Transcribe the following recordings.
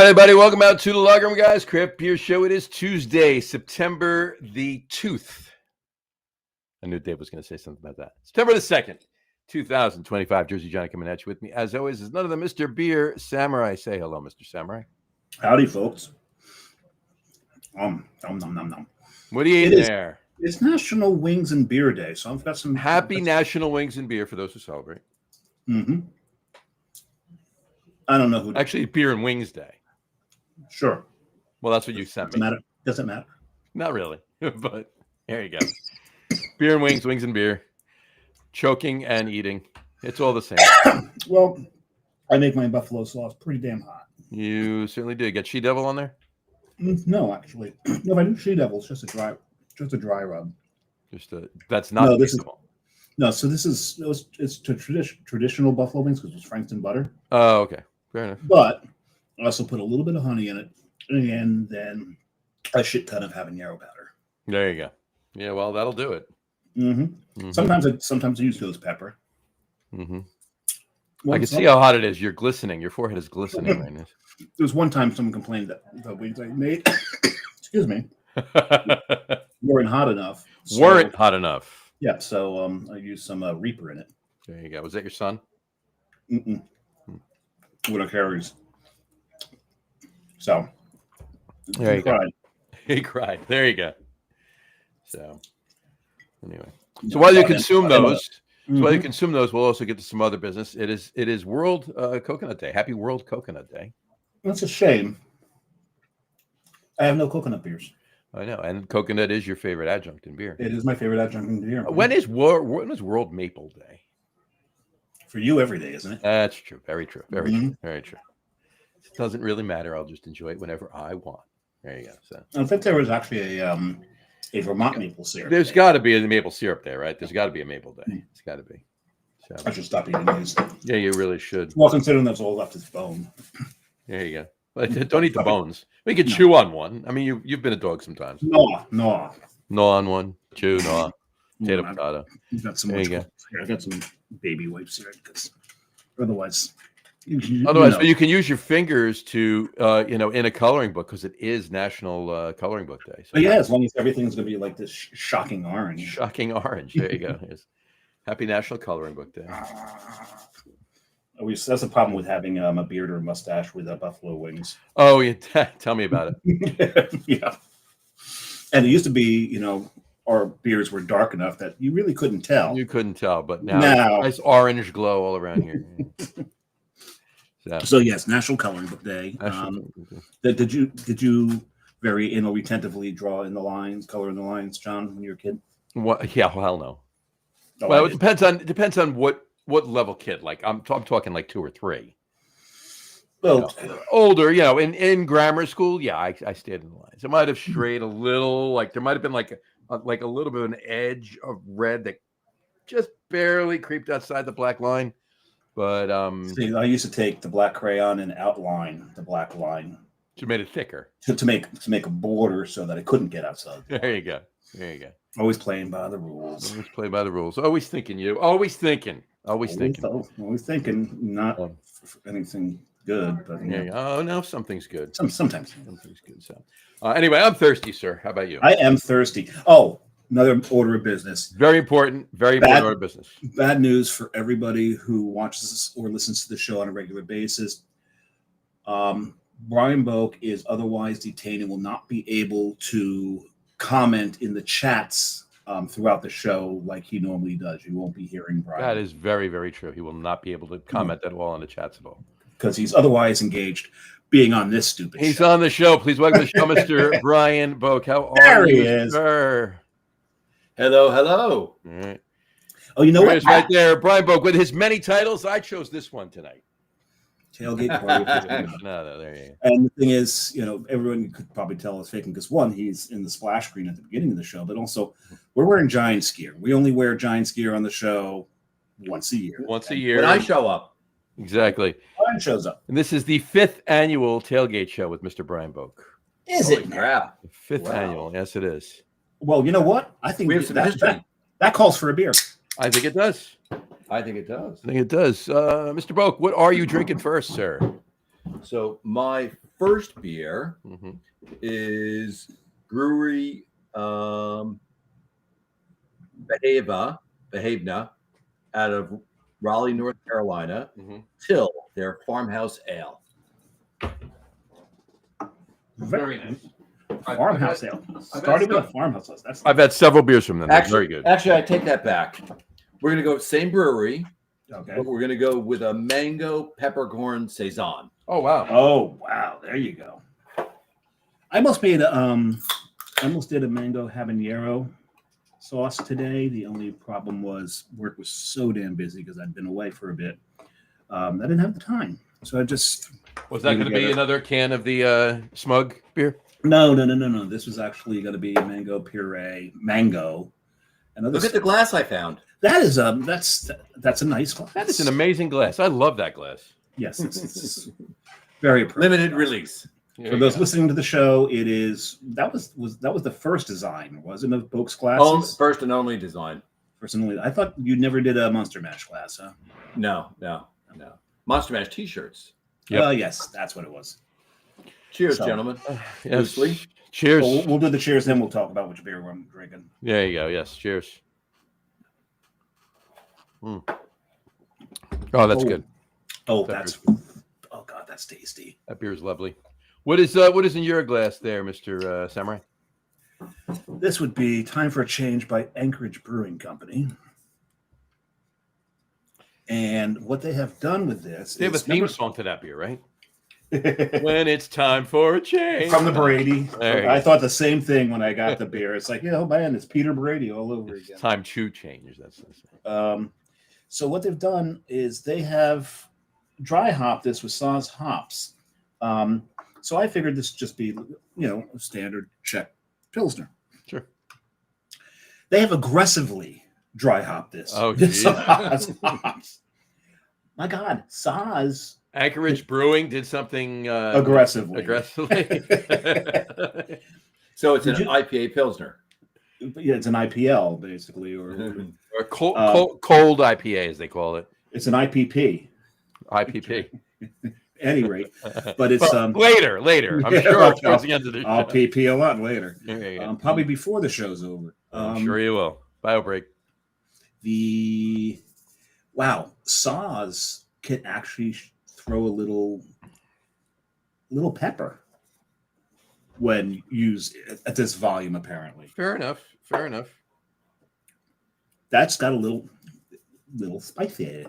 right, everybody, welcome out to the Lager Room, guys. Craft Beer Show. It is Tuesday, September the 2nd. I knew Dave was going to say something about that. September the 2nd, 2025. Jersey Johnny coming at you with me, as always, is none of the Mr. Beer Samurai. Say hello, Mr. Samurai. Howdy, folks. Nom, nom, nom. What are you eating there? It's National Wings and Beer Day, so I've got some... Happy National Wings and Beer for those who celebrate. Mm-hmm. I don't know who... Actually, Beer and Wings Day. Sure. Well, that's what you sent me. Doesn't matter. Not really, but there you go. Beer and wings, wings and beer. Choking and eating. It's all the same. Well, I make my buffalo sauce pretty damn hot. You certainly do. Get She-Devil on there? No, actually. No, if I do She-Devil, it's just a dry rub. That's not so this is it's traditional buffalo wings because it's Frankston butter. Oh, okay. Fair enough. But I also put a little bit of honey in it, and then a shit ton of habanero powder. There you go. Yeah, well, that'll do it. Mm-hmm. Mm-hmm. Sometimes I use ghost pepper. Mm-hmm. I can see how hot it is. You're glistening. Your forehead is glistening right now. There was one time someone complained that the wings I made, excuse me, weren't hot enough. Weren't hot enough. Yeah, so I used some Reaper in it. There you go. Was that your son? Mm-mm. What a carries. So there you go. He cried. There you go. So anyway, so while you consume those, we'll also get to some other business. It is World Coconut Day. Happy World Coconut Day. That's a shame. I have no coconut beers. I know, and coconut is your favorite adjunct in beer. It is my favorite adjunct in beer. When is World Maple Day? For you, every day, isn't it? That's true. Very true. Very true. Very true. It doesn't really matter. I'll just enjoy it whenever I want. There you go. So I think there was actually a Vermont maple syrup. There's got to be a maple syrup day, right? There's got to be a maple day. It's got to be. So I should stop eating these. Yeah, you really should. Well, considering that's all left is bone. There you go. But don't eat the bones. We can chew on one. I mean, you've been a dog sometimes. No. Gnaw on one. Chew, gnaw. Potato, potato. There you go. I got some baby wipes here because otherwise. But you can use your fingers to, in a coloring book because it is National Coloring Book Day. So yeah, as long as everything's going to be like this shocking orange. Shocking orange. There you go. Yes. Happy National Coloring Book Day. That's a problem with having a beard or a mustache with buffalo wings. Oh, yeah. Tell me about it. Yeah. And it used to be, our beards were dark enough that you really couldn't tell. You couldn't tell, but now nice orange glow all around here. So yes, National Coloring Book Day. Did you very retentively draw in the lines, color in the lines, John, when you were a kid? What? Yeah, hell no. Oh, well, it depends on what level kid. Like I'm talking like 2 or 3. Well, older, in grammar school, yeah, I stayed in the lines. It might have strayed a little, like there might have been like a little bit of an edge of red that just barely creeped outside the black line. But see, I used to take the black crayon and outline the black line. You made it thicker to make a border so that it couldn't get outside. There you go. Always playing by the rules. Always play by the rules. Always thinking you. Always thinking. Always thinking. Not anything good, but oh no, something's good. Sometimes something's good. So anyway, I'm thirsty, sir. How about you? I am thirsty. Oh, another order of business. Very important. Very important order of business. Bad news for everybody who watches or listens to the show on a regular basis. Brian Boak is otherwise detained and will not be able to comment in the chats throughout the show like he normally does. You won't be hearing Brian. That is very, very true. He will not be able to comment at all on the chats at all. Because he's otherwise engaged being on this stupid show. He's on the show. Please welcome to the show, Mr. Brian Boak. How are you, sir? Hello. All right. Oh, you know what? Right there, Brian Boak with his many titles. I chose this one tonight. Tailgate Party Aficionado. No, there you go. And the thing is, everyone could probably tell it's faking because one, he's in the splash screen at the beginning of the show, but also we're wearing Giants gear. We only wear Giants gear on the show once a year. When I show up. Exactly. Brian shows up. And this is the 5th annual Tailgate Show with Mr. Brian Boak. Is it? Crap. The 5th annual. Yes, it is. Well, you know what? I think that calls for a beer. I think it does. Mr. Boak, what are you drinking first, sir? So my first beer Mm-hmm. is Brewery Behavna out of Raleigh, North Carolina. Mm-hmm. Till, their farmhouse ale. Very nice. Farmhouse ale. Starting with a farmhouse ale. That's I've had several beers from them. They're very good. Actually, I take that back. We're going to go same brewery, okay. but we're going to go with a mango peppercorn saison. Oh wow. Oh wow, there you go. I almost did a mango habanero sauce today. The only problem was work was so damn busy because I'd been away for a bit. I didn't have the time, so I just Was that going to be another can of the Smug beer? No. This was actually going to be mango puree, mango. Look at the glass I found. That is that's a nice glass. That is an amazing glass. I love that glass. Yes, it's very appropriate. Limited release. For those listening to the show, it is that was the first design, wasn't it, of Boaks glasses? First and only design. First and only. I thought you never did a Monster Mash glass, huh? No. Monster Mash T-shirts. Yep. Yes, that's what it was. Cheers, gentlemen. Yes. Loosely. Cheers. Well, we'll do the cheers, then we'll talk about which beer I'm drinking. There you go. Yes. Cheers. Oh, that's good. Oh, God, that's tasty. That beer is lovely. What is in your glass there, Mr. Samurai? This would be Time for a Change by Anchorage Brewing Company. And what they have done with this, They have a theme song to that beer, right? When it's time for a change. From the Brady. I Go. thought the same thing when I got the beer. It's like, oh man, it's Peter Brady all over again. Time to change. That's so what they've done is they have dry hopped this with Saaz hops. So I figured this would just be, a standard Czech Pilsner. Sure. They have aggressively dry hopped this. Oh, geez. Saaz hops. My God, Saaz. Anchorage Brewing did something aggressively. So it's an IPA Pilsner. Yeah, it's an IPL basically, or cold IPA as they call it. It's an IPP. IPP. Any rate, but it's later. I'm sure towards the end of the show. I'll PP a lot later. Yeah. Probably before the show's over. I'm sure you will. Bio break. Saaz can actually throw a little pepper when used at this volume, apparently. Fair enough. That's got a little spicy.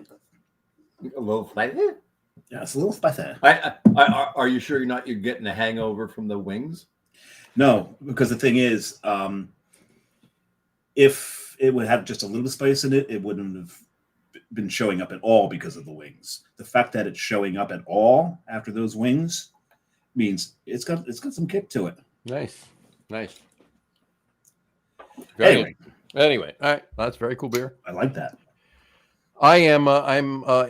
A little spicy? Yeah, it's a little spicy. Are you sure you're getting a hangover from the wings? No, because the thing is, if it would have just a little spice in it, it wouldn't have been showing up at all because of the wings. The fact that it's showing up at all after those wings means it's got some kick to it. Nice. Anyway, all right, that's very cool beer. I like that. I'm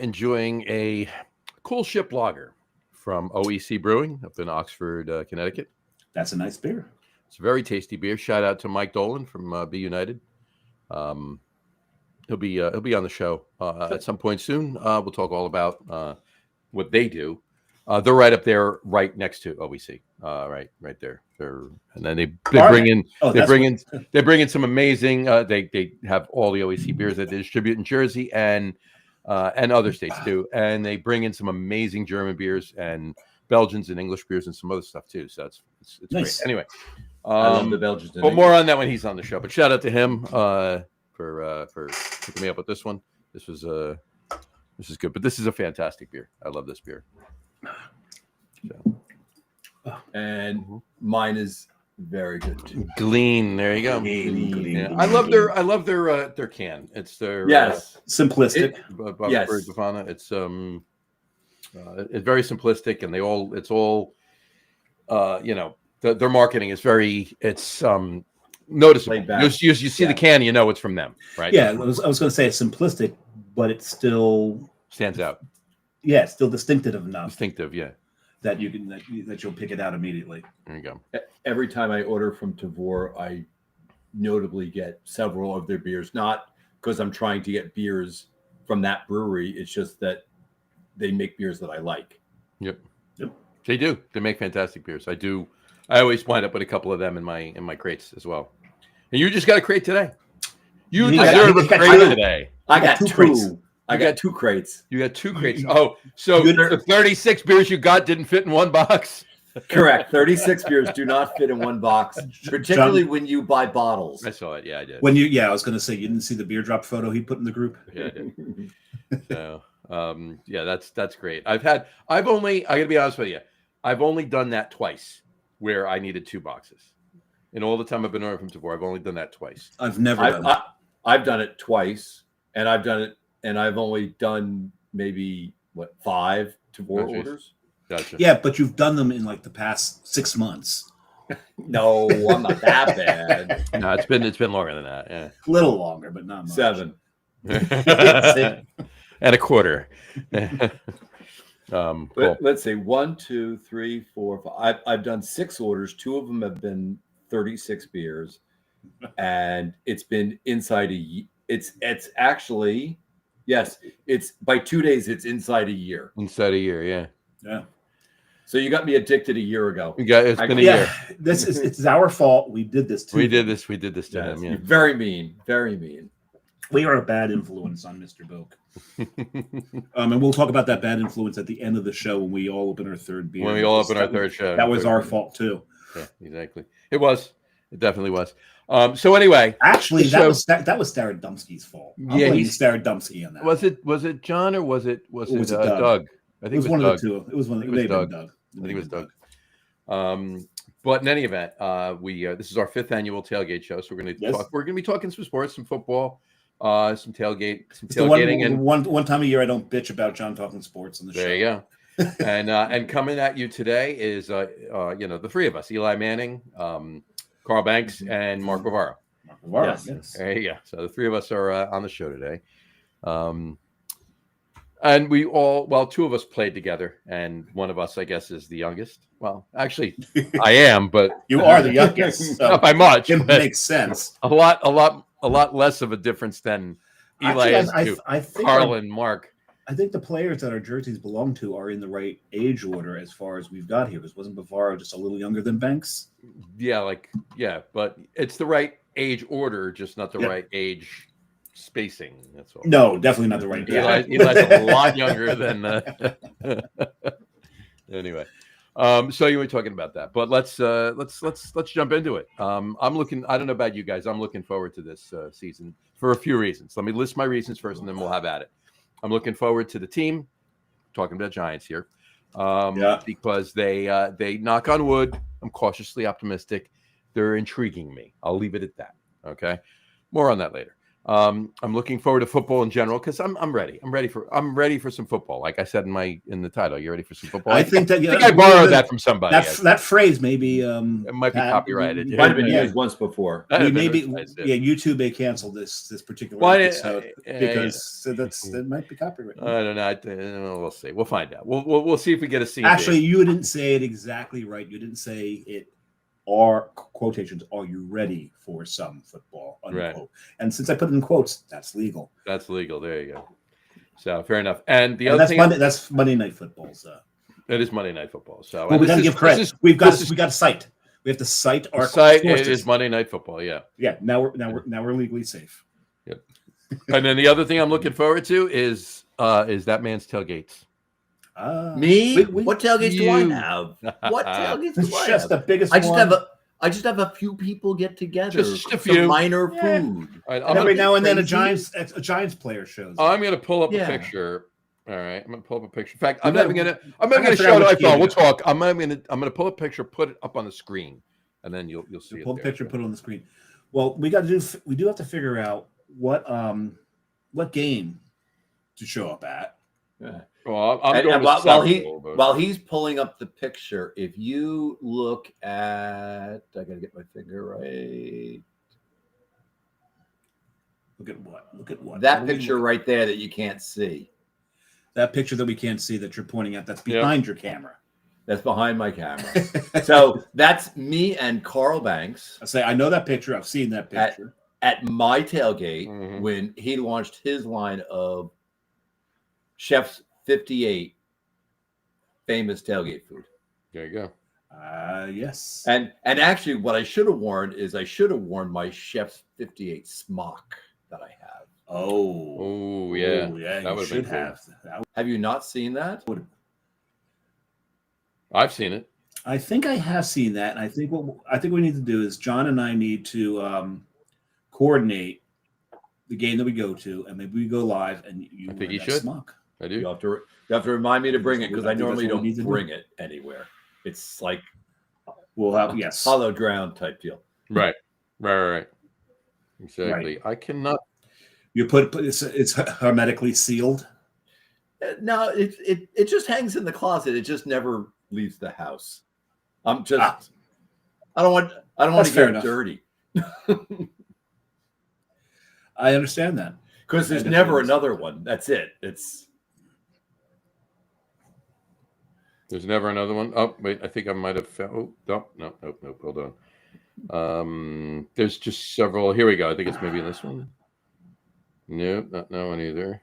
enjoying a Cool Ship Lager from OEC Brewing up in Oxford, Connecticut. That's a nice beer. It's a very tasty beer. Shout out to Mike Dolan from Be United. He'll be on the show at some point soon. We'll talk all about what they do. They're right up there, right next to OEC. Right there. And then they bring in some amazing. They have all the OEC beers that they distribute in Jersey and other states too. And they bring in some amazing German beers and Belgians and English beers and some other stuff too. So it's nice. Great. Anyway, I love the Belgians. But more on that when he's on the show. But shout out to him for picking me up with this one. This is good. But this is a fantastic beer. I love this beer. So. And mine is very good too. Glean, there you go. Glean. Yeah. I love their can. It's their simplistic. Yes. It's very simplistic, and it's all their marketing is very noticeable. You see the can, it's from them, right? Yeah, I was going to say it's simplistic, but it still stands out. Yeah, it's still distinctive enough. Distinctive, yeah. That you can that you'll pick it out immediately. There you go. Every time I order from Tavor, I notably get several of their beers. Not because I'm trying to get beers from that brewery. It's just that they make beers that I like. Yep. They do. They make fantastic beers. I do. I always wind up with a couple of them in my crates as well. And you just got a crate today. You deserve a crate today. I got two crates. I got 2 crates. You got 2 crates. Oh, so the 36 beers you got didn't fit in one box? Correct. 36 beers do not fit in one box, particularly when you buy bottles. I saw it. Yeah, I did. I was going to say, you didn't see the beer drop photo he put in the group? Yeah, I did. So, yeah, that's great. I got to be honest with you. I've only done that twice where I needed 2 boxes. In all the time I've been ordering from Tavor, I've only done that twice. I've never done that. I've done it twice, and I've only done maybe 5 Tavor orders. Gotcha. Yeah, but you've done them in like the past 6 months. No, I'm not that bad. No, it's been longer than that. Yeah, a little longer, but not much. 7. And a quarter. Cool. Let's see, 1, 2, 3, 4, 5. I've done 6 orders. 2 of them have been 36 beers, and it's been inside a. It's actually, yes. It's by 2 days. It's inside a year. Inside a year, yeah. Yeah. So you got me addicted a year ago. It's been a year. It's our fault. We did this to We did this to him. Yeah. Very mean. Very mean. We are a bad influence on Mr. Boak. And we'll talk about that bad influence at the end of the show when we all open our third beer. When we all open our third show. That was our fault too. Yeah, exactly. It was. It definitely was. So anyway, actually, that was Starodumsky's fault. Yeah, he's Starodumsky on that. Was it John or was it Doug? I think it was one of the two. It was one. It was Doug. I think it was Doug. But in any event, this is our 5th annual tailgate show, so we're going to talk. We're going to be talking some sports, some football, some tailgating, and one time a year I don't bitch about John talking sports on the show. There you go. And coming at you today is the 3 of us: Eli Manning, Carl Banks, and Mark Bavaro. Yes. There you go. So the 3 of us are on the show today. And we 2 of us played together, and one of us, I guess, is the youngest. Well, actually, I am, but you are the youngest. So not by much. It makes sense. A lot less of a difference than Eli is to Carl and Mark. I think the players that our jerseys belong to are in the right age order as far as we've got here. Because wasn't Bavaro just a little younger than Banks? Yeah, but it's the right age order, just not the right age spacing. That's all. No, definitely not the right. Eli's a lot younger than. Anyway, so you were talking about that, but let's jump into it. I'm looking. I don't know about you guys. I'm looking forward to this season for a few reasons. Let me list my reasons first, and then we'll have at it. I'm looking forward to the team. Talking about Giants here, because they knock on wood. I'm cautiously optimistic. They're intriguing me. I'll leave it at that. Okay, more on that later. I'm looking forward to football in general because I'm ready. I'm ready for some football. Like I said in the title, you ready for some football? I think I borrowed that from somebody. That phrase maybe it might be copyrighted. It might have been used once before. YouTube may cancel this particular episode because that might be copyrighted. I don't know. We'll see. We'll find out. We'll see if we get a scene. Actually, you didn't say it exactly right. You didn't say it. Are quotations, are you ready for some football? Unquote. Right. And since I put it in quotes, that's legal. That's legal. There you go. So fair enough. And the other thing that's Monday Night Football. So it is Monday Night Football. So we got to give credit. We got to cite. We have to cite our site. It is Monday Night Football. Yeah. Yeah. Now we're legally safe. Yep. And then the other thing I'm looking forward to is that man's tailgates. Me? What tailgates do I have? What tailgates do I have? The biggest I just have a few people get together. Just a few. Some minor food. Right, and every now and then a Giants player shows. I'm going to pull up a picture. All right, I'm going to pull up a picture. In fact, I'm not going to show it on my phone. We'll talk. I'm going to pull a picture, put it up on the screen, and then you'll see it. Pull a picture, put it on the screen. Well, we do have to figure out what game to show up at. Yeah. Well, while he's pulling up the picture, if you look at, I gotta get my finger right. Look at what? That picture right there that you can't see. That picture that we can't see that you're pointing at, that's behind your camera. That's behind my camera. So that's me and Carl Banks. I know that picture. I've seen that picture. At my tailgate when he launched his line of Chef's 58 famous tailgate food. There you go. Yes. And actually, what I should have worn is my Chef's 58 smock that I have. Oh, yeah. That you should have. Have you not seen that? I've seen it. I think I have seen that. And I think what we need to do is John and I need to coordinate the game that we go to, and maybe we go live. And I think you should. Smock. I do. You have to remind me to bring it because I normally don't bring it anywhere. It's like we'll have hollow ground type deal. Right. Exactly. Right. I cannot. You put it's hermetically sealed. No, it just hangs in the closet. It just never leaves the house. I don't want to get dirty. I understand that because there's never another one. That's it. There's never another one. Oh wait, I think I might have found. Oh no. Hold on. There's just several. Here we go. I think it's maybe this one. No, not that one either.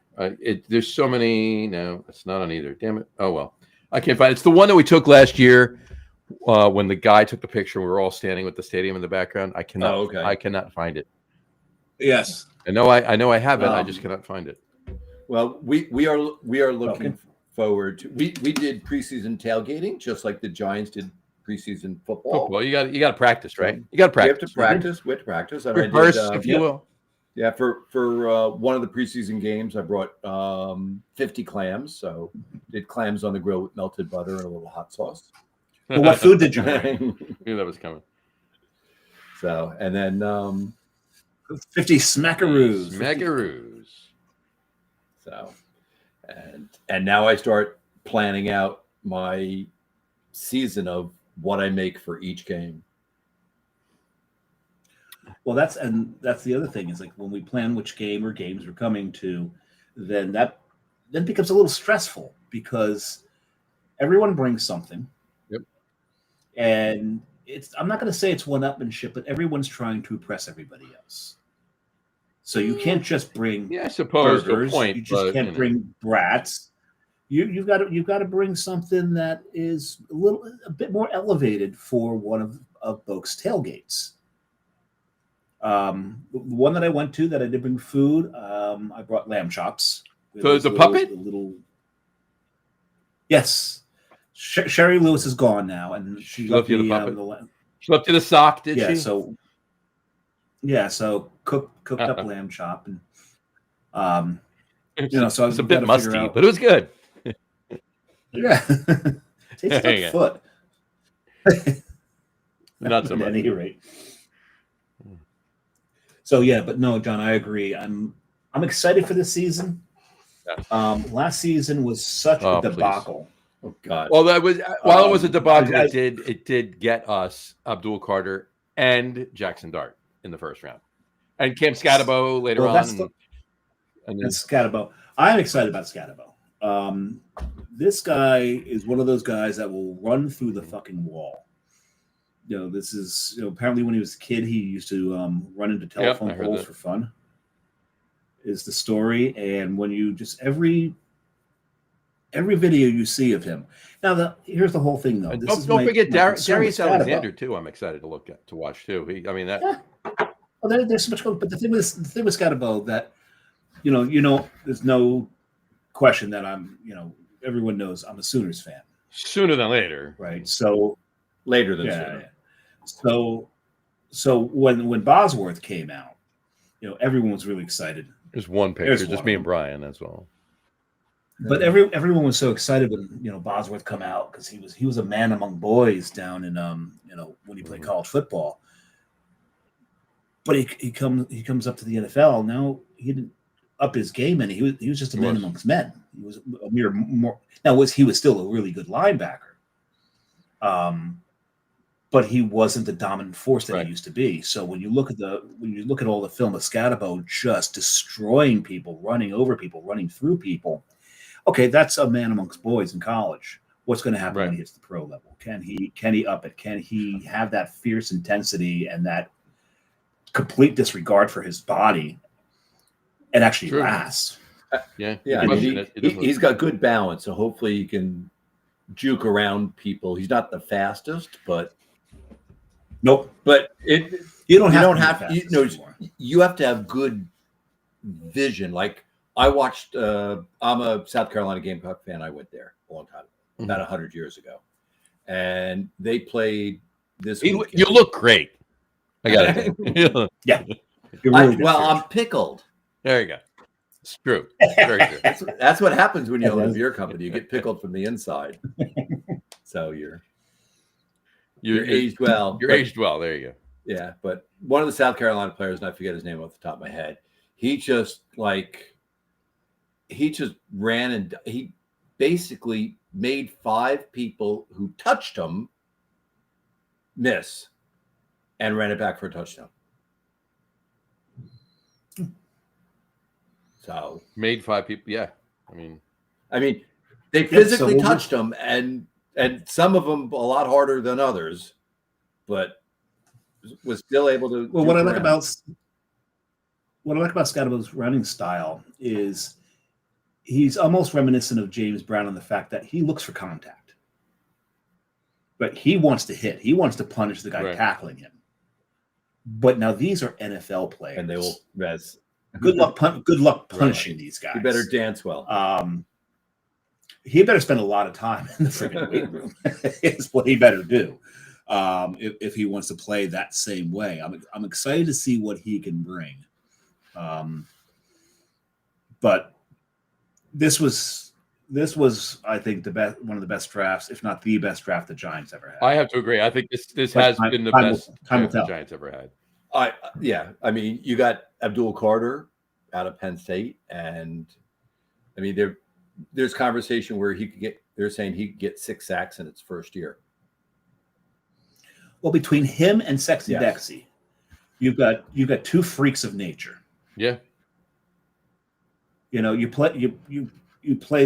There's so many. No, it's not on either. Damn it. Oh well, I can't find it. It's the one that we took last year when the guy took the picture. We were all standing with the stadium in the background. I cannot. Oh, okay. I cannot find it. Yes. I know I have it. I just cannot find it. Well, we are looking forward to. We did preseason tailgating just like the Giants did preseason football. You got to practice, right? You got to practice. We have to practice. We have to practice. And rehearse, if you will. Yeah, for one of the preseason games, I brought 50 clams. So did clams on the grill with melted butter and a little hot sauce. Well, what food did you bring? Knew that was coming. So and then 50 smackaroos. Smackaroos. So and now I start planning out my season of what I make for each game. Well, that's the other thing is like when we plan which game or games we're coming to, then that becomes a little stressful because everyone brings something. Yep. And I'm not going to say it's one-upmanship, but everyone's trying to impress everybody else. So you can't just bring I suppose burgers. The point, you just can't bring brats. You've got to bring something that is a bit more elevated for one of Boaks tailgates. The one that I went to that I did bring food, I brought lamb chops. The puppet? Yes. Sherry Lewis is gone now, and she left you the puppet. She left you the sock, did she? So cooked up lamb chop, and so it's a bit musty, but it was good. Yeah, tastes like foot. Not so much. At any rate. So yeah, but no, John, I agree. I'm excited for this season. Yeah. Last season was such a debacle. Please. Oh God. Well, that was while it was a debacle. It did get us Abdul Carter and Jackson Dart in the first round, and Cam Scatabo later on. And Scatabo. I'm excited about Scatabo. This guy is one of those guys that will run through the fucking wall. This is apparently when he was a kid, he used to run into telephone poles for fun. Is the story, and when you just every video you see of him. Now, here's the whole thing, though. Don't forget Darius Alexander too. I'm excited to watch too. Well, there's so much, but the thing with Scatabo that there's no question that I'm everyone knows I'm a Sooners fan. Sooner than later, right? So later than sooner. Yeah. So when Bosworth came out, everyone was really excited. There's one picture, just me and Brian. That's all. But everyone was so excited when Bosworth come out because he was a man among boys down in when he played college football. But he comes up to the NFL now. He didn't up his game any. He was just a man amongst men. He was a mere more. Now he was still a really good linebacker. But he wasn't the dominant force that he used to be. So when you look at all the film of Scatabo just destroying people, running over people, running through people, okay, that's a man amongst boys in college. What's going to happen when he hits the pro level? Can he up it? Can he have that fierce intensity and that complete disregard for his body and actually last? Yeah. He's got good balance, so hopefully he can juke around people. He's not the fastest, but nope. But you don't have you have to have good vision. Like I watched. I'm a South Carolina Gamecock fan. I went there a long time, about 100 years ago, and they played this. You look great. I got it. Yeah. Really I'm pickled. There you go. It's true. Very true. That's what happens when you own a beer company. You get pickled from the inside. So you're aged well. You're aged well. There you go. Yeah, but one of the South Carolina players, and I forget his name off the top of my head, he just ran and he basically made 5 people who touched him miss and ran it back for a touchdown. So made 5 people. Yeah. I mean, they physically touched him and some of them a lot harder than others, but was still able to. Well, what I like about Scottable's running style is he's almost reminiscent of James Brown in the fact that he looks for contact, but he wants to hit. He wants to punish the guy tackling him. But now these are NFL players, and they will res. Good luck punishing these guys. He better dance well. He better spend a lot of time in the freaking weight room. Is what he better do if he wants to play that same way. I'm excited to see what he can bring. But this was I think one of the best drafts, if not the best draft the Giants ever had. I have to agree. I think this has been the best draft the Giants ever had. You got Abdul Carter out of Penn State, and there's conversation where they're saying he could get 6 sacks in its first year. Well, between him and Sexy Dexy, you've got 2 freaks of nature. Yeah. You play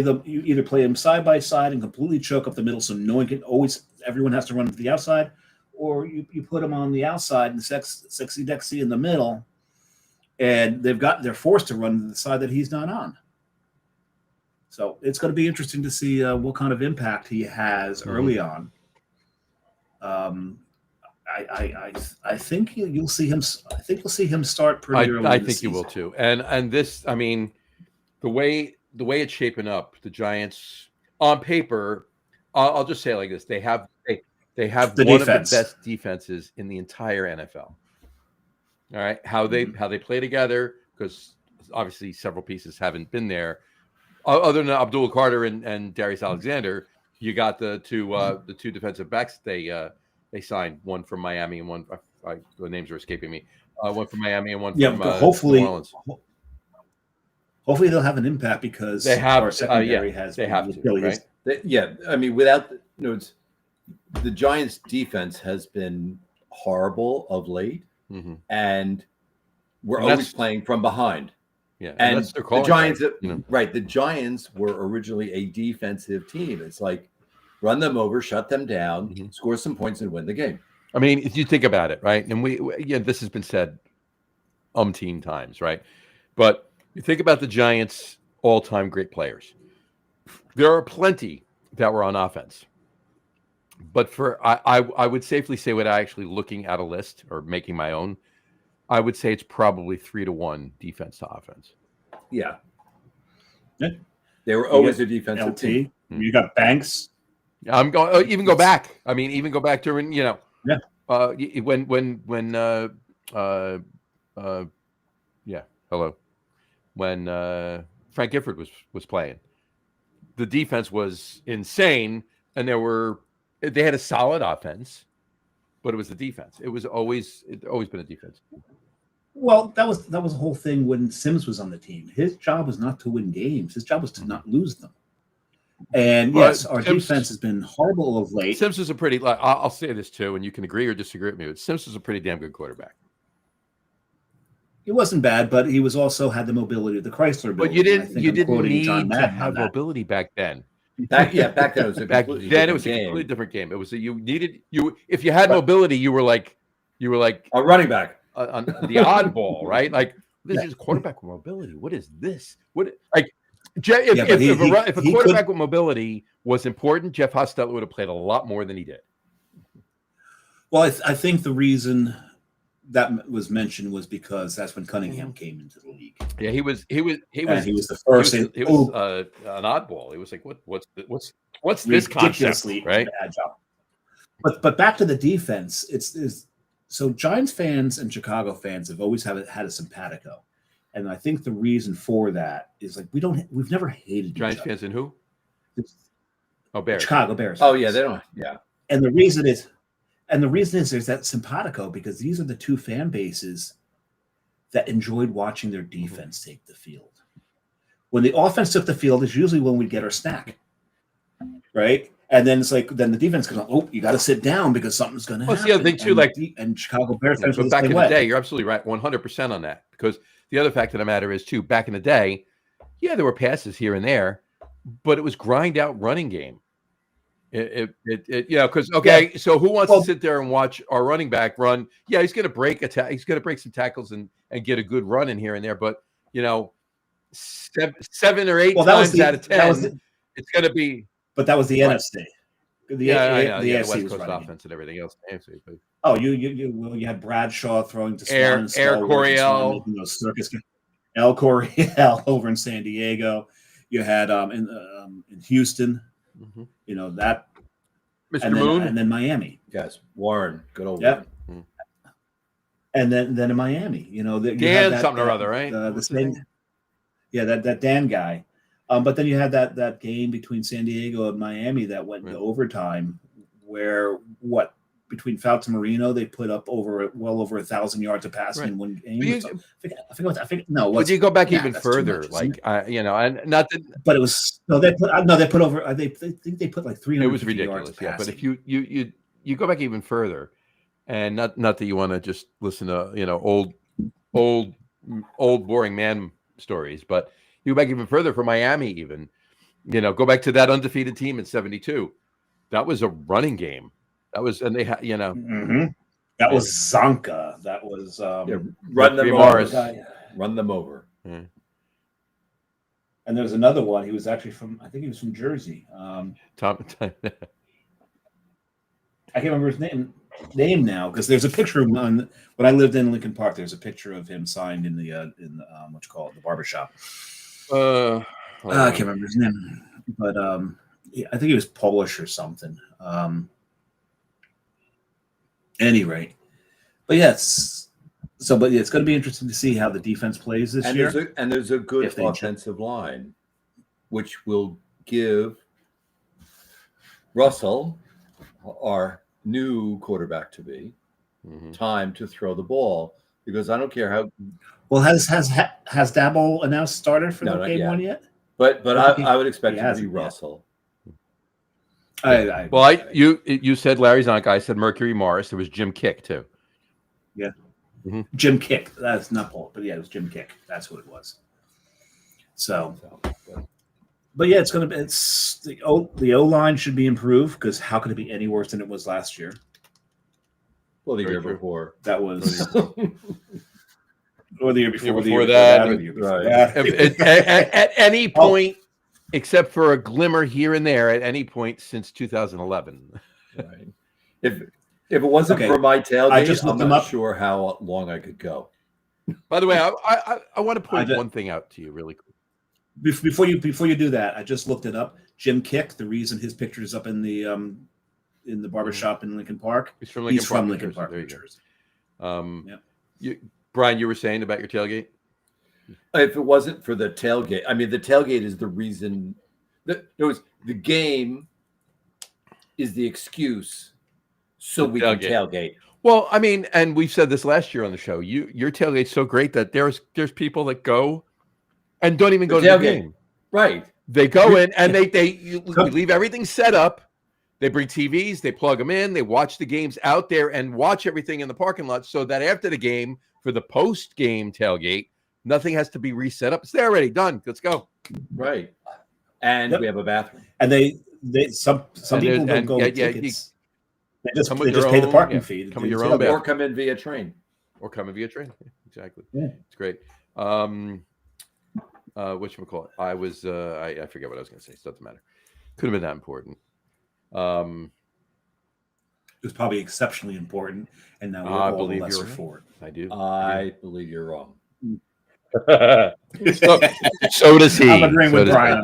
them. You either play them side by side and completely choke up the middle, so everyone has to run to the outside, or you put them on the outside and Sexy Dexy in the middle, and they're forced to run to the side that he's not on. So it's going to be interesting to see what kind of impact he has early on. I think you'll see him. I think you'll see him start pretty early. I think you will too. And this, the way it's shaping up, the Giants on paper, I'll just say it like this: they have one of the best defenses in the entire NFL. All right, how they play together, because obviously several pieces haven't been there. Other than Abdul Carter and Darius Alexander, you got the two defensive backs they signed, one from Miami and one the names are escaping me. One from Miami and one from hopefully New Orleans. Hopefully they'll have an impact because they have our secondary has. They have to, right? Without the Giants' defense has been horrible of late, and we're always playing from behind. Yeah, and the Giants, the Giants were originally a defensive team. It's like run them over, shut them down, score some points, and win the game. If you think about it, right? And this has been said umpteen times, right? But you think about the Giants' all-time great players. There are plenty that were on offense, but I would safely say, without actually looking at a list or making my own, I would say it's probably 3-1 defense to offense. Yeah. They were always a defensive team. You got Banks. I'm going. Even go back. Even go back during when Frank Gifford was playing, the defense was insane, and they had a solid offense, but it was the defense. It's always been a defense. Well, that was the whole thing when Sims was on the team. His job was not to win games. His job was to not lose them. And yes, our defense has been horrible of late. Sims is a pretty. I'll say this too, and you can agree or disagree with me. But Sims is a pretty damn good quarterback. He wasn't bad, but he was also had the mobility of the Chrysler building. But you didn't need to have mobility back then. Back then it was a completely different game. It was if you had mobility, you were like a running back, on the oddball, right? Like, this is quarterback with mobility. What is this? If a quarterback with mobility was important, Jeff Hostetler would have played a lot more than he did. Well, I think the reason that was mentioned was because that's when Cunningham came into the league. Yeah, he was the first. He was an oddball. He was like, what's this concept, right? Agile. But back to the defense. It's so Giants fans and Chicago fans have always had a simpatico, and I think the reason for that is like we've never hated Giants fans and who? Bears. Chicago Bears. Oh yeah, they don't. Yeah, and the reason is there's that simpatico because these are the two fan bases that enjoyed watching their defense take the field. When the offense took the field is usually when we get our snack, right? And then it's like then the defense goes, oh, you got to sit down because something's going to happen. Well, the other thing too, and Chicago Bears fans. But back in the day, you're absolutely right, 100% on that. Because the other fact of the matter is too, back in the day, yeah, there were passes here and there, but it was grind out running game. Because so who wants to sit there and watch our running back run? Yeah, he's going to break he's going to break some tackles and get a good run in here and there. But 7 or 8 times out of 10, it's going to be. But that was the NFC. The West Coast offense and everything else. Oh, you had Bradshaw throwing to Swan Air Coryell, El Coryell over in San Diego. You had in Houston. Mm-hmm. That Mr. Moon, and then Miami. Yes, Warren, good old. Yep. Warren. And then in Miami, Dan something or other, right? The same. Yeah, that Dan guy. But then you had that game between San Diego and Miami that went into overtime, where between Fouts and Marino they put up well over 1,000 yards of passing in one game. But you go back even further, and not that. But it was they put over. I think they put like 300. It was ridiculous, yeah. But if you go back even further, and not that you want to just listen to old boring man stories, but. You go back even further for Miami, even, go back to that undefeated team in '72. That was a running game. That was, and they had, mm-hmm. That was Zonka. That was run them over. Run them over. Mm-hmm. And there's another one. He was actually from Jersey. Tom. I can't remember his name now because there's a picture of him when I lived in Lincoln Park. There's a picture of him signed in the what you call it, the barbershop. I can't remember his name, but I think he was Polish or something. Any rate, but yes. But it's going to be interesting to see how the defense plays this year. There's a good offensive line, which will give Russell, our new quarterback to be, time to throw the ball because I don't care how. Well, has Dabble announced starter for game one yet? But I would expect it to be Russell. You said Larry Zonka. I said Mercury Morris. There was Jim Kick too. Yeah, Jim Kick. That's not Paul, but yeah, it was Jim Kick. That's what it was. So, but yeah, it's the O line should be improved because how could it be any worse than it was last year? Well, the year before that was. Or the year before, At any point, except for a glimmer here and there, at any point since 2011. Right. If it wasn't for my tailgate, I'm not sure how long I could go. By the way, I want to point one thing out to you really quick. Before you do that, I just looked it up. Jim Kick, the reason his picture is up in the barbershop in Lincoln Park. He's from Lincoln Park, New Jersey. Brian, you were saying about your tailgate? If it wasn't for the tailgate, I mean, the tailgate is the reason. The game is the excuse so we can tailgate. Well, I mean, and we've said this last year on the show. Your tailgate's so great that there's people that go and don't even go to the game. Right. They go in and they leave everything set up. They bring TVs, they plug them in, they watch the games out there and watch everything in the parking lot so that after the game, for the post-game tailgate, nothing has to be reset up. It's there already, done. Let's go. Right. And we have a bathroom. And some people don't go with tickets. They just pay the parking fee. Come with your own or come in via train. Exactly. Yeah. It's great. whatchamacallit? I was I forget what I was going to say. It doesn't matter. Could have been that important. It was probably exceptionally important, and now we're I all the believe lesser you're right. for I do. I believe you're wrong. it. So does he. I'm agreeing So with does Brian.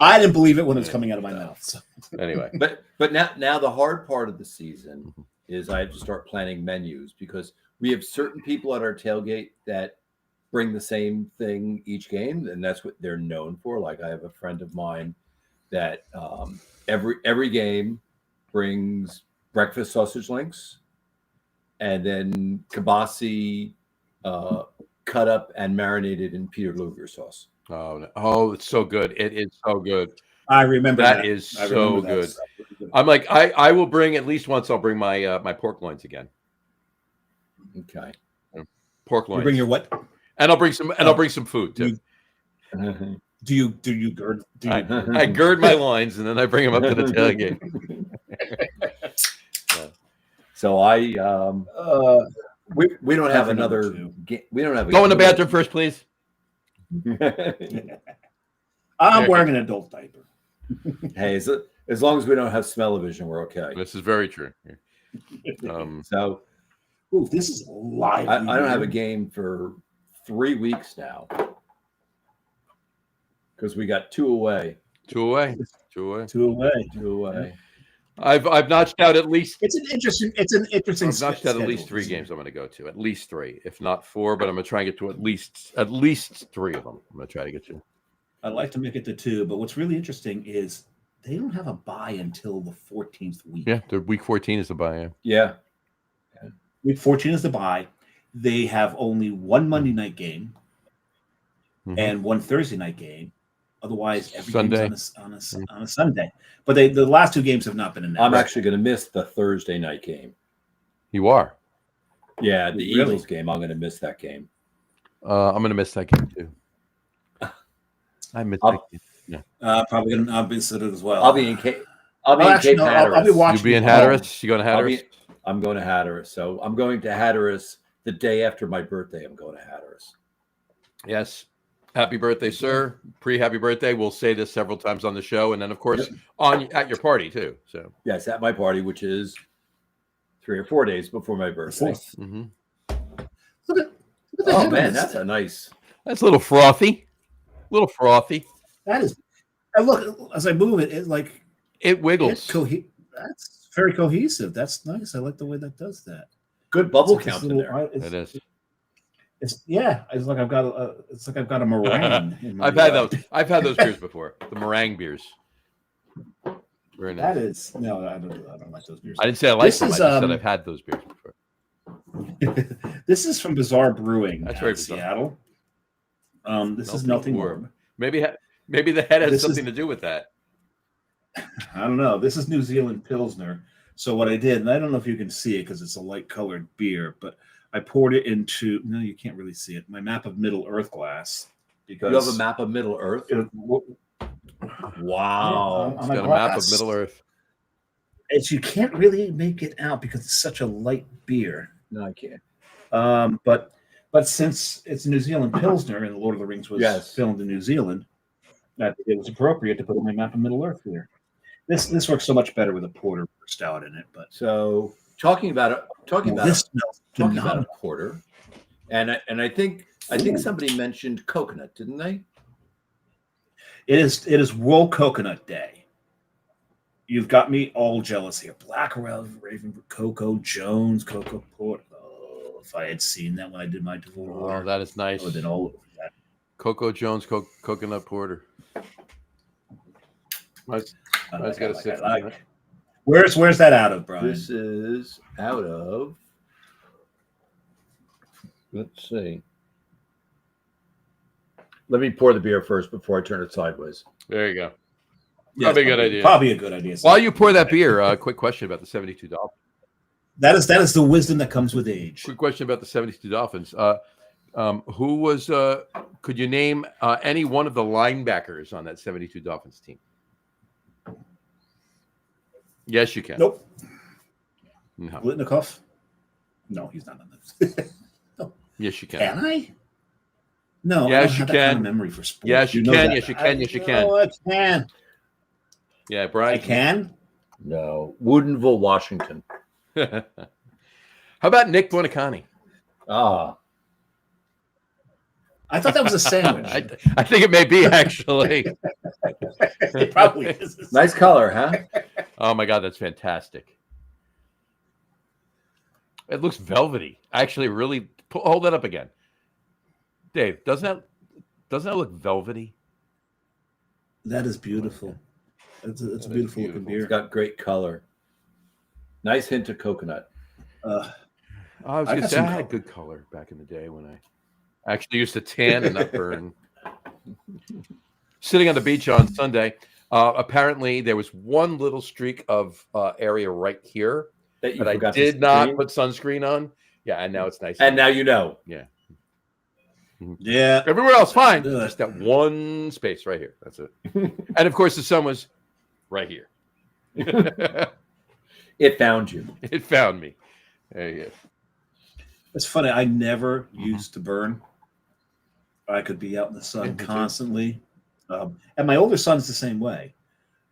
I didn't believe it when it was coming out of my mouth. So. Anyway, But now the hard part of the season is I have to start planning menus because we have certain people at our tailgate that bring the same thing each game, and that's what they're known for. Like I have a friend of mine that every game brings breakfast sausage links, and then kibasi cut up and marinated in Peter Luger sauce. oh, it's so good. It is so good. I remember That is so good. I'm like, I will bring at least once. I'll bring my my pork loins again. Okay, pork loins. You bring your what? And I'll bring some. And I'll bring some food too. Do you gird? I gird my loins and then I bring them up to the tailgate. So we don't have another. We don't have. Go in the bathroom first, please. I'm wearing an adult diaper. Hey, as long as we don't have smell-o-vision, we're okay. This is very true. So, this is live. I don't have a game for 3 weeks now because we got 2 away. 2 away. 2 away. 2 away. I've notched out at least. It's an interesting. I've notched out at least 3 games. I'm going to go to at least 3, if not 4. But I'm going to try and get to at least 3 of them. I'm going to try to get to. I'd like to make it to 2, but what's really interesting is they don't have a bye until the 14th week. Yeah, the week 14 is the bye. Yeah. Week 14 is the bye. They have only one Monday night game and one Thursday night game. Otherwise, every game's on a Sunday. But the last 2 games have not been announced. I'm actually going to miss the Thursday night game. You are? Yeah, the Eagles game. I'm going to miss that game. I'm going to miss that game too. I miss that game. Yeah. Probably going to miss it as well. I'll be in Cape. I'll be in Cape Hatteras. I'll be watching. You be in Hatteras? You going to Hatteras? I'm going to Hatteras. So I'm going to Hatteras the day after my birthday. I'm going to Hatteras. Yes. Happy birthday, sir. Pre-happy birthday. We'll say this several times on the show. And then, of course, at your party, too. So yes, at my party, which is 3 or 4 days before my birthday. Mm-hmm. Look at oh, man, that's a nice. That's a little frothy. That is. And look, as I move it, it wiggles. That's very cohesive. That's nice. I like the way that does that. Good bubble count in there. It is. It's like I've got a meringue. I've had those beers before. The meringue beers. Very nice. That is no, I don't like those beers. I didn't say I like them. I just said I've had those beers before. This is from Bizarre Brewing. That's very bizarre. Seattle. This is Melting Orb. Maybe the head has something to do with that. I don't know. This is New Zealand Pilsner. So what I did, and I don't know if you can see it because it's a light colored beer, but I poured it into. No, you can't really see it. My map of Middle Earth glass. Because you have a map of Middle Earth. Wow, it's got a map of Middle Earth. You can't really make it out because it's such a light beer. No, I can't. But since it's New Zealand Pilsner and the Lord of the Rings was filmed in New Zealand, that it was appropriate to put on my map of Middle Earth here. This works so much better with a porter stout in it. But so talking about a porter, and I think somebody mentioned coconut, didn't they? It is World Coconut Day. You've got me all jealous here. Black Raven, Coco Jones, Coco Port. Oh, if I had seen that when I did my divorce. Oh, that is nice. I would have been all over that. Coco Jones, coconut porter. Where's that out of, Brian? This is out of. Let's see. Let me pour the beer first before I turn it sideways. There you go. Yeah, probably a good idea. Probably a good idea. While you pour that beer, quick question about the 72 Dolphins. That is the wisdom that comes with age. Quick question about the 72 Dolphins. Who was? Could you name any one of the linebackers on that 72 Dolphins team? Yes, you can. Nope. No. Blitnikoff? No, he's not on this. No. Yes, you can. Can I? No, Yes, I don't you have that can. kind of memory for sports. Yes, you know can. that. Yes, you can. Yes, you can. Oh, I can. Yeah, Brian. I can. No, Woodinville, Washington. How about Nick Buonacani? Ah, I thought that was a sandwich. I think it may be actually. It probably is. nice color, huh? Oh my God, that's fantastic. It looks velvety. Actually, really. Hold that up again, Dave. Doesn't that look velvety? That is beautiful. It's a beautiful looking beer. It's got great color. Nice hint of coconut. I was going to say I had good color back in the day when I actually used to tan and not burn. Sitting on the beach on Sunday, apparently there was one little streak of area right here that I did not put sunscreen on. Yeah, and now it's nice. And now you know. Yeah. Yeah. Everywhere else, fine. Just that one space right here. That's it. And of course, the sun was right here. It found you. It found me. There you go. It's funny. I never used to burn. I could be out in the sun constantly. And my older son's the same way.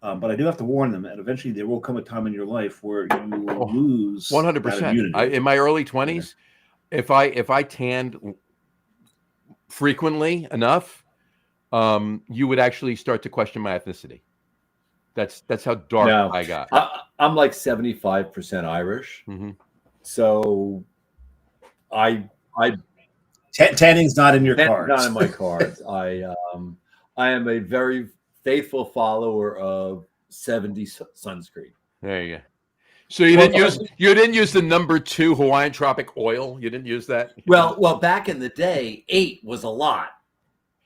But I do have to warn them that eventually there will come a time in your life where you will lose 100%. In my early 20s, if I tanned frequently enough, you would actually start to question my ethnicity. That's how dark I got. I'm like 75% Irish, so tanning's not in your cards. Not in my cards. I am a very faithful follower of 70 sunscreen. There you go. So you didn't use the number 2 Hawaiian Tropic oil. You didn't use that. Well, back in the day, 8 was a lot.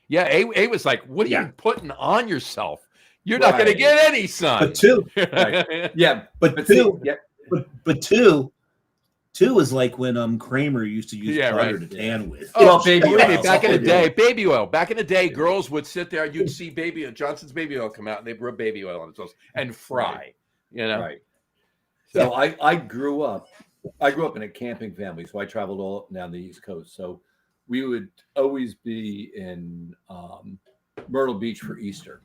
Yeah, 8 was like, what are you putting on yourself? You're not going to get any sun. But 2, yeah, but 2, but 2 is like when Kramer used to use butter to tan with. Oh, baby oil. Back in the day, baby oil. Back in the day, girls would sit there. You'd see Johnson's baby oil come out, and they'd rub baby oil on themselves and fry. You know, right? So I grew up in a camping family, so I traveled all up and down the East Coast. So we would always be in Myrtle Beach for Easter.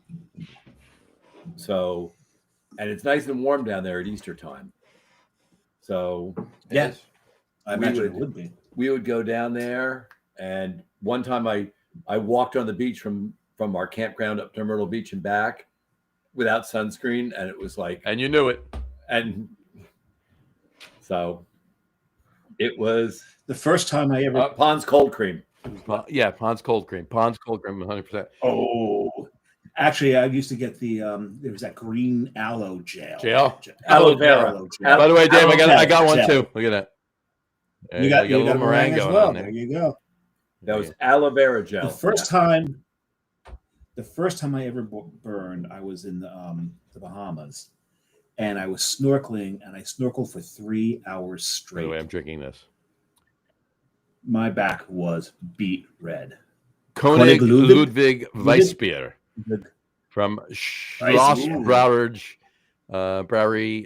So, and it's nice and warm down there at Easter time. So yes, I imagine it would be. We would go down there, and one time I walked on the beach from our campground up to Myrtle Beach and back without sunscreen, and it was like, and you knew it, and so it was the first time I ever Pond's cold cream. Yeah, Pond's cold cream, 100%. Oh. Actually, I used to get the there was that green aloe gel. Aloe vera. By the way, Dave, I got one too. Look at that. You got a little meringue as well. There you go. That was aloe vera gel. The first time I ever burned, I was in the Bahamas, and I was snorkeling, and I snorkeled for 3 hours straight. By the way, I'm drinking this. My back was beet red. Koenig Ludwig Weissbier from Schloss Brewery,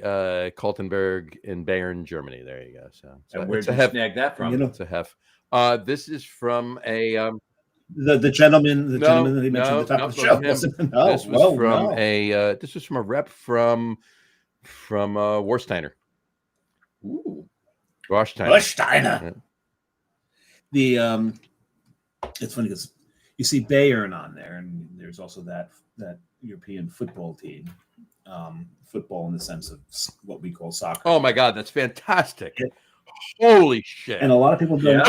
Kaltenberg in Bayern, Germany. There you go. So and where did you snag that from? It's a hef. This is from a the gentleman that he mentioned at the top of the show. This was from a rep from Warsteiner. Ooh, Warsteiner. Yeah. It's funny because you see Bayern on there, and there's also that European football team. Football in the sense of what we call soccer. Oh my God, that's fantastic! Holy shit! And a lot of people don't.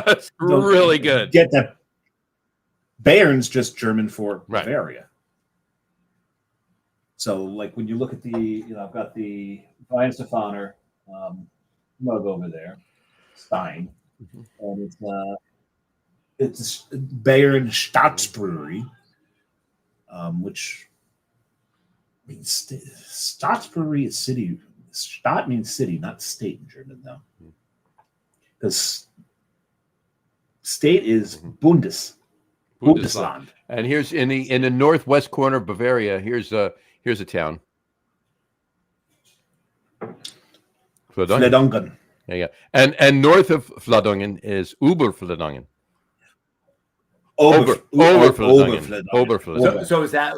That's really good. Get that? Bayern's just German for Bavaria. So, like when you look at I've got the Brian Stefaner mug over there, Stein, and it's Bayern Staatsbrewery, which means Staatsbrewery is city. Stadt means city, not state in German, though. Because state is Bundesland. And here's in the northwest corner of Bavaria. Here's a town. Vladungen. There you go. And north of Vladungen is Obervladungen. Oberfluss. So is that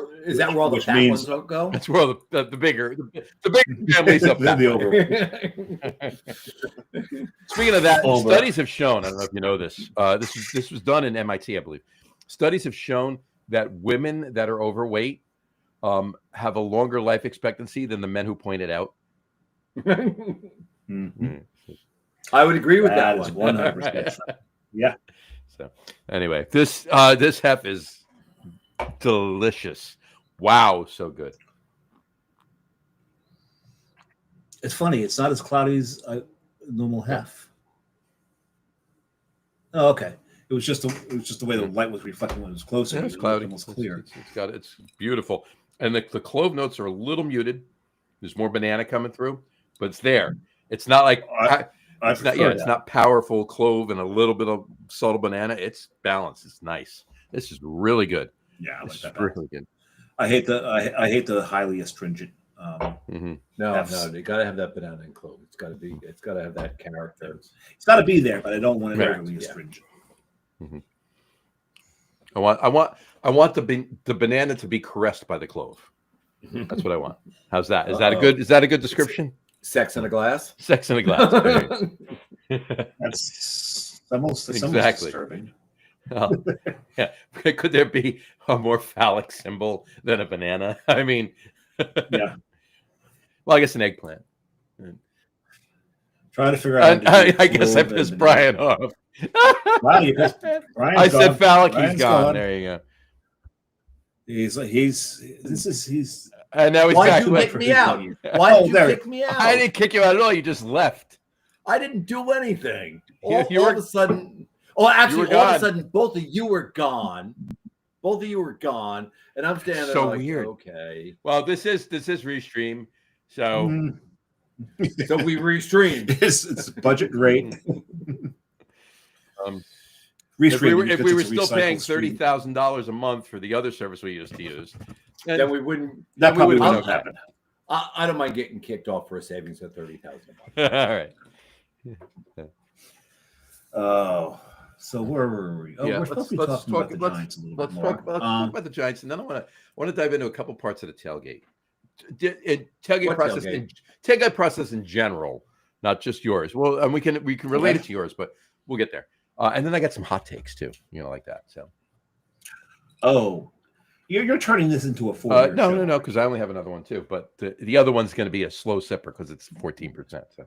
where all the Which fat means- ones go? That's where the bigger families up that way. Speaking of that, Over. studies have shown, I don't know if you know this, this was done in MIT, I believe. Studies have shown that women that are overweight have a longer life expectancy than the men who point it out. Mhm. I would agree with that That is one. 100%. Yeah. So anyway, this hef is delicious. Wow, so good. It's funny. It's not as cloudy as a normal hef. Oh, okay. It was just the way the light was reflecting when it was closer. Yeah, it's It was cloudy. almost clear. It's beautiful, and the clove notes are a little muted. There's more banana coming through, but it's there. It's not like it's not powerful clove and a little bit of subtle banana. It's balanced. It's nice. This is really good. Yeah, I like that. Really good. I hate the highly astringent. No, you got to have that banana and clove. It's got to have that character. It's got to be there, but I don't want it Right, overly yeah. astringent. Mm-hmm. I want the banana to be caressed by the clove. That's what I want. How's that? Is that a good description? Sex in a glass. Sex in a glass. That's almost Exactly. disturbing. Oh, yeah. Could there be a more phallic symbol than a banana? I mean, Yeah. Well, I guess an eggplant. Trying to figure out. I guess I pissed Brian off. Wow, you pissed Brian's I said gone. phallic. Brian's He's gone. gone. There you go. He's. And now he's Why back. did you with- kick me out? Oh, Why did you there. kick me out? I didn't kick you out at all. You just left. I didn't do anything. You All were- of a sudden, actually, were all of gone. a sudden, both of you were gone. And I'm standing there So like, weird. okay. Well, this is restream. So So we restreamed. It's budget rate. if we were, Restreaming, if because we were it's a still recycled paying stream. $30,000 a month for the other service we used to use, Then we wouldn't. That we probably would've wouldn't been have happened. I don't mind getting kicked off for a savings of $30,000 a month. all right. Oh, so where were we? Oh, Yeah, we're supposed to be talking about the Giants a little Let's bit talk more. about the Giants, and then I want to dive into a couple parts of the tailgate. Tailgate What process, tailgate? tailgate process in general, not just yours. Well, and we can relate it to yours, but we'll get there. And then I got some hot takes too, like that. So, Oh, you're turning this into a 4 no, because I only have another one too. But the other one's going to be a slow sipper because it's 14%. So,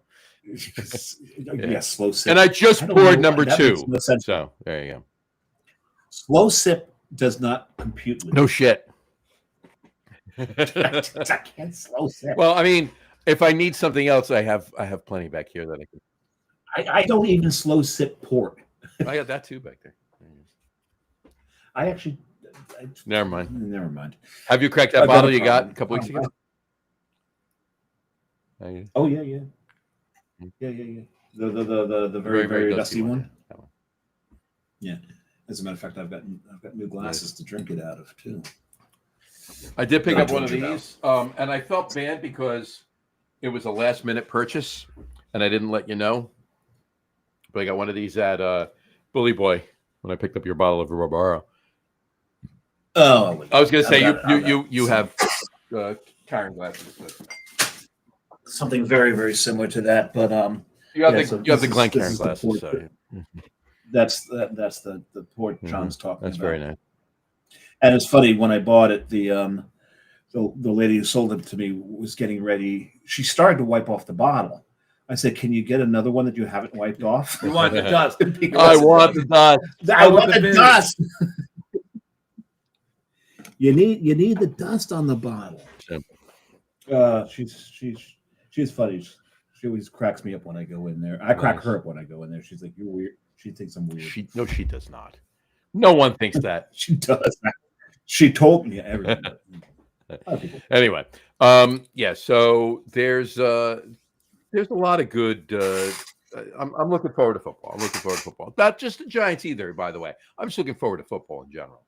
Yeah, slow sip. and I just don't poured know. number That 2. makes no sense. So there you go. Slow sip does not compute with No shit. I can't slow sip. Well, I mean, if I need something else, I have plenty back here that I can. I don't even slow sip port. I got that too back there. I actually. Never mind. Never mind. Have you cracked that I've got bottle a you got problem. a couple weeks ago? Oh yeah. The very dusty one. That one. Yeah. As a matter of fact, I've got new glasses to drink it out of too. I did pick I up one of told you these, and I felt bad because it was a last-minute purchase, and I didn't let you know. But I got one of these at Bully Boy when I picked up your bottle of Robaro. Oh, I was going to say I've you have Karen glasses. But something very similar to that, but you have yeah, the so you have the this Glen is- this Karen is the glasses. port- So that's the port John's talking that's about. very nice. And it's funny, when I bought it, the lady who sold it to me was getting ready. She started to wipe off the bottle. I said, "Can you get another one that you haven't wiped off?" You want the dust. I want the dust. I want the the dust. You need the dust on the bottle. She's funny. She always cracks me up when I go in there. I crack her up when I go in there. She's like, "You're weird." She thinks I'm weird. She does not. No one thinks that. She does. She told me everything. Anyway, yeah. So there's a lot of good. I'm looking forward to football. Not just the Giants either, by the way. I'm just looking forward to football in general.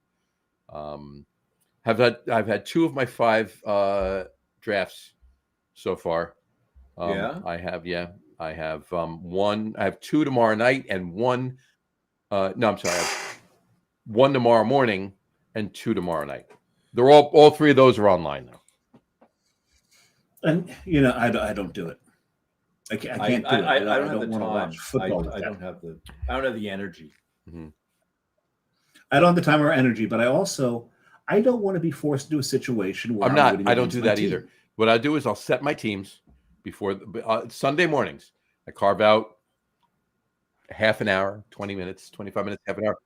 I've had 2 of my 5 drafts so far. Yeah. I have one. I have 2 tomorrow night and one. No, I'm sorry. I have 1 tomorrow morning and 2 tomorrow night. They're all 3 of those are online now. And I don't do it. I can't do it. I don't have the want time. I don't have the energy. Mm-hmm. I don't have the time or energy, but I don't want to be forced into a situation where I don't do that either. What I do is I'll set my teams before Sunday mornings. I carve out half an hour, 20 minutes, 25 minutes, half an hour.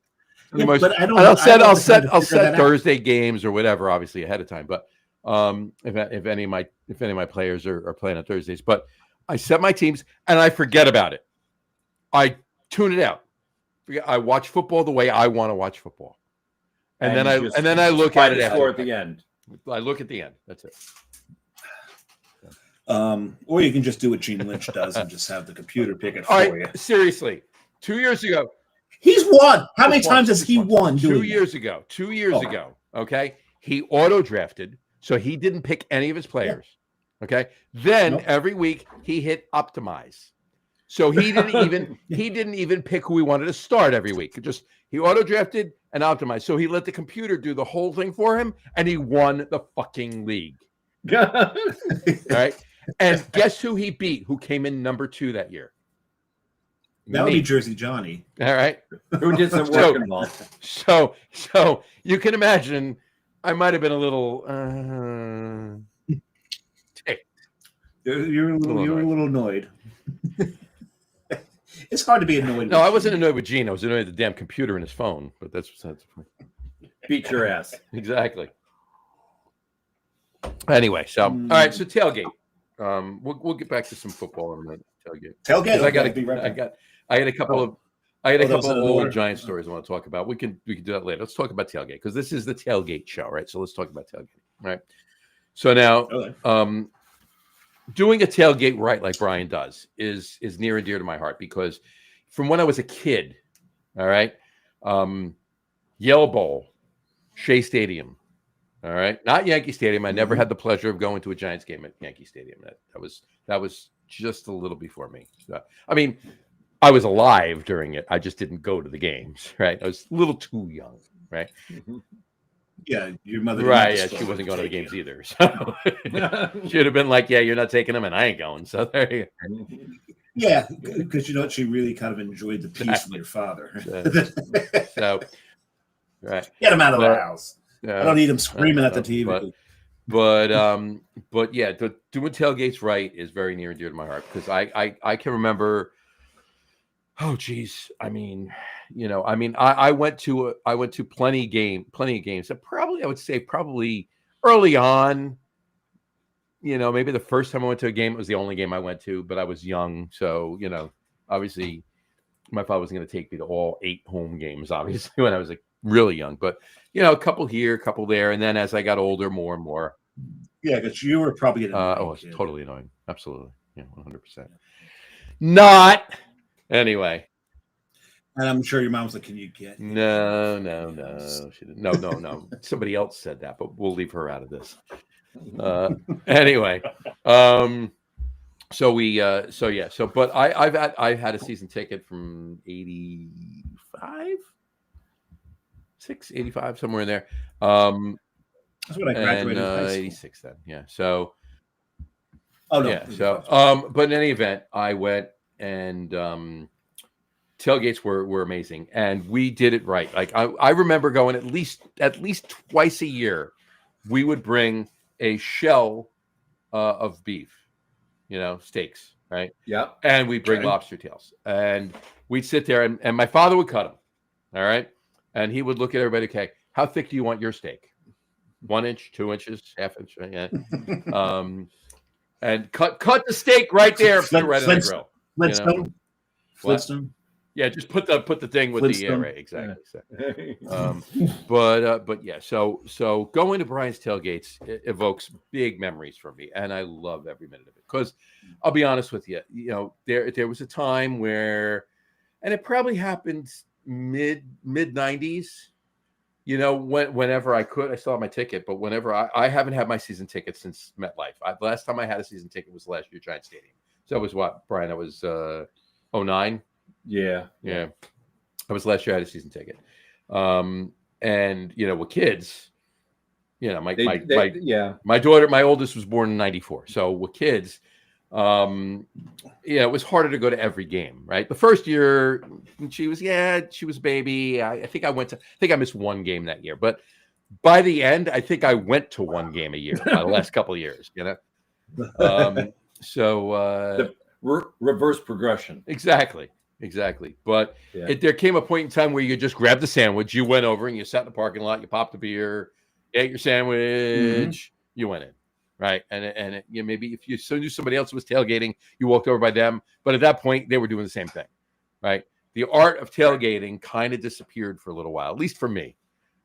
Yeah, but I'll set Thursday games or whatever, obviously ahead of time. But if any of my players are playing on Thursdays, but I set my teams and I forget about it. I tune it out. I watch football the way I want to watch football, and then I look at it at the end. I look at the end. That's it. Or you can just do what Gene Lynch does and just have the computer pick it for you. Seriously, 2 years ago, he's won. How many times has he won? 2 years ago. 2 years ago. Okay, he auto drafted, so he didn't pick any of his players. Yeah. Okay, then every week he hit optimize, so he didn't even pick who he wanted to start every week. He auto drafted and optimized, so he let the computer do the whole thing for him, and he won the fucking league. All right. And guess who he beat? Who came in number 2 that year? That would be Jersey Johnny. All right. Who did some work involved? So you can imagine I might have been a little ticked. You're a little annoyed. It's hard to be annoyed. No, I wasn't annoyed with Gene. I was annoyed with the damn computer in his phone. But that's beat your ass. Exactly. Anyway, so all right, so tailgate. We'll get back to some football in a minute. Tailgate. I had a couple of old Giant stories I want to talk about. We can do that later. Let's talk about tailgate because this is the tailgate show, right? So let's talk about tailgate. All right. So now, doing a tailgate right, like Brian does, is near and dear to my heart because from when I was a kid, all right, Yellow Bowl, Shea Stadium. All right, not Yankee Stadium. I never had the pleasure of going to a Giants game at Yankee Stadium. That was just a little before me. I mean, I was alive during it. I just didn't go to the games. Right, I was a little too young. Right. Yeah, your mother. Right. Yeah, she wasn't going to the games either. So she'd have been like, "Yeah, you're not taking them, and I ain't going." So there you go. Yeah, because she really kind of enjoyed the peace with your father. So, right, get him out of the house. I don't need him screaming at the TV. But yeah, doing tailgates right is very near and dear to my heart because I can remember. Oh geez, I went to plenty of games. So I would say early on. Maybe the first time I went to a game, it was the only game I went to, but I was young, so obviously my father wasn't going to take me to all 8 home games. Obviously, when I was really young, but a couple here, a couple there, and then as I got older, more and more. Yeah, because you were probably it's totally annoying. Absolutely, 100%. Not anyway. And I'm sure your mom was like, "Can you get?" No. She didn't. No. Somebody else said that, but we'll leave her out of this. Anyway, but I've had a season ticket from 85. 85 somewhere in there. That's when I graduated high school. 86 then. Yeah. So. Oh no. Yeah. So but in any event, I went and tailgates were amazing, and we did it right. Like I remember going at least twice a year. We would bring a shell of beef, steaks, right? Yeah. And we'd bring lobster tails, and we'd sit there, and my father would cut them. All right. And he would look at everybody. Okay, how thick do you want your steak? 1 inch, 2 inches, half inch. Yeah. And cut the steak right there, right on the grill. Flintstone. Yeah, just put the thing with the right, exactly. Yeah. But yeah, so going to Brian's tailgates evokes big memories for me, and I love every minute of it. Because I'll be honest with you, there was a time where, and it probably happened mid 90s. Whenever I could, I still have my ticket, but whenever I haven't had my season ticket since MetLife. The last time I had a season ticket was last year, Giant Stadium. So it was what, Brian? I was 09. Yeah. I was last year. I had a season ticket. And with kids, my oldest was born in 94. So with kids, it was harder to go to every game, right? The first year she was a baby. I think I missed one game that year, but by the end, I think I went to one game a year by the last couple of years, the reverse progression. Exactly. But there came a point in time where you just grabbed the sandwich, you went over and you sat in the parking lot, you popped a beer, ate your sandwich, you went in, right? And maybe if you knew somebody else was tailgating, you walked over by them. But at that point, they were doing the same thing, right? The art of tailgating kind of disappeared for a little while, at least for me.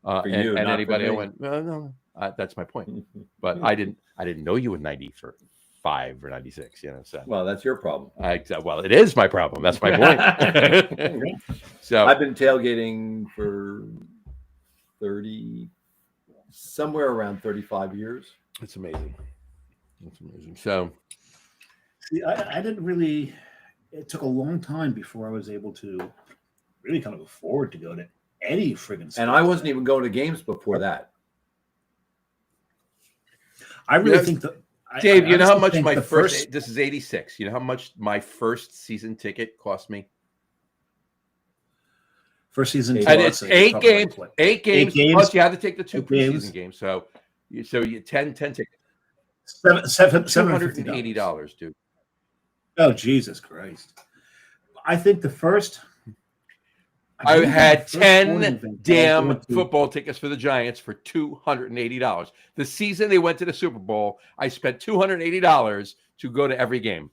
For you, and anybody, I me. went, no, that's my point. But I didn't know you in 95 or 96, so. Well, that's your problem. Well, it is my problem. That's my point. So I've been tailgating for somewhere around 35 years. It's amazing. So see, I didn't really, it took a long time before I was able to really kind of afford to go to any friggin' sport. And I wasn't even going to games before that. I really think that Dave, you know how much my first this is 86. You know how much my first season ticket cost me? First season ticket. And it's 8 games. Like 8 games. Plus you had to take the 2 preseason games. So you 10 tickets. $780, dude. Oh, Jesus Christ. I think the first I had 10 damn football tickets for the Giants for $280. The season they went to the Super Bowl, I spent $280 to go to every game.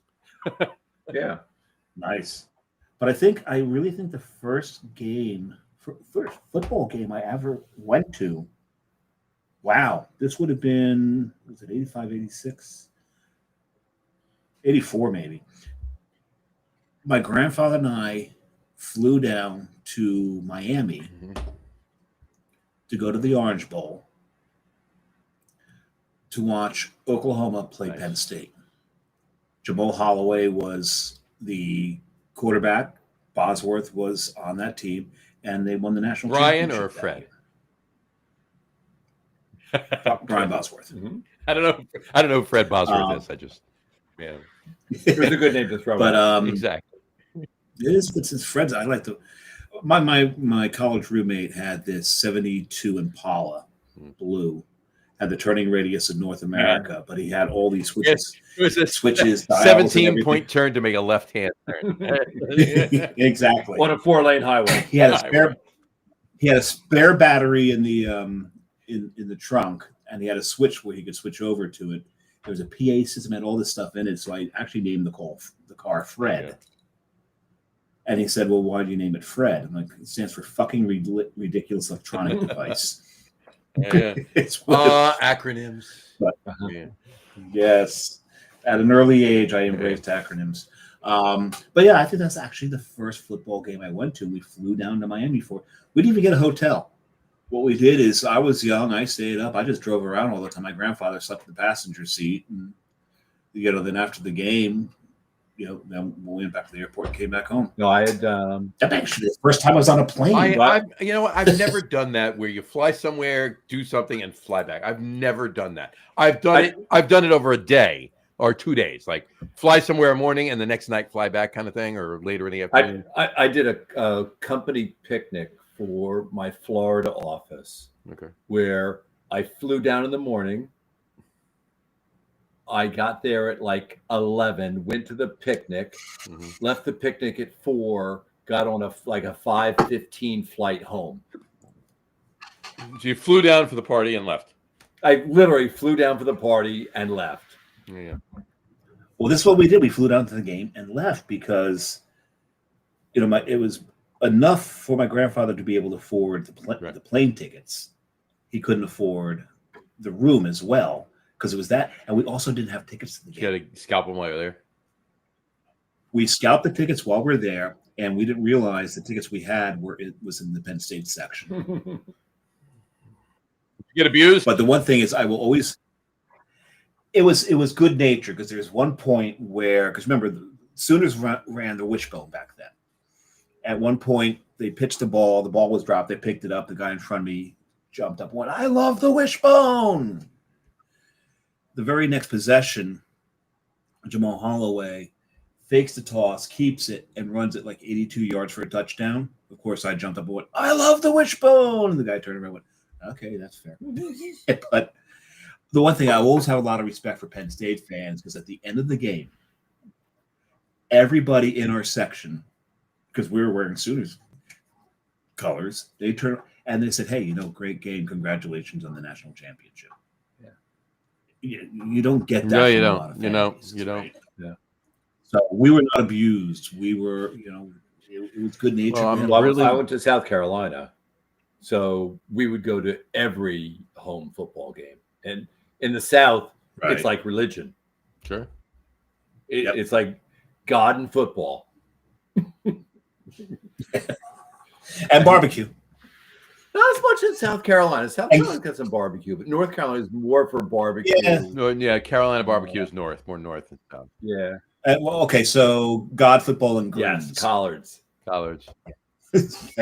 Yeah. Nice. But I really think the first football game I ever went to, wow, this would have been, was it 85, 86? 84 maybe. My grandfather and I flew down to Miami to go to the Orange Bowl to watch Oklahoma play Penn State. Jamal Holloway was the quarterback. Bosworth was on that team, and they won the national championship. Brian or Fred? Brian Bosworth. Mm-hmm. I don't know who Fred Bosworth is. I just, it was a good name to throw. But exactly. It is, but since Fred's, I like to. My college roommate had this 72 Impala blue, had the turning radius of North America, but he had all these switches. It was a switches, 17-point turn to make a left-hand turn. Exactly. On a 4-lane highway. He had a spare battery in the in the trunk, and he had a switch where he could switch over to it. There was a PA system, had all this stuff in it, so I actually named the car Fred. Yeah. And he said, "Well, why do you name it Fred?" I'm like, "It stands for fucking ridiculous electronic device." Yeah. It's acronyms. But, yes, at an early age, I embraced acronyms. But yeah, I think that's actually the first football game I went to. We flew down to Miami for. We didn't even get a hotel. What we did is, I was young. I stayed up. I just drove around all the time. My grandfather slept in the passenger seat, and then after the game. Then we went back to the airport and came back home. No, I had that's actually the first time I was on a plane. I've never done that where you fly somewhere, do something, and fly back. I've never done that. I've done it over a day or 2 days, like fly somewhere in the morning and the next night fly back, kind of thing, or later in the afternoon. I did a company picnic for my Florida office, where I flew down in the morning. I got there at like 11, went to the picnic, left the picnic at 4, got on a 5:15 flight home. So you flew down for the party and left? I literally flew down for the party and left. Yeah. Well, this is what we did. We flew down to the game and left because, it was enough for my grandfather to be able to afford the plane tickets. He couldn't afford the room as well. Because it was that, and we also didn't have tickets to the game. You got to scalp them while you're there. We scalped the tickets while we're there, and we didn't realize the tickets we had was in the Penn State section. You get abused, but the one thing is, I will always. It was good nature because there's one point where, because remember, the Sooners ran the wishbone back then. At one point, they pitched the ball. The ball was dropped. They picked it up. The guy in front of me jumped up and went, "I love the wishbone." The very next possession, Jamal Holloway fakes the toss, keeps it, and runs it like 82 yards for a touchdown. Of course, I jumped up and went, "I love the wishbone." And the guy turned around and went, "Okay, that's fair." But the one thing, I always have a lot of respect for Penn State fans, because at the end of the game, everybody in our section, because we were wearing Sooners colors, they turned and they said, "Hey, great game. Congratulations on the national championship." Yeah. You don't get that. No, you from a don't. lot of You don't. right? Yeah. So we were not abused. We were, it was good nature. Well, I went to South Carolina, so we would go to every home football game. And in the South, It's like religion. Sure. It's like God and football. And barbecue. Not as much in South Carolina. South Carolina's got some barbecue, but North Carolina is more for barbecue. Yeah, Carolina barbecue is more north than south. Yeah. Okay, so God, football, and greens. Yes, collards. I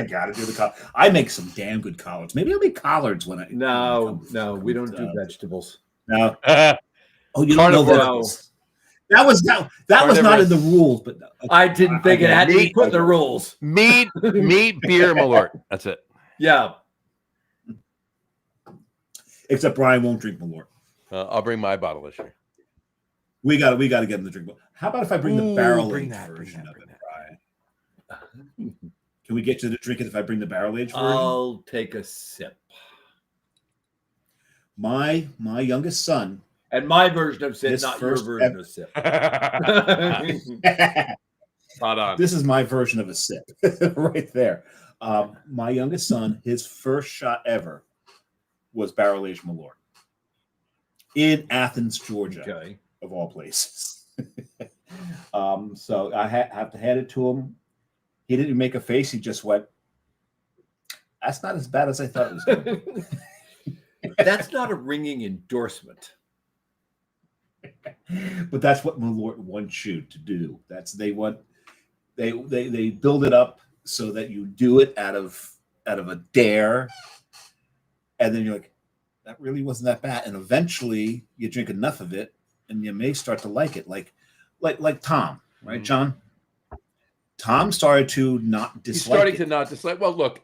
gotta do the collards. I make some damn good collards. Maybe I'll make collards when I. No, we don't do vegetables. No. You don't know vegetables. That was not in the rules, but I didn't think it had to be put in the rules. Meat, beer, Malort. That's it. Yeah. Except Brian won't drink Malort. I'll bring my bottle this year. We got to get him to drink. How about if I bring the barrel aged version of it, Brian? Can we get you to drink it if I bring the barrel aged version? I'll take a sip. My youngest son. And my version of sip, not your version of sip. Spot on. This is my version of a sip right there. My youngest son, his first shot ever was barrel aged Malort in Athens, Georgia, of all places. So I have to hand it to him. He didn't make a face. He just went, "That's not as bad as I thought it was going to be." That's not a ringing endorsement. But that's what Malort wants you to do. They build it up so that you do it out of a dare, and then you're like, that really wasn't that bad. And eventually you drink enough of it and you may start to like it. Like Tom, right, John? Tom started to not dislike it. Well, look,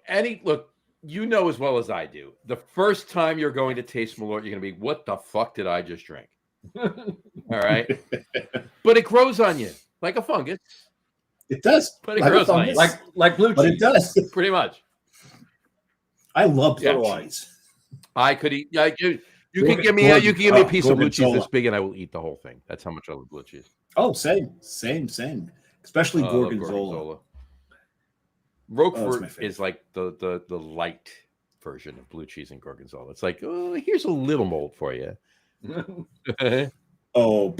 you know as well as I do. The first time you're going to taste Malort, you're going to be, what the fuck did I just drink? All right. But it grows on you like a fungus. It does. But it grows on you. Like blue cheese. But it does. Pretty much. I love blue cheese. I could eat. You can give me a piece of blue cheese this big, and I will eat the whole thing. That's how much I love blue cheese. Oh, same. Especially Gorgonzola. Roquefort is like the light version of blue cheese and Gorgonzola. It's like, oh, here's a little mold for you. But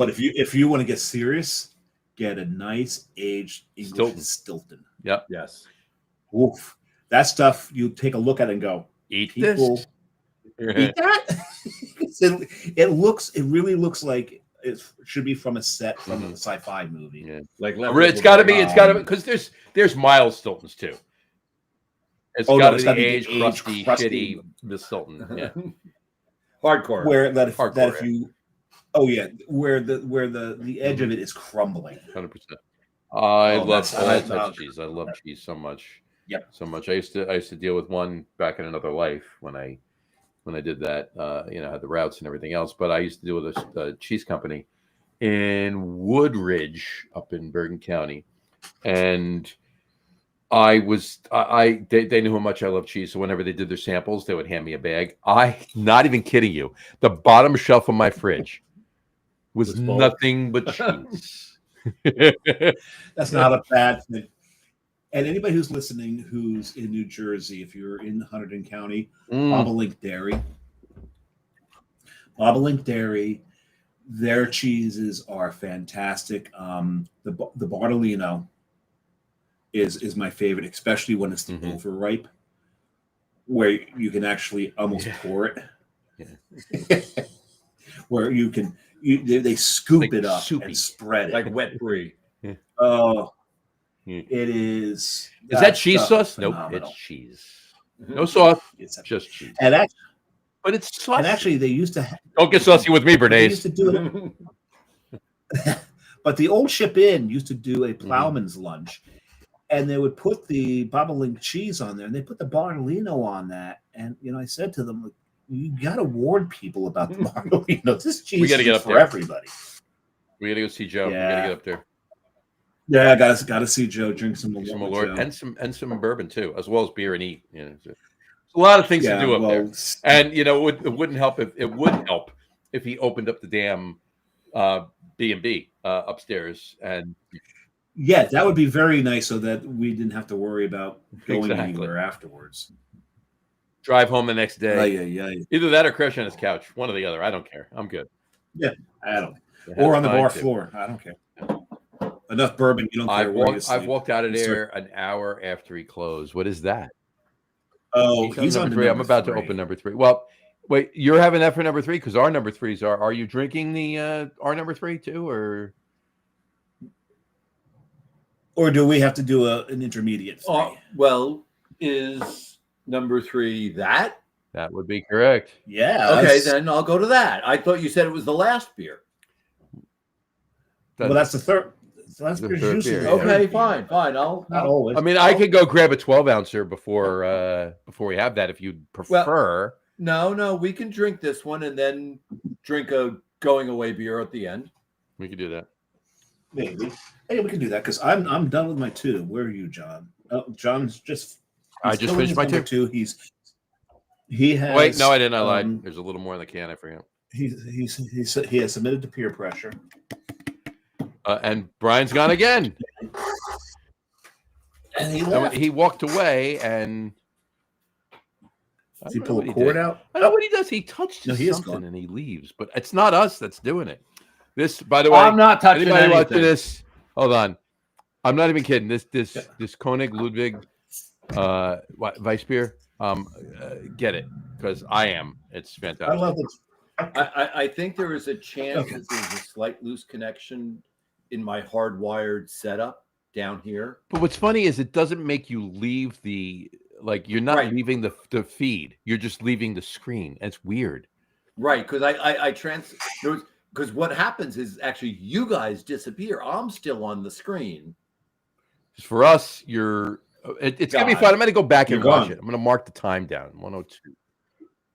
if you want to get serious, get a nice aged English Stilton. Yep. Yes. Oof. That stuff you take a look at it and go, eat this. Eat that? It really looks like it should be from a set from a sci-fi movie. Yeah. It's got to be because there's mild Stiltons too. It's got to be aged, crusty, shitty Miss Stilton. Yeah. Hardcore. Where the edge of it is crumbling. 100%. I love all types of cheese. I love cheese so much. Yep. So much. I used to deal with one back in another life when I did that. Had the routes and everything else. But I used to deal with a cheese company in Woodridge up in Bergen County, and they knew how much I love cheese. So whenever they did their samples, they would hand me a bag. Not even kidding you. The bottom shelf of my fridge was nothing but cheese. That's not a bad thing. And anybody who's listening who's in New Jersey, if you're in Hunterdon County, Bobolink Dairy, their cheeses are fantastic. The Bartolino is my favorite, especially when it's the overripe, where you can actually almost pour it. Yeah. Where they scoop it up and spread it like wet brie. Oh, It is. Is that cheese sauce? Nope, it's cheese. No sauce, just cheese. And actually, but it's saucy. And actually, they used to. Don't get saucy with me, Bernays. They used to do it. But the old Ship Inn used to do a plowman's lunch, and they would put the bobolink cheese on there, and they put the Bartolino on that. And I said to them, "You got to warn people about the Bartolino. This cheese is for everybody." We got to go see Joe. We got to get up there. Yeah, I got to see Joe drink some Malort and some bourbon too, as well as beer and eat. There's a lot of things to do up there. And it wouldn't help if he opened up the damn B&B upstairs. And yeah, that would be very nice, so that we didn't have to worry about going anywhere afterwards. Drive home the next day. Yeah. Either that or crash on his couch. One or the other. I don't care. I'm good. Yeah, I don't. Or on the bar floor. I don't care. Enough bourbon, you don't care where you sleep. I've walked out of there an hour after he closed. What is that? Oh, he's on number 3. I'm about to open number 3. Well, wait, you're having that for number 3 because our number 3s are. Are you drinking the our number 3 too, or do we have to do an intermediate 3? Well, is number 3 that? That would be correct. Yeah. Okay, then I'll go to that. I thought you said it was the last beer. Well, that's the third. So that's the third beer. Okay, fine. I'll not always. I mean, I could go grab a 12-ouncer before we have that if you'd prefer. Well, no, we can drink this one and then drink a going away beer at the end. We could do that. Maybe. Hey, we can do that because I'm done with my 2. Where are you, John? Oh, John's just. I just finished my 2. He has. Wait, no, I didn't. I lied. There's a little more in the can. I forgot. He has submitted to peer pressure. And Brian's gone again. And he left. He walked away and. Does he pull a cord out? I know what he does. He touched something and he leaves. But it's not us that's doing it. This, by the way, I'm not touching anything. Watching this, hold on. I'm not even kidding. This Koenig Ludwig Weiss beer. Get it because I am. It's fantastic. I love this. I think there is a chance that there's a slight loose connection in my hardwired setup down here. But what's funny is it doesn't make you leave you're not leaving the feed. You're just leaving the screen. It's weird. Right, because because what happens is actually you guys disappear. I'm still on the screen. Just for us, it's gonna be fun. I'm gonna go back and watch it. I'm gonna mark the time down. 102.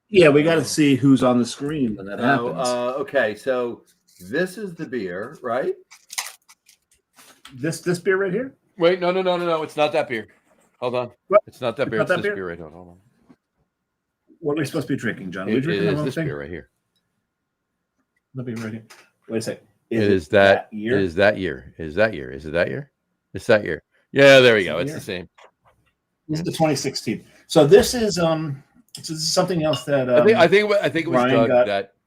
Yeah, we got to see who's on the screen when that happens. Okay, so this is the beer, right? This beer right here? Wait, no. It's not that beer. Hold on. What? It's not that beer. It's this beer right here. Hold on. What are we supposed to be drinking, John? It is this beer right here. Let me right here. Wait a second. Is that year? Is that year? Is that year? Is it that year? It's that year. Yeah, there we go. It's the same. This is the 2016. So this is something else that I think it was Doug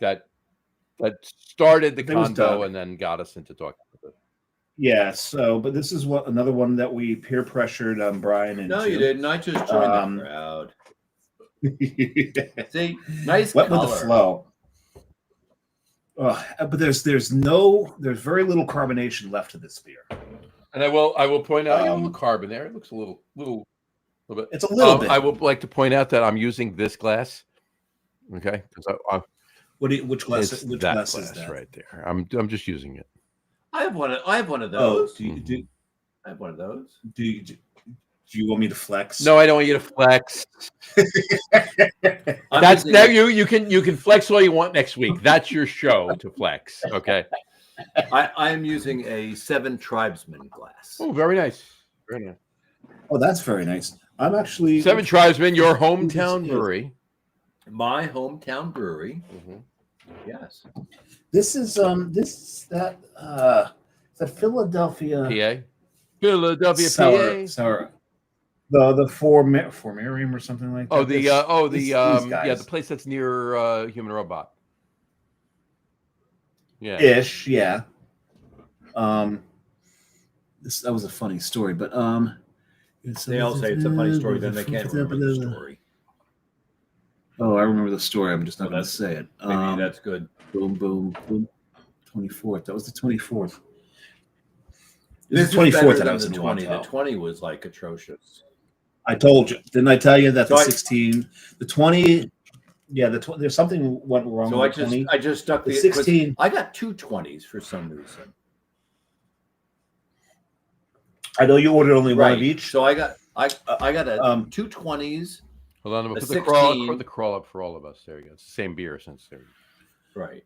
that started the convo and then got us into talking about it. Yeah. So, but this is another one that we peer pressured Brian into. No, you didn't. I just joined the crowd. See, nice wet color. With the flow. But there's very little carbonation left to this beer. And I will point out a little carbon there. It looks a little bit. It's a little bit. I would like to point out that I'm using this glass. Okay, because which glass? Which glass is that? Right there. I'm just using it. I have one of those. Oh, I have one of those. Do you want me to flex? No, I don't want you to flex. You can flex all you want next week. That's your show to flex. Okay. I am using a 7 Tribesmen glass. Oh, very nice. Very nice. Oh, that's very nice. I'm actually 7 Tribesmen, your hometown brewery. My hometown brewery. Mm-hmm. Yes. This is that Philadelphia. PA. Philadelphia, PA. Sorry. The Formarium or something like that. The place that's near Human Robot. Yeah. Ish, yeah. That was a funny story, but they all say it's a funny story, then they can't remember the story. Oh, I remember the story. I'm just not going to say it. Maybe that's good. Boom, boom, boom. 24th. That was the 24th. This is the 24th that I was in 20. Toronto. The 20 was like atrocious. I told you, didn't I tell you that So the 16, the 20, yeah, there's something went wrong So with the 20. I just stuck the 16. I got 2 20s for some reason. I know you ordered only one of each. So I got a 2 20s. Hold on, I'm gonna A put the crawl up for all of us. There you go. It's the same beer since there. Right.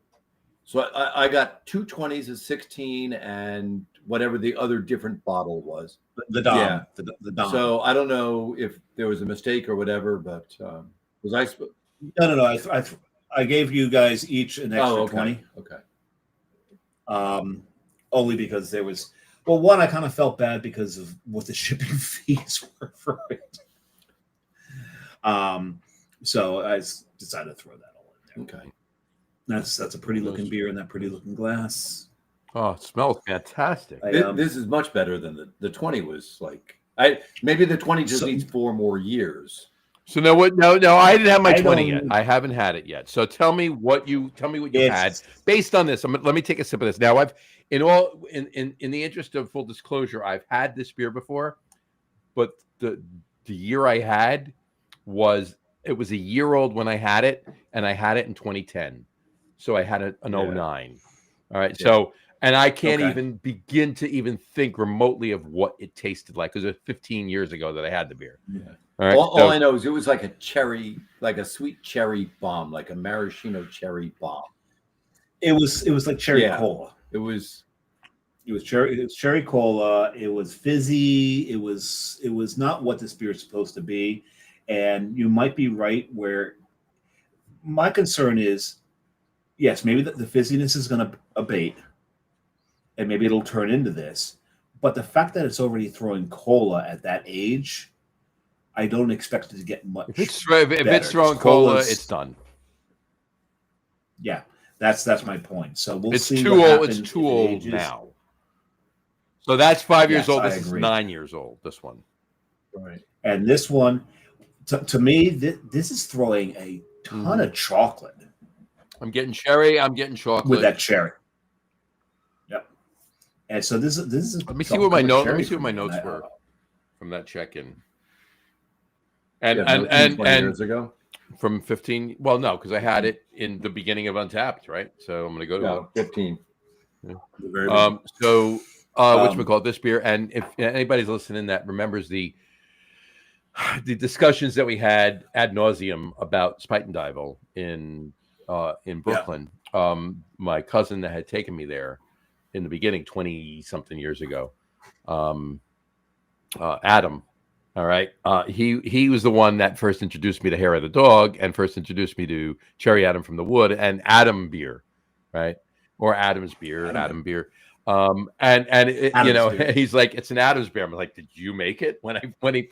So I got 2 20s, a 16, and whatever the other different bottle was. The Dom. Yeah. The Dom. So I don't know if there was a mistake or whatever, but was I? No. I gave you guys each an extra 20. Okay. Only because there was one, I kind of felt bad because of what the shipping fees were for it. So I decided to throw that all in there. Okay. That's a pretty looking beer in that pretty looking glass. Oh, it smells fantastic. This is much better than the 20 was like. Maybe the 20 just needs 4 more years. So no, what? No, I didn't have my 20 yet. I haven't had it yet. So tell me what you had based on this. Let me take a sip of this. Now in the interest of full disclosure, I've had this beer before, but the year I had was a year old when I had it, and I had it in 2010. So I had an 09. All right. Yeah. So, and I can't even begin to even think remotely of what it tasted like, because it was 15 years ago that I had the beer. Yeah. All right. All I know is it was like a sweet cherry bomb, like a maraschino cherry bomb. It was like cherry cola. It was cherry cola. It was fizzy. It was not what this beer is supposed to be. And you might be right, where my concern is, yes, maybe the fizziness is going to abate, and maybe it'll turn into this. But the fact that it's already throwing cola at that age, I don't expect it to get much. If it's throwing cola, it's done. Yeah, that's my point. So we'll see. It's too old now. So that's 5 years old. This is 9 years old. This one, right? And this one, to me, this is throwing a ton of chocolate. I'm getting cherry. I'm getting chocolate with that cherry. Yep. And so this is. Let me see what my notes. Let me see what my notes were from that check-in. And years ago, from 15. Well, no, because I had it in the beginning of Untapped, right? So I'm going to go to 15. Yeah. Whatchamacallit, this beer, and if anybody's listening that remembers the discussions that we had ad nauseum about Spuytenduyvil in Brooklyn. My cousin that had taken me there in the beginning, 20-something years ago, Adam. All right. He was the one that first introduced me to Hair of the Dog and first introduced me to Cherry Adam from the Wood and Adam beer, right? Or Adam's beer, Adam beer. Beer. He's like, it's an Adam's beer. I'm like, did you make it when he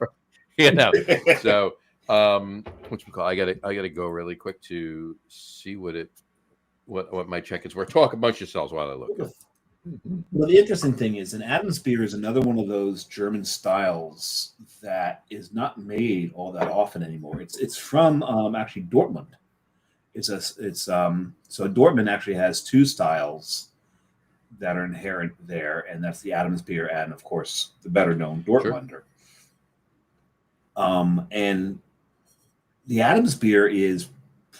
so I gotta go really quick to see what my check is. We're talking amongst yourselves while I look. Well, the interesting thing is, an Adam's beer is another one of those German styles that is not made all that often anymore. It's from actually Dortmund. So Dortmund actually has 2 styles that are inherent there, and that's the Adam's beer and, of course, the better known Dortmunder. Sure. And the Adam's beer is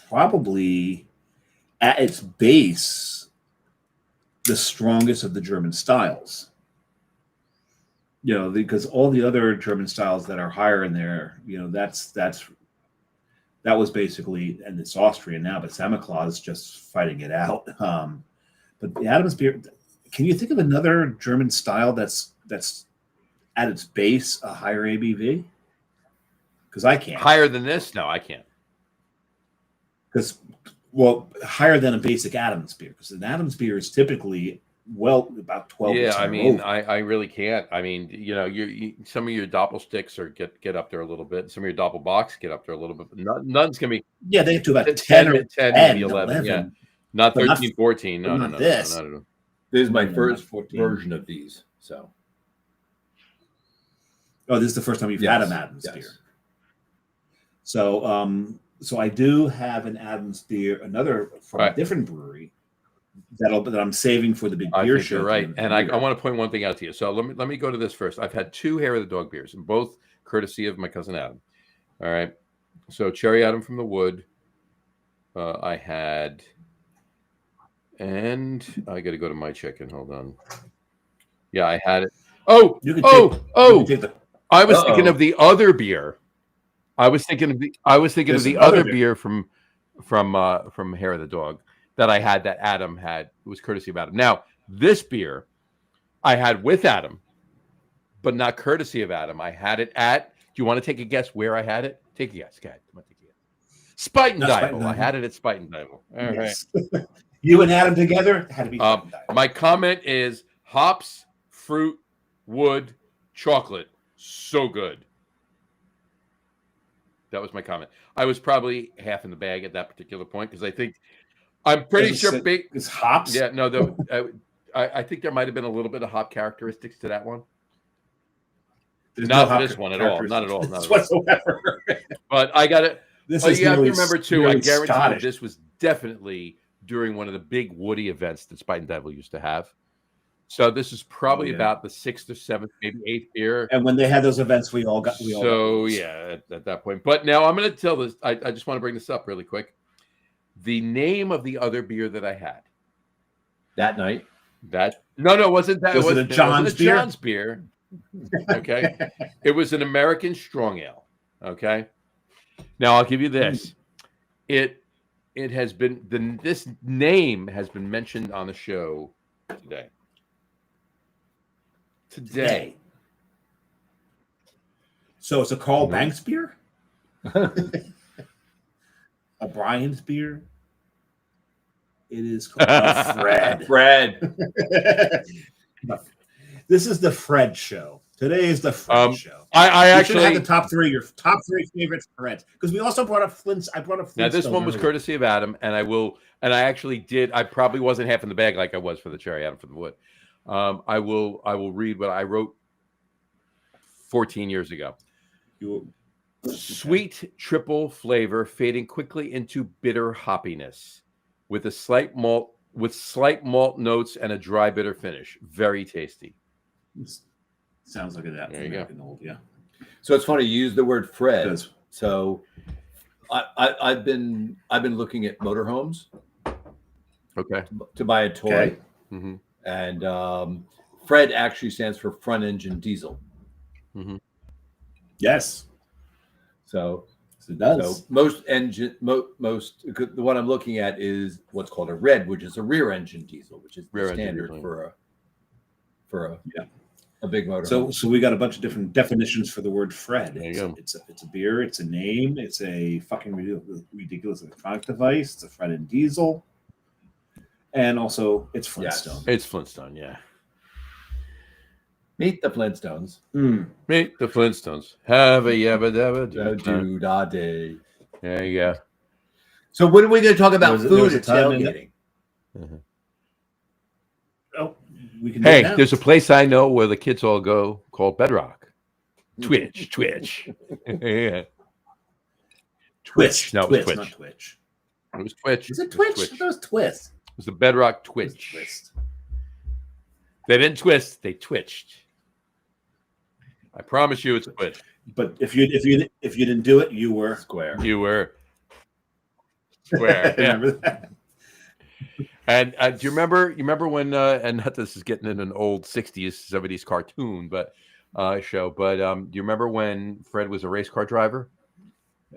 probably at its base the strongest of the German styles. Because all the other German styles that are higher in there, that was basically, and it's Austrian now, but Samichlaw is just fighting it out. But the Adam's beer, can you think of another German style that's at its base a higher ABV? Because I can't. Higher than this? No, I can't. Because, higher than a basic Adam's beer. Because an Adam's beer is typically, about 12. Yeah, I mean, I really can't. I mean, you some of your doppelsticks get up there a little bit. Some of your doppelbocks get up there a little bit. None's going to be. Yeah, they get to about 10 or 10 maybe 11. Yeah. Not 13, 14. No, not this. No. This is my first version of these. So. Oh, this is the first time you've had an Adam's beer. So I do have an Adam's beer, another from a different brewery, that I'm saving for the big I beer think show. you're right. And I want to point one thing out to you. So let me go to this first. I've had 2 Hair of the Dog beers, and both courtesy of my cousin Adam. All right. So Cherry Adam from the Wood. I had, and I got to go to my chicken. Hold on. Yeah, I had it. I was thinking of the other beer. I was thinking of the other beer from Hair of the Dog that I had that Adam had. It was courtesy of Adam. Now, this beer I had with Adam, but not courtesy of Adam. I had it at, do you want to take a guess where I had it? Take a guess. Go ahead. Come on, take a guess. Spite and Dival. I had it at Spite and Dival. All yes. Right. You and Adam together had to be my comment is hops, fruit, wood, chocolate. So good. That was my comment. I was probably half in the bag at that particular point because I'm pretty sure it's hops. Yeah, no, I think there might have been a little bit of hop characteristics to that one. There's not no this one at all. Not at all. Not whatsoever. But I got it. You have to remember too. I guarantee you this was definitely during one of the big Woody events that Spite and Devil used to have. So this is probably about the 6th or 7th, maybe 8th beer. And when they had those events, we all got. At that point. But now I'm going to tell this. I just want to bring this up really quick. The name of the other beer that I had that night. No, it wasn't that. Was it a John's beer? John's beer. Okay, it was an American Strong Ale. Okay, now I'll give you this. It has been this name has been mentioned on the show today. So it's a Carl Banks beer? A Brian's beer? It is called Fred. Fred. This is the Fred show. Today is the Fred show. I actually had the top 3 favorite Freds because we also brought up Flint's. I brought up Flintstone. Now this one was courtesy of Adam, and I actually did. I probably wasn't half in the bag like I was for the Cherry Adam from the Wood. I will read what I wrote 14 years ago. Sweet triple flavor fading quickly into bitter hoppiness with slight malt notes and a dry bitter finish. Very tasty. Sounds like that. There you go. Old, yeah. So it's funny you use the word Fred. So I've been looking at motorhomes. Okay. To buy a toy. Okay. Mm-hmm. And Fred actually stands for front engine diesel. Mm-hmm. Yes. So it does. So most the one I'm looking at is what's called a red, which is a rear engine diesel, which is the standard for a big motor. So we got a bunch of different definitions for the word Fred. It's a beer. It's a name. It's a fucking ridiculous electronic device. It's a Fred and diesel. And also, it's Flintstone. Yes. It's Flintstone, yeah. Meet the Flintstones. Meet the Flintstones. Have a yabba dabba do da day. There you go. So when are we going to talk about food at tailgating? Oh, we can. Hey, there's a place I know where the kids all go called Bedrock. Twitch. Yeah. Twitch. No, it was Twitch. Not Twitch. It was Twitch. Is it Twitch? I thought it was Twist. It was the Bedrock Twitch. They didn't twist; they twitched. I promise you, it's Twitch. But if you didn't do it, you were square. You were square. Yeah. Remember that? And do you remember when? And not this is getting in an old '60s, '70s cartoon, but show. But do you remember when Fred was a race car driver,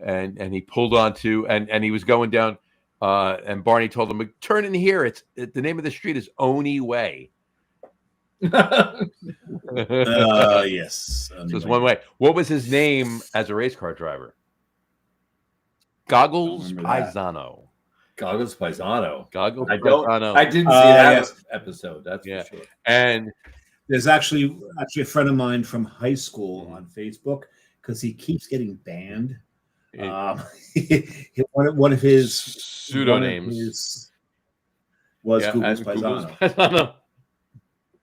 and he pulled onto and he was going down, and Barney told him, "Turn in here. The name of the street is Oni Way." Yes. So it's one way. What was his name as a race car driver? Goggles Paisano. Goggles Paisano. Goggles Paisano. I didn't see that episode. That's for sure. And there's actually a friend of mine from high school on Facebook because he keeps getting banned. One of his pseudonames was Google's Paisano.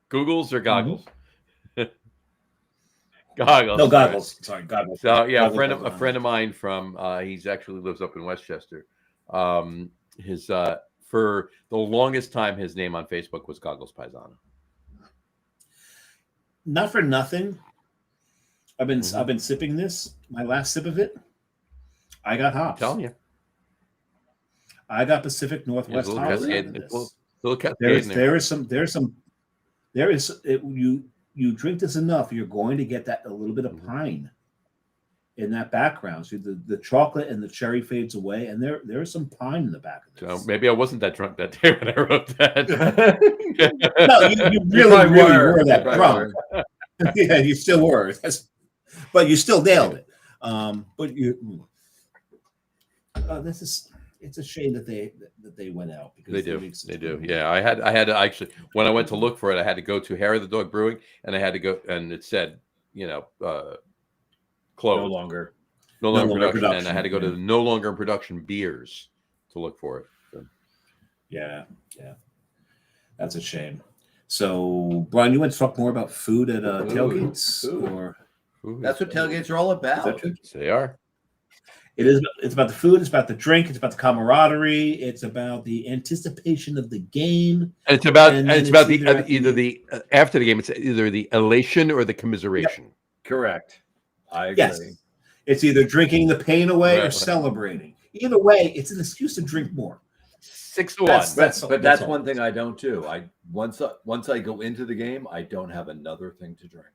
Googles or Goggles? Goggles. No, Goggles. Sorry, Goggles. So yeah, a friend of mine from he's actually lives up in Westchester. His for the longest time, his name on Facebook was Goggles Paisano. Not for nothing. I've been sipping this. My last sip of it, I got hops. I'm telling you. I got Pacific Northwest hops. You drink this enough, you're going to get that a little bit of pine in that background. So the chocolate and the cherry fades away, and there is some pine in the back of this. So maybe I wasn't that drunk that day when I wrote that. No, you really were that drunk. Yeah, you still were. But you still nailed it. But it's a shame that they went out because they do. Yeah, I had to actually, when I went to look for it, I had to go to Hair of the Dog Brewing, and I had to go, and it said, closed. No longer production, and I had to go to the no longer in production beers to look for it. So. Yeah, that's a shame. So, Brian, you want to talk more about food at tailgates, or that's what tailgates are all about. They are. It is. It's about the food. It's about the drink. It's about the camaraderie. It's about the anticipation of the game. And it's about either the after the game. It's either the elation or the commiseration. Yep. Correct. I agree. Yes. It's either drinking the pain away or celebrating. Either way, it's an excuse to drink more. 6-1. But that's one thing I don't do. Once I go into the game, I don't have another thing to drink.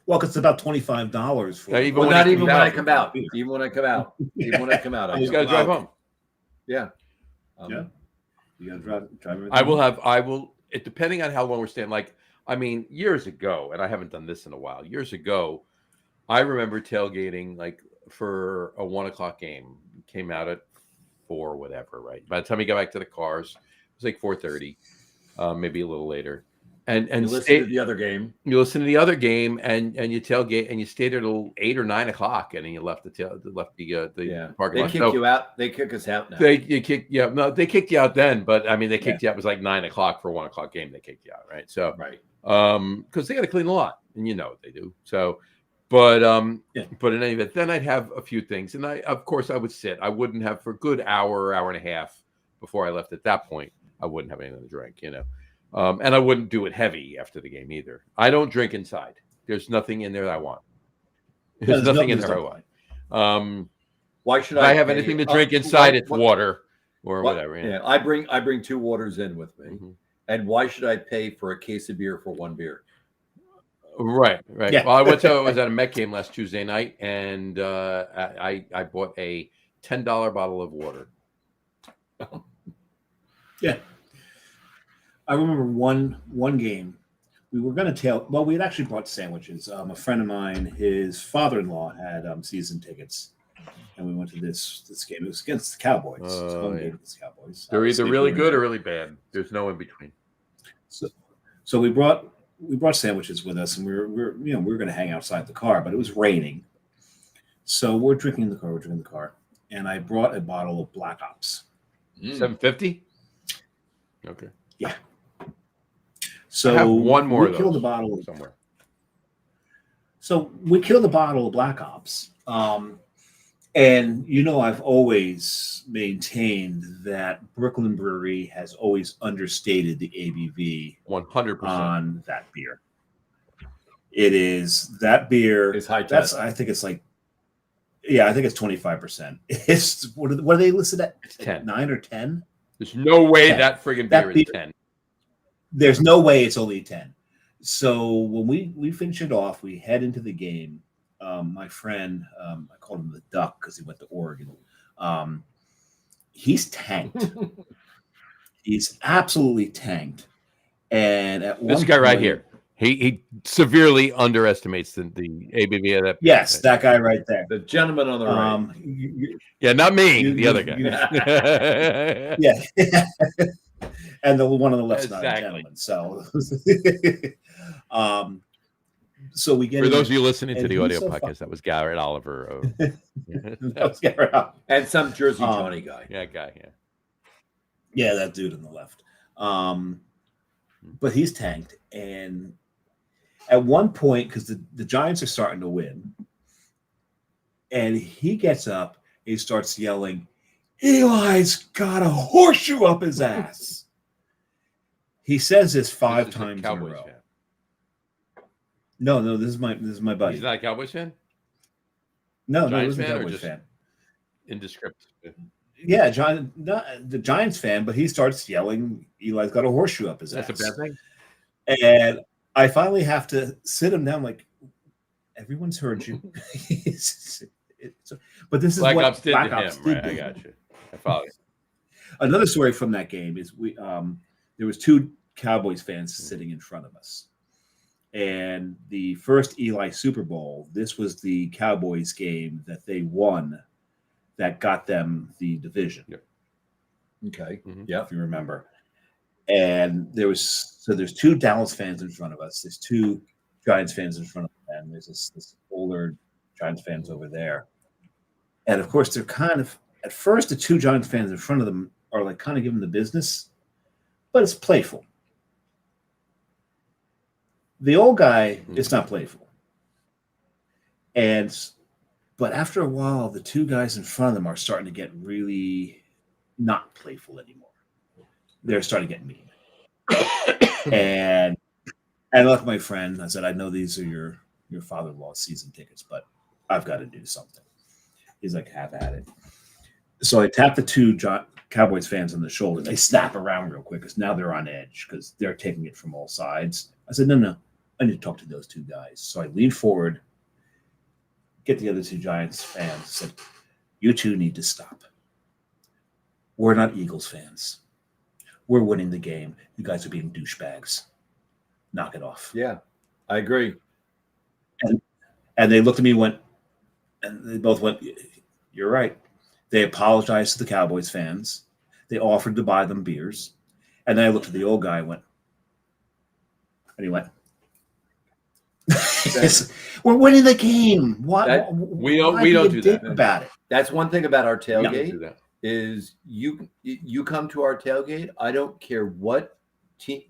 Well, because it's about $25 for even when I come out. Even when I come out, I just got to drive home. Yeah. You got to drive. I will. It depending on how long we're staying. Like, I mean, years ago, and I haven't done this in a while. Years ago, I remember tailgating like for a 1:00 game. Came out at 4, whatever. Right. By the time we got back to the cars, it was like 4:30, maybe a little later. And you listen to the other game. You listen to the other game, and you tailgate, and you stayed there till 8 or 9 o'clock, and then you left the parking lot. They kick you out. They kick us out now. They kicked you out then, but I mean they kicked you out. It was like 9 o'clock for a 1:00 game. They kicked you out, right? So because they got to clean the lot, and you know what they do. So, but in any event, then I'd have a few things, and I would sit. I wouldn't have for a good hour and a half before I left. At that point, I wouldn't have anything to drink, and I wouldn't do it heavy after the game either. I don't drink inside. There's nothing in there that I want. There's nothing in there I want. Why should if I have anything to drink inside? It's water or whatever. Yeah, I bring 2 waters in with me. Mm-hmm. And why should I pay for a case of beer for 1 beer? Right. Yeah. Well, I was at a Met game last Tuesday night, and I bought a $10 bottle of water. Yeah. I remember one game. We were going to we had actually brought sandwiches. A friend of mine, his father-in-law had season tickets, and we went to this game. It was against the Cowboys. Game against the Cowboys. They're either really good or really bad. There's no in between. So we brought sandwiches with us, and we were going to hang outside the car, but it was raining. So we're drinking in the car, and I brought a bottle of Black Ops. $7.50. Okay. Yeah. So I have one more. We killed the bottle somewhere. So we killed the bottle of Black Ops, and I've always maintained that Brooklyn Brewery has always understated the ABV 100% on that beer. It is that beer. It's high test. I think it's 25%. It's what are they listed at? It's 10, 9 or 10. There's no way that friggin' beer is 10. There's no way it's only 10. So when we finish it off, we head into the game. My friend, I called him the Duck because he went to Oregon. He's tanked. He's absolutely tanked. And at this guy right here, he severely underestimates the ABV of that. Yes, that guy right there, the gentleman on the right. Yeah, not me, the other guy. Yeah. And the one on the left is not a gentleman. So, so we get for those of you listening to the audio podcast. That was Garrett Oliver. That was Garrett Oliver. And some Jersey Johnny guy. Yeah, Yeah, that dude on the left. But he's tanked, and at one point, because the Giants are starting to win, and he gets up, he starts yelling, Eli's got a horseshoe up his ass. He says this 5 times in a Cowboys row. fan. No, this is my buddy. He's not a Cowboys fan? No, Giants this is a fan or Cowboys just fan. Indescript. Yeah, not the Giants fan, but he starts yelling, Eli's got a horseshoe up his ass. That's a bad thing? And I finally have to sit him down like, everyone's heard you. But this is Black what Ops did Black to Ops him, did right? to I him. got you. I follow you. Another story from that game is there was 2 Cowboys fans sitting in front of us. And the first Eli Super Bowl, this was the Cowboys game that they won that got them the division. Yep. Okay. Mhm. Yeah. If you remember. And there's 2 Dallas fans in front of us. There's 2 Giants fans in front of them. There's this older Giants fans over there. And of course, they're kind of, at first, the 2 Giants fans in front of them are like kind of giving the business, but it's playful. The old guy, it's not playful. But after a while, the 2 guys in front of them are starting to get really not playful anymore. They're starting to get mean. And I looked at my friend. I said, I know these are your father-in-law's season tickets, but I've got to do something. He's like, have at it. So I tapped the 2 Cowboys fans on the shoulder. They snap around real quick because now they're on edge because they're taking it from all sides. I said, no, I need to talk to those 2 guys. So I leaned forward, get the other 2 Giants fans, said, you 2 need to stop. We're not Eagles fans. We're winning the game. You guys are being douchebags. Knock it off. Yeah, I agree. And they looked at me and they both went, you're right. They apologized to the Cowboys fans. They offered to buy them beers. And then I looked at the old guy and he went, we're winning the game. Why we don't do that about it. That's one thing about our We don't tailgate do that. is you come to our tailgate. I don't care what team.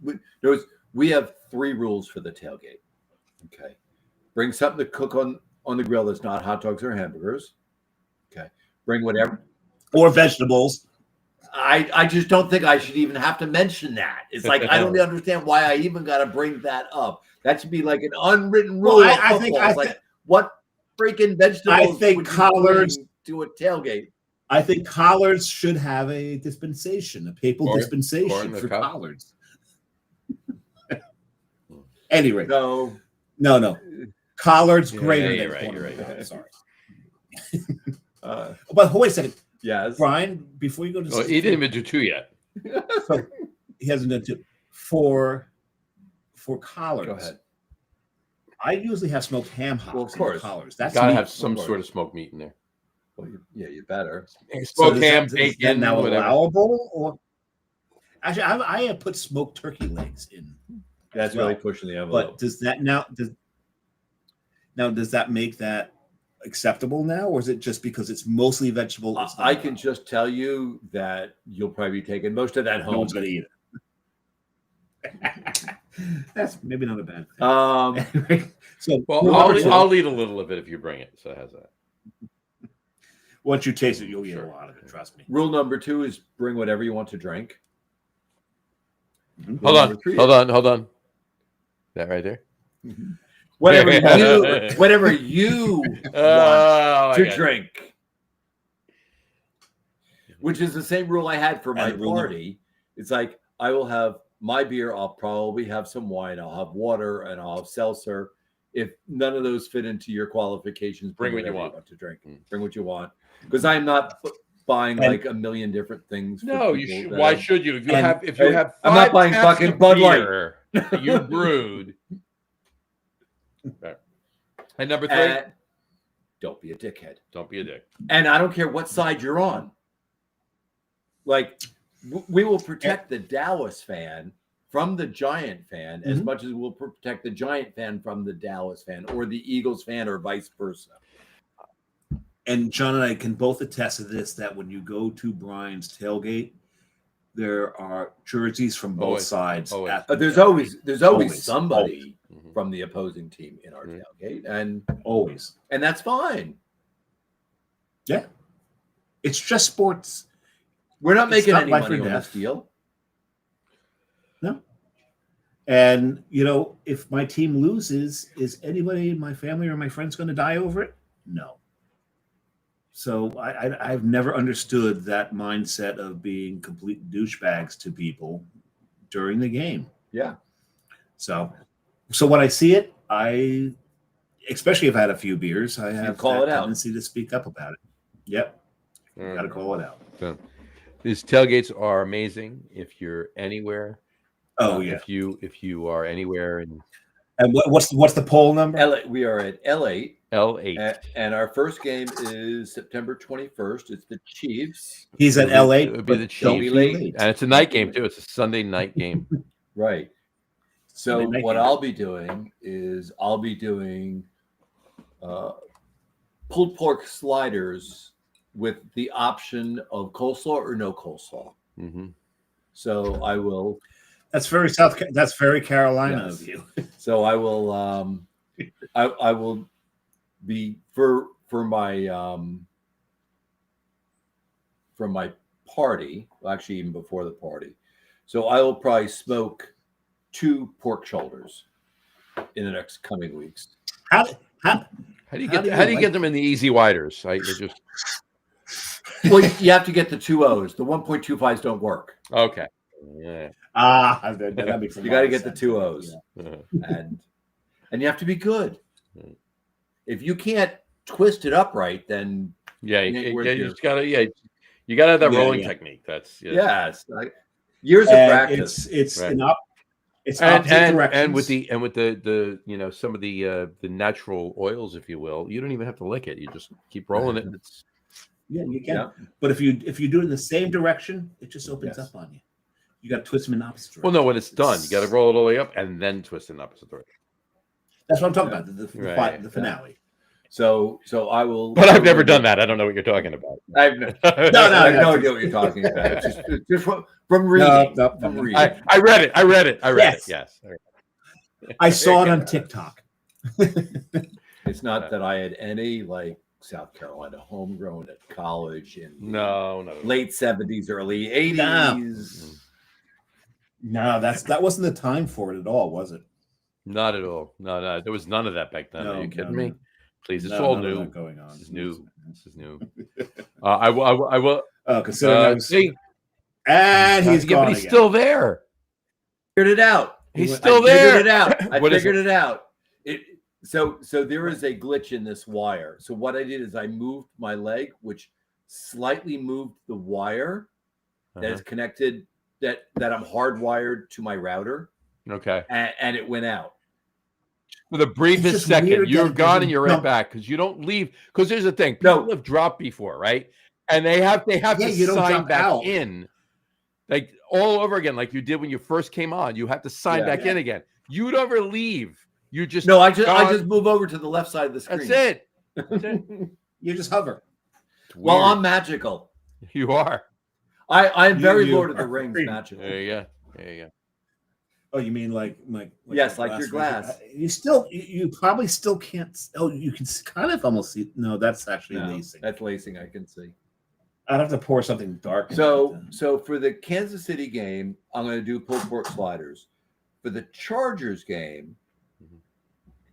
We have 3 rules for the tailgate. Okay, bring something to cook on the grill that's not hot dogs or hamburgers. Okay, bring whatever or vegetables. I just don't think I should even have to mention that. It's like I don't understand why I even got to bring that up. That should be like an unwritten rule. Well, I of think football. It's like what freaking vegetables? I think collards to a tailgate. I think collards should have a dispensation, a papal dispensation for collards. Anyway, no. Collards greater you're than right. You're right. Sorry. But wait a second. Yes, Brian, before you go to he didn't even do 2 yet. So he hasn't done 2 for collards. Go ahead. I usually have smoked ham hocks. Well, of course. Collards. That's Gotta meat, have some of course. sort of smoked meat in there. Well, you better. Smoked is ham, that bacon, now whatever. allowable? Or actually, I have put smoked turkey legs in. That's really pushing the envelope. But does that does that make that acceptable now, or is it just because it's mostly vegetable? I can just tell you that you'll probably be taking most of that home. No one's going to eat it. That's maybe not a bad thing. Anyway, so, I'll eat a little of it if you bring it. So how's that? Once you taste it, you'll eat a lot of it. Trust me. Rule number 2 is bring whatever you want to drink. Hold on. That right there. Mm-hmm. Whatever you want to drink. Which is the same rule I had for my party. It's like I will have my beer. I'll probably have some wine. I'll have water and I'll have seltzer. If none of those fit into your qualifications, bring what whatever you want to drink. Bring what you want, because I'm not buying like a million different things. No, you should. Why should you? If you have, I'm not buying fucking Bud Light that you brewed. And number 3, don't be a dickhead. Don't be a dick. And I don't care what side you're on. Like, we will protect the Dallas fan from the Giant fan as much as we'll protect the Giant fan from the Dallas fan, or the Eagles fan, or vice versa. And John and I can both attest to this, that when you go to Brian's tailgate, there are jerseys from both sides. There's always somebody from the opposing team in our tailgate, and that's fine. Yeah, it's just sports. We're not making not any life money or on death. this deal. No. And, if my team loses, is anybody in my family or my friends going to die over it? No. So I've never understood that mindset of being complete douchebags to people during the game. Yeah. So when I see it, especially if I had a few beers, I have call that it out. tendency to speak up about it. Yep. Got to call it out. So, these tailgates are amazing. If you're anywhere, Yeah. If you are anywhere in And what's the poll number? We are at L8. L8, And our first game is September 21st. It's the Chiefs. He's at L8. It would be the Don't Chiefs, be late. and it's a night game too. It's a Sunday night game. Right. So Sunday night what game. I'll be doing is pulled pork sliders with the option of coleslaw or no coleslaw. Mm-hmm. So I will. That's very Carolina Yes. of you. So I will. I will be for my party. Well, actually, even before the party. So I will probably smoke 2 pork shoulders in the next coming weeks. How How do you get them in the easy widers? Well, you have to get the 2 O's. The 1.25s don't work. Okay. Yeah. that makes You got to get the 2 O's, Yeah. and you have to be good. If you can't twist it upright, then Yeah, it ain't worth you your- just gotta have that rolling technique. That's yes, years of practice. It's Right. it's opposite directions. and with the some of the natural oils, if you will, you don't even have to lick it. You just keep rolling it. It's you can. Yeah. But if you do it in the same direction, it just opens Yes. up on you. You got to twist them in opposite direction. well, no, when it's done, you got to roll it all the way up and then twist in the opposite direction. That's what I'm talking about. Right. The finale. So I will. But I've never done that. I don't know what you're talking about. I've No, I have no idea what you're talking about. It's just from reading. No. From reading. I read it. I read it. Yes. Yes. I saw it on TikTok. It's not that I had any South Carolina homegrown at college in No. late 70s, early 80s. No, that wasn't the time for it at all, was it? Not at all. No. There was none of that back then. No, Are you kidding no, me? no. Please, it's No, all none of new. that going on. This is new. I will. Considering I was, See, and he's but gone he's again. still there. Figured it out. He's I still there. Figured it out. I What is figured it out. So there is a glitch in this wire. So what I did is I moved my leg, which slightly moved the wire that is connected, that I'm hardwired to my router, Okay. and it went out. For the briefest just second, weird you're that it gone doesn't and you're right jump. back because you don't leave. Because here's the thing: No. people have dropped before, right? And they have Yeah, to you don't sign jump back out. in, like all over again, like you did when you first came on. You have to sign Yeah. back in again. You never leave. You just No, I just gone. move over to the left side of the screen. That's it. That's it. You just hover. It's Well, weird. I'm magical. You are. I'm very You Lord of the are Rings very- magical. There you go. There you go. Oh, you mean like Yes, my like your glass. You probably still can't. Oh, you can kind of almost see. No, that's actually No, lacing. that's lacing. I can see. I'd have to pour something dark. So for the Kansas City game, I'm going to do pulled pork sliders. For the Chargers game,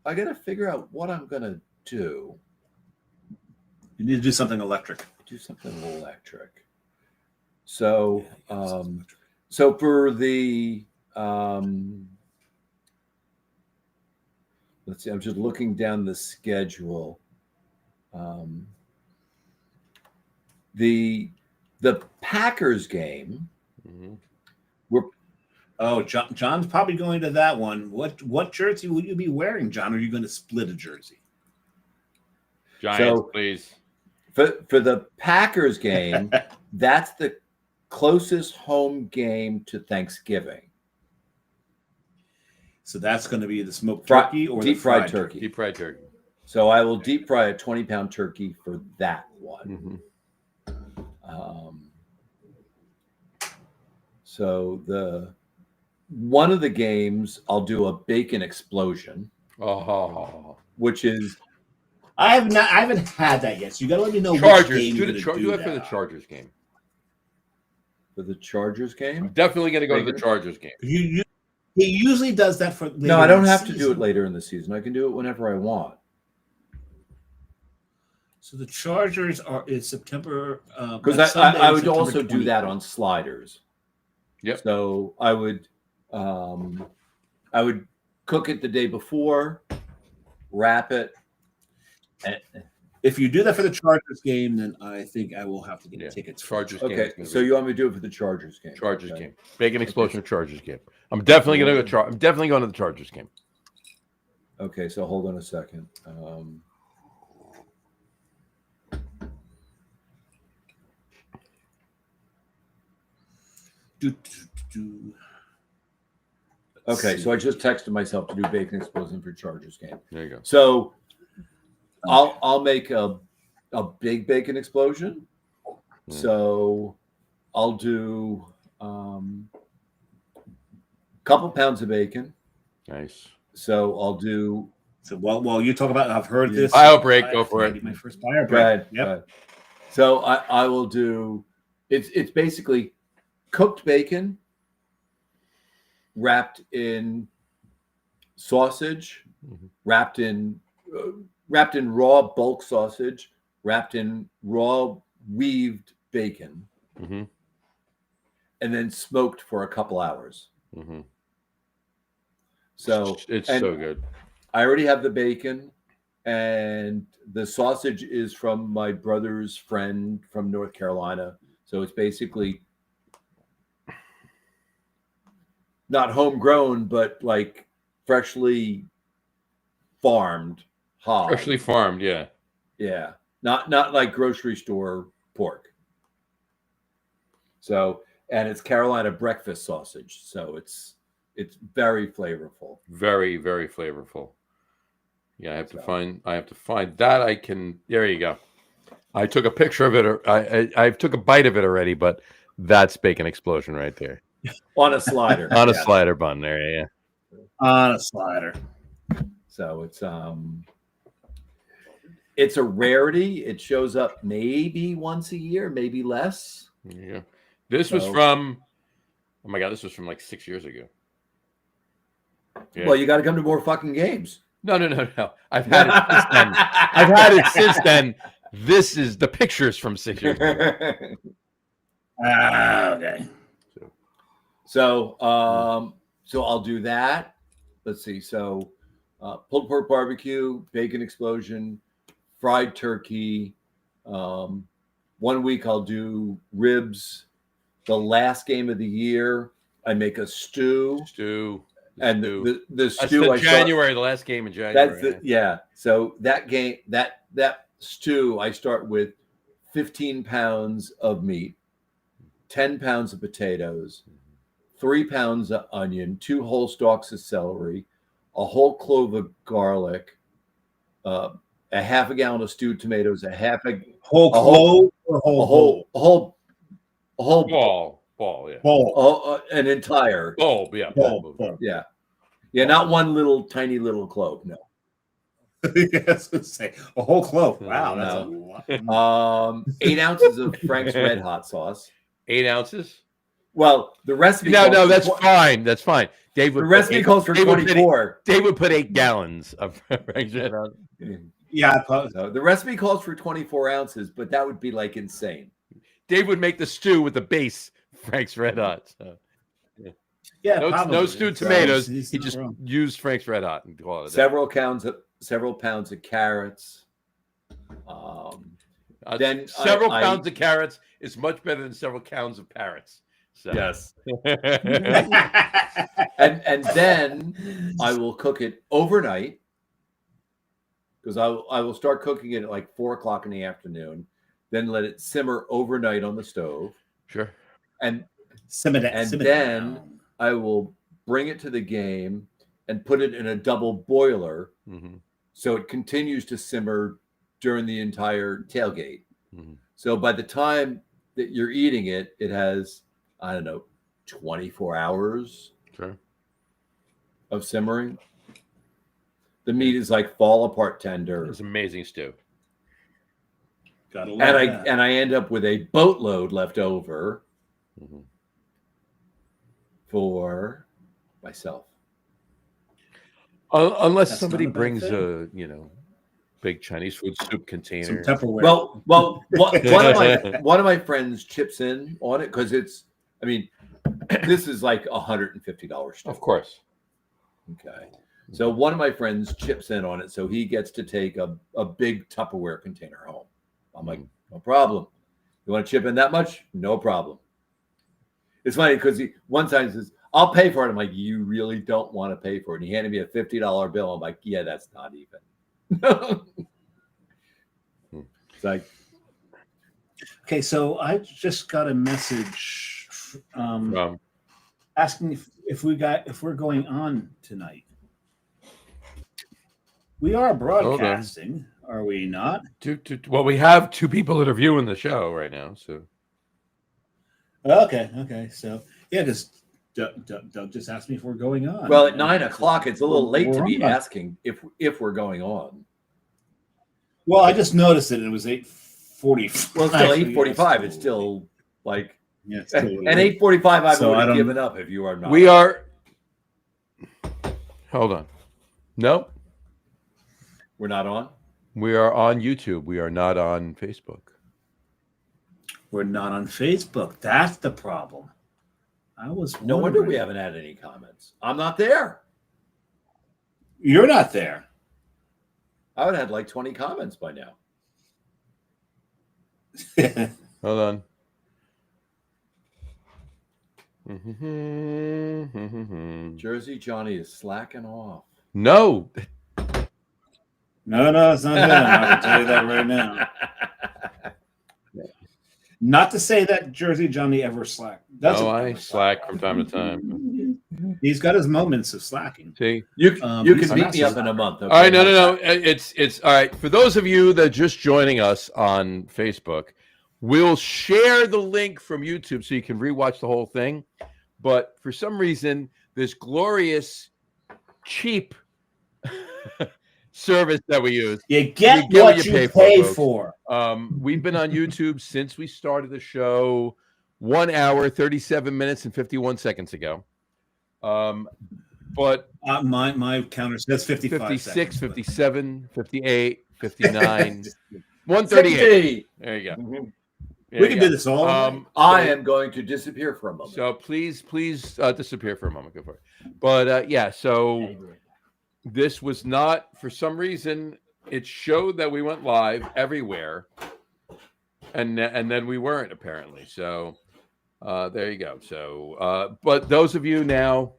I got to figure out what I'm going to do. you need to do something electric. Do something electric. So, so for the let's see. I'm just looking down the schedule. The Packers game. Mhm. Oh, John's probably going to that one. What jersey will you be wearing, John? Are you going to split a jersey? Giants, So- please. For the Packers game, that's the closest home game to Thanksgiving. So that's going to be the smoked Fri- turkey or deep the fried turkey. Deep fried turkey. So I will deep fry a 20-pound turkey for that one. Mhm. So one of the games I'll do a bacon explosion, Oh, which is I haven't had that yet. So you got to let me know which Chargers. game Do you're the gonna do it that for the on. Chargers game. For the Chargers game? I'm definitely going to go to the Chargers game. He usually does that for. No, I don't have to do it later in the season. I can do it whenever I want. So the Chargers is September. Because I would also do that on sliders. Yep. So I would cook it the day before, wrap it. And if you do that for the Chargers game, then I think I will have to get tickets. Chargers game. Okay, so you want me to do it for the Chargers game? Chargers game. Bacon Explosion Chargers game. I'm definitely going to go. I'm definitely going to the Chargers game. Okay, so hold on a second. Okay, so I just texted myself to do Bacon Explosion for Chargers game. There you go. So I'll make a big bacon explosion. So I'll do a couple pounds of bacon. Nice. So I'll do. So while you talk about, I've heard this. Bio break. Go for it. My first bio break. Yep. So I will do. It's basically cooked bacon wrapped in sausage, wrapped in raw bulk sausage, wrapped in raw weaved bacon, and then smoked for a couple hours. So it's so good. I already have the bacon, and the sausage is from my brother's friend from North Carolina. So it's basically not homegrown, but like freshly farmed hog. Freshly farmed, yeah. Yeah. Not like grocery store pork. So, and it's Carolina breakfast sausage. So it's very flavorful. Very, very flavorful. Yeah, I have to find that. There you go. I took a picture of it. I took a bite of it already, but that's Bacon Explosion right there. On a slider. On a slider bun there, yeah. On a slider. So it's a rarity. It shows up maybe once a year, maybe less. Yeah. This was from this was from like 6 years ago. Yeah. Well, you got to come to more fucking games. No. I've had it since then. This is the pictures from 6 years ago. Okay. So I'll do that. Let's see. So pulled pork barbecue, bacon explosion, fried turkey. 1 week I'll do ribs. The last game of the year, I make a stew. The stew. That's January, the last game in January. So that game, that stew, I start with 15 pounds of meat, 10 pounds of potatoes, 3 pounds of onion, 2 whole stalks of celery, a whole clove of garlic, a half a gallon of stewed tomatoes, a whole ball, yeah. An entire bulb, yeah. Bulb. Yeah, not one little tiny little clove, no. Yes, say a whole clove. Wow, that's a lot. 8 ounces of Frank's Red Hot sauce. 8 ounces? Well, the recipe. No, that's fine. That's fine. Dave would the recipe calls for 24. Dave would put 8 gallons of Frank's Red Hot. Yeah, so the recipe calls for 24 ounces, but that would be like insane. Dave would make the stew with the base Frank's Red Hot. So. Yeah, no stewed tomatoes. He just used Frank's Red Hot and call it. Several pounds of carrots. Then several pounds of carrots is much better than several pounds of parrots. So. Yes. and then I will cook it overnight, because I will start cooking it at like 4:00 in the afternoon. Then let it simmer overnight on the stove. Sure. And simmer then I will bring it to the game and put it in a double boiler, so it continues to simmer during the entire tailgate. So by the time that you're eating it, it has, I don't know, 24 hours of simmering. The meat is like fall apart tender. It's amazing stew. And I end up with a boatload left over for myself. Unless That's somebody not a bad brings thing. a big Chinese food soup container. Some Tupperware. Well, one of my friends chips in on it because it's. I mean, this is like $150. Of course. Okay. So one of my friends chips in on it, so he gets to take a big Tupperware container home. I'm like, no problem. You want to chip in that much? No problem. It's funny because he one time says, I'll pay for it. I'm like, you really don't want to pay for it. And he handed me a $50 bill. I'm like, yeah, that's not even. It's like, Okay, so I just got a message asking if we're going on tonight. We are broadcasting, are we not? Well, we have two people that are viewing the show right now. So okay. So yeah, because Doug just asked me if we're going on. well, at 9 o'clock, it's a little late to be on. asking if we're going on. Well, I just noticed that it was 8:45. Well, it's still 8:45. It's still like, yeah, and 8:45. I So would I have don't- given up if you are not. we are. Hold on. Nope. We're not on. We are on YouTube. We are not on Facebook. We're not on Facebook. That's the problem. I was No wonder we wondering. haven't had any comments. I'm not there. You're not there. I would have had like 20 comments by now. Hold on. Jersey Johnny is slacking off. No. No, it's not him. I can tell you that right now. Not to say that Jersey Johnny ever slacked. No, I slack from time to time. He's got his moments of slacking. See? You He's can beat me massive. up in a month. Okay? All right, no. It's all right. For those of you that are just joining us on Facebook, we'll share the link from YouTube so you can rewatch the whole thing. But for some reason, this glorious, cheap service that we use. You get You what you pay folks. for. We've been on YouTube since we started the show 1 hour, 37 minutes, and 51 seconds ago. But My counter says 55 56, seconds, 57, 58, 59, 138. There you go. Mhm. There We you can go. do this all. I am going to disappear for a moment. So please disappear for a moment. Go for it. But yeah, so this was not, for some reason, it showed that we went live everywhere, and then we weren't apparently. So there you go. So but those of you now,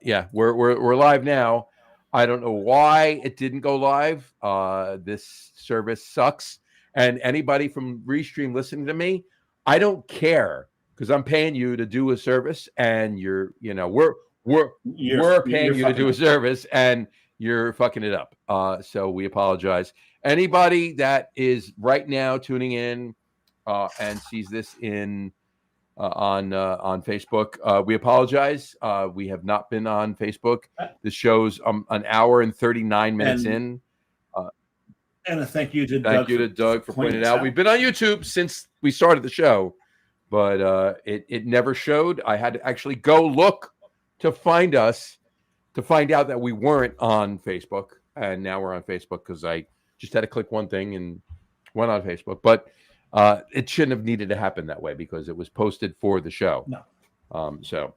yeah, we're live now. I don't know why it didn't go live. This service sucks. And anybody from Restream listening to me, I don't care because I'm paying you to do a service, and we're paying you to do a service, and you're fucking it up. So we apologize. Anybody that is right now tuning in and sees this on Facebook, we apologize. We have not been on Facebook. The show's an hour and 39 minutes in. And a thank you to Doug for pointing it out. We've been on YouTube since we started the show, but it never showed. I had to actually go look to find us, to find out that we weren't on Facebook, and now we're on Facebook because I just had to click one thing and went on Facebook. But it shouldn't have needed to happen that way because it was posted for the show. No. So,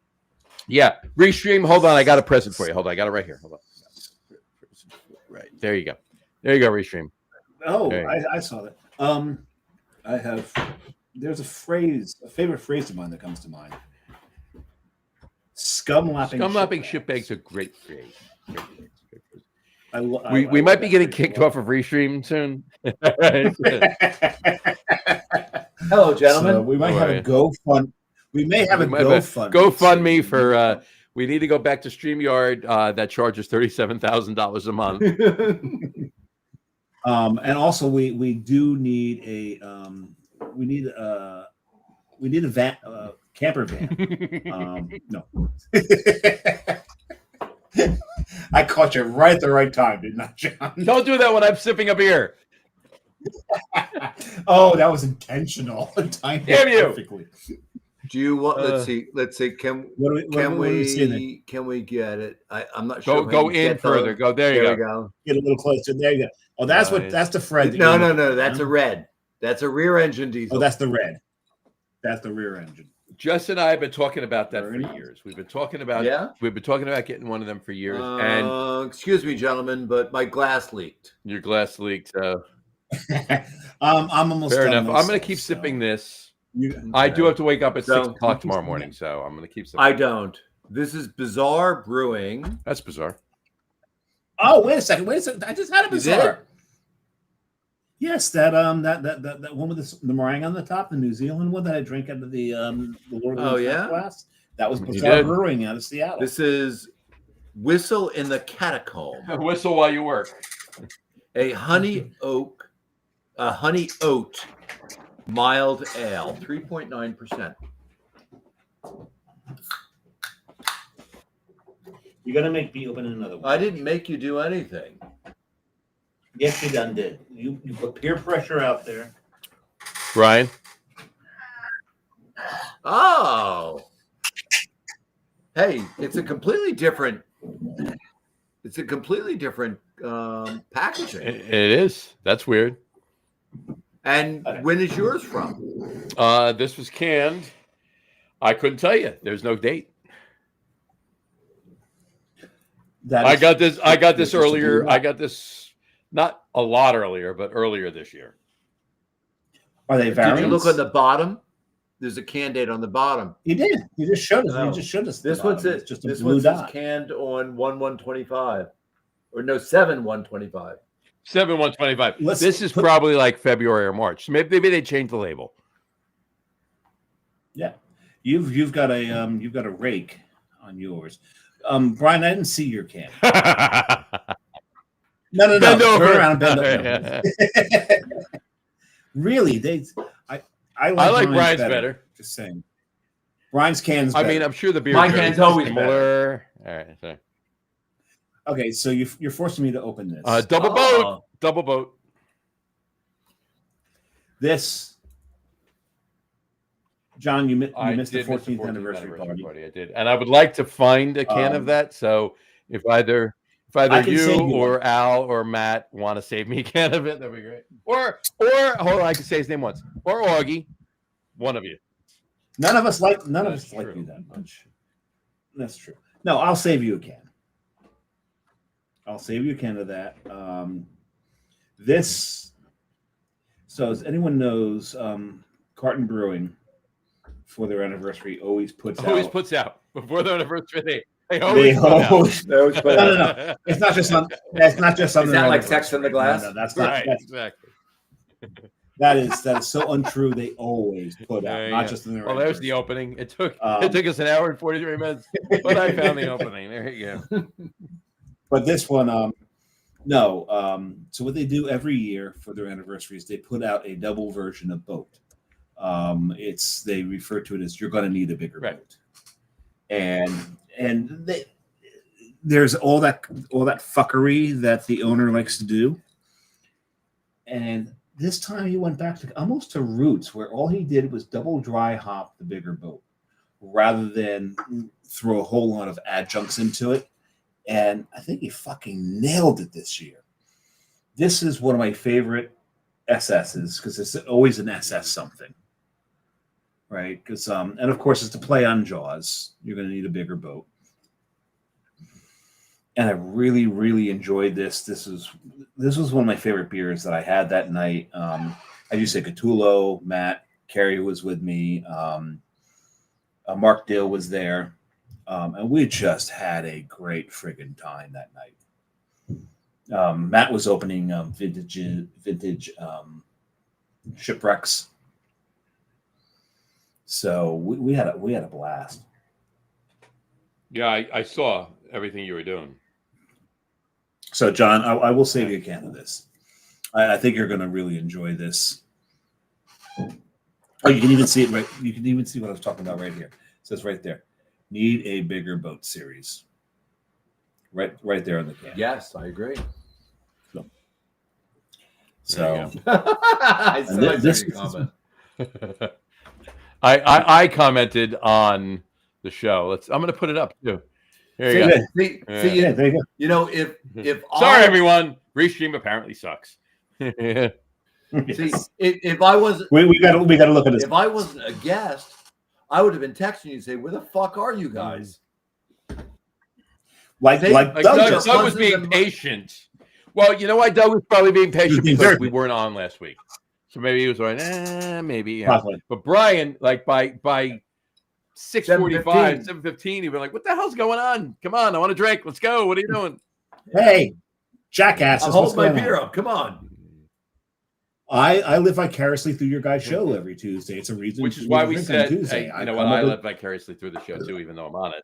yeah. Restream, hold on. I got a present for you. Hold on. I got it right here. Hold on. Right. There you go. There you go, Restream. Oh, I saw that. There's a favorite phrase of mine that comes to mind. Scum lapping shitbags are great phrase. We might be getting kicked off of Restream soon. Hello, gentlemen. So we might have a GoFund. We may have a GoFund. GoFundMe for. We need to go back to StreamYard that charges $37,000 a month. And also we do need a van, camper van. No. I caught you right at the right time, didn't I, John? Don't do that when I'm sipping a beer. Oh, that was intentional. Damn you. Perfectly. Do you want? Let's see. Can What are we seeing? can we get it? I'm not sure. Go in further. Go there. You go. Get a little closer. There you go. Oh, that's the Fred. No. That's a red. That's a rear engine diesel. Oh, that's the red. That's the rear engine. Jess and I have been talking about that for years. We've been talking about getting one of them for years. And excuse me, gentlemen, but my glass leaked. Your glass leaked. I'm almost fair done enough. myself, I'm going to keep sipping this. I do have to wake up at 6 o'clock tomorrow morning, so I'm going to keep sipping. I don't. This is Bizarre Brewing. That's bizarre. Oh, wait a second. I just had a Bizarre. Yes, that one with the meringue on the top, the New Zealand one that I drank out of the Lord of the Rings glass. That was Bizarre Brewing out of Seattle. This is Whistle in the Catacomb. Whistle while you work. A honey oat mild ale, 3.9%. You're gonna make me open another one. I didn't make you do anything. Yes, you done did. You put peer pressure out there. Brian? Oh. Hey, it's a completely different packaging. It is. That's weird. And when is yours from? This was canned. I couldn't tell you. There's no date. I got this earlier. I got this not a lot earlier, but earlier this year. Are they variants? Did you look on the bottom? There's a can date on the bottom. He did. He just showed us. No. He just showed us. This one's it. Just a blue dot. Canned on 1/1/25, or no 7/1/25. 7/1/25. This is probably like February or March. Maybe they changed the label. Yeah, you've got a rake on yours. Brian, I didn't see your can. No. Bend over. Turn around, bend over. Really, I like Brian's better. Just saying. Brian's can's better. I mean, I'm sure the beer. My can's always similar. All right. Sorry. Okay, so you're forcing me to open this. Double boat. This, John, you missed the 14th anniversary party. I did, and I would like to find a can of that. So if either you or Al or Matt want to save me a can of it, that'd be great. Or hold on, I can say his name once. Or Augie, one of you. None of us like you that much. That's true. No, I'll save you a can. I'll save you a can of that. So as anyone knows, Carton Brewing for their anniversary always puts out before their anniversary. They always put out. No. It's not just on. It's not just on. Is that like Sex in the Glass? No, that's not right. Exactly. That is so untrue. They always put out, not just in their. Well, there's the opening. It took us an hour and 43 minutes, but I found the opening. There you go. But this one, no. So what they do every year for their anniversaries, they put out a double version of Boat. They refer to it as "You're going to need a bigger boat," and there's all that fuckery that the owner likes to do. And this time he went back to almost to roots, where all he did was double dry hop the bigger boat, rather than throw a whole lot of adjuncts into it. And I think he fucking nailed it this year. This is one of my favorite SSs because it's always an SS something, right? Because and of course it's to play on Jaws. You're going to need a bigger boat, and I really, really enjoyed this. This was one of my favorite beers that I had that night. As you say, Catulo, Matt, Carrie was with me. Mark Dale was there. And we just had a great friggin' time that night. Matt was opening vintage shipwrecks. So we had a blast. Yeah, I saw everything you were doing. So, John, I will save you a can of this. I think you're going to really enjoy this. Oh, you can even see it right. You can even see what I was talking about right here. It says right there. Need a bigger boat series. Right there on the can. Yes, I agree. So I saw this comment. I commented on the show. I'm going to put it up too. There you go. There you go. You know, if Sorry, everyone. Restream apparently sucks. See, if I wasn't, we got to look at this. If I wasn't a guest, I would have been texting you and say, "Where the fuck are you guys?" Like Doug was being patient. Well, you know why Doug was probably being patient because we weren't on last week, so maybe he was like, maybe. Yeah. But Brian, like by 6:45, 7:15, he'd be like, "What the hell's going on? Come on, I want to drink. Let's go. What are you doing?" Hey, jackass! Hold my beer up. Come on. I live vicariously through your guys' show every Tuesday. It's a reason, which is why we said, hey, you know what? I live vicariously through the show too, even though I'm on it.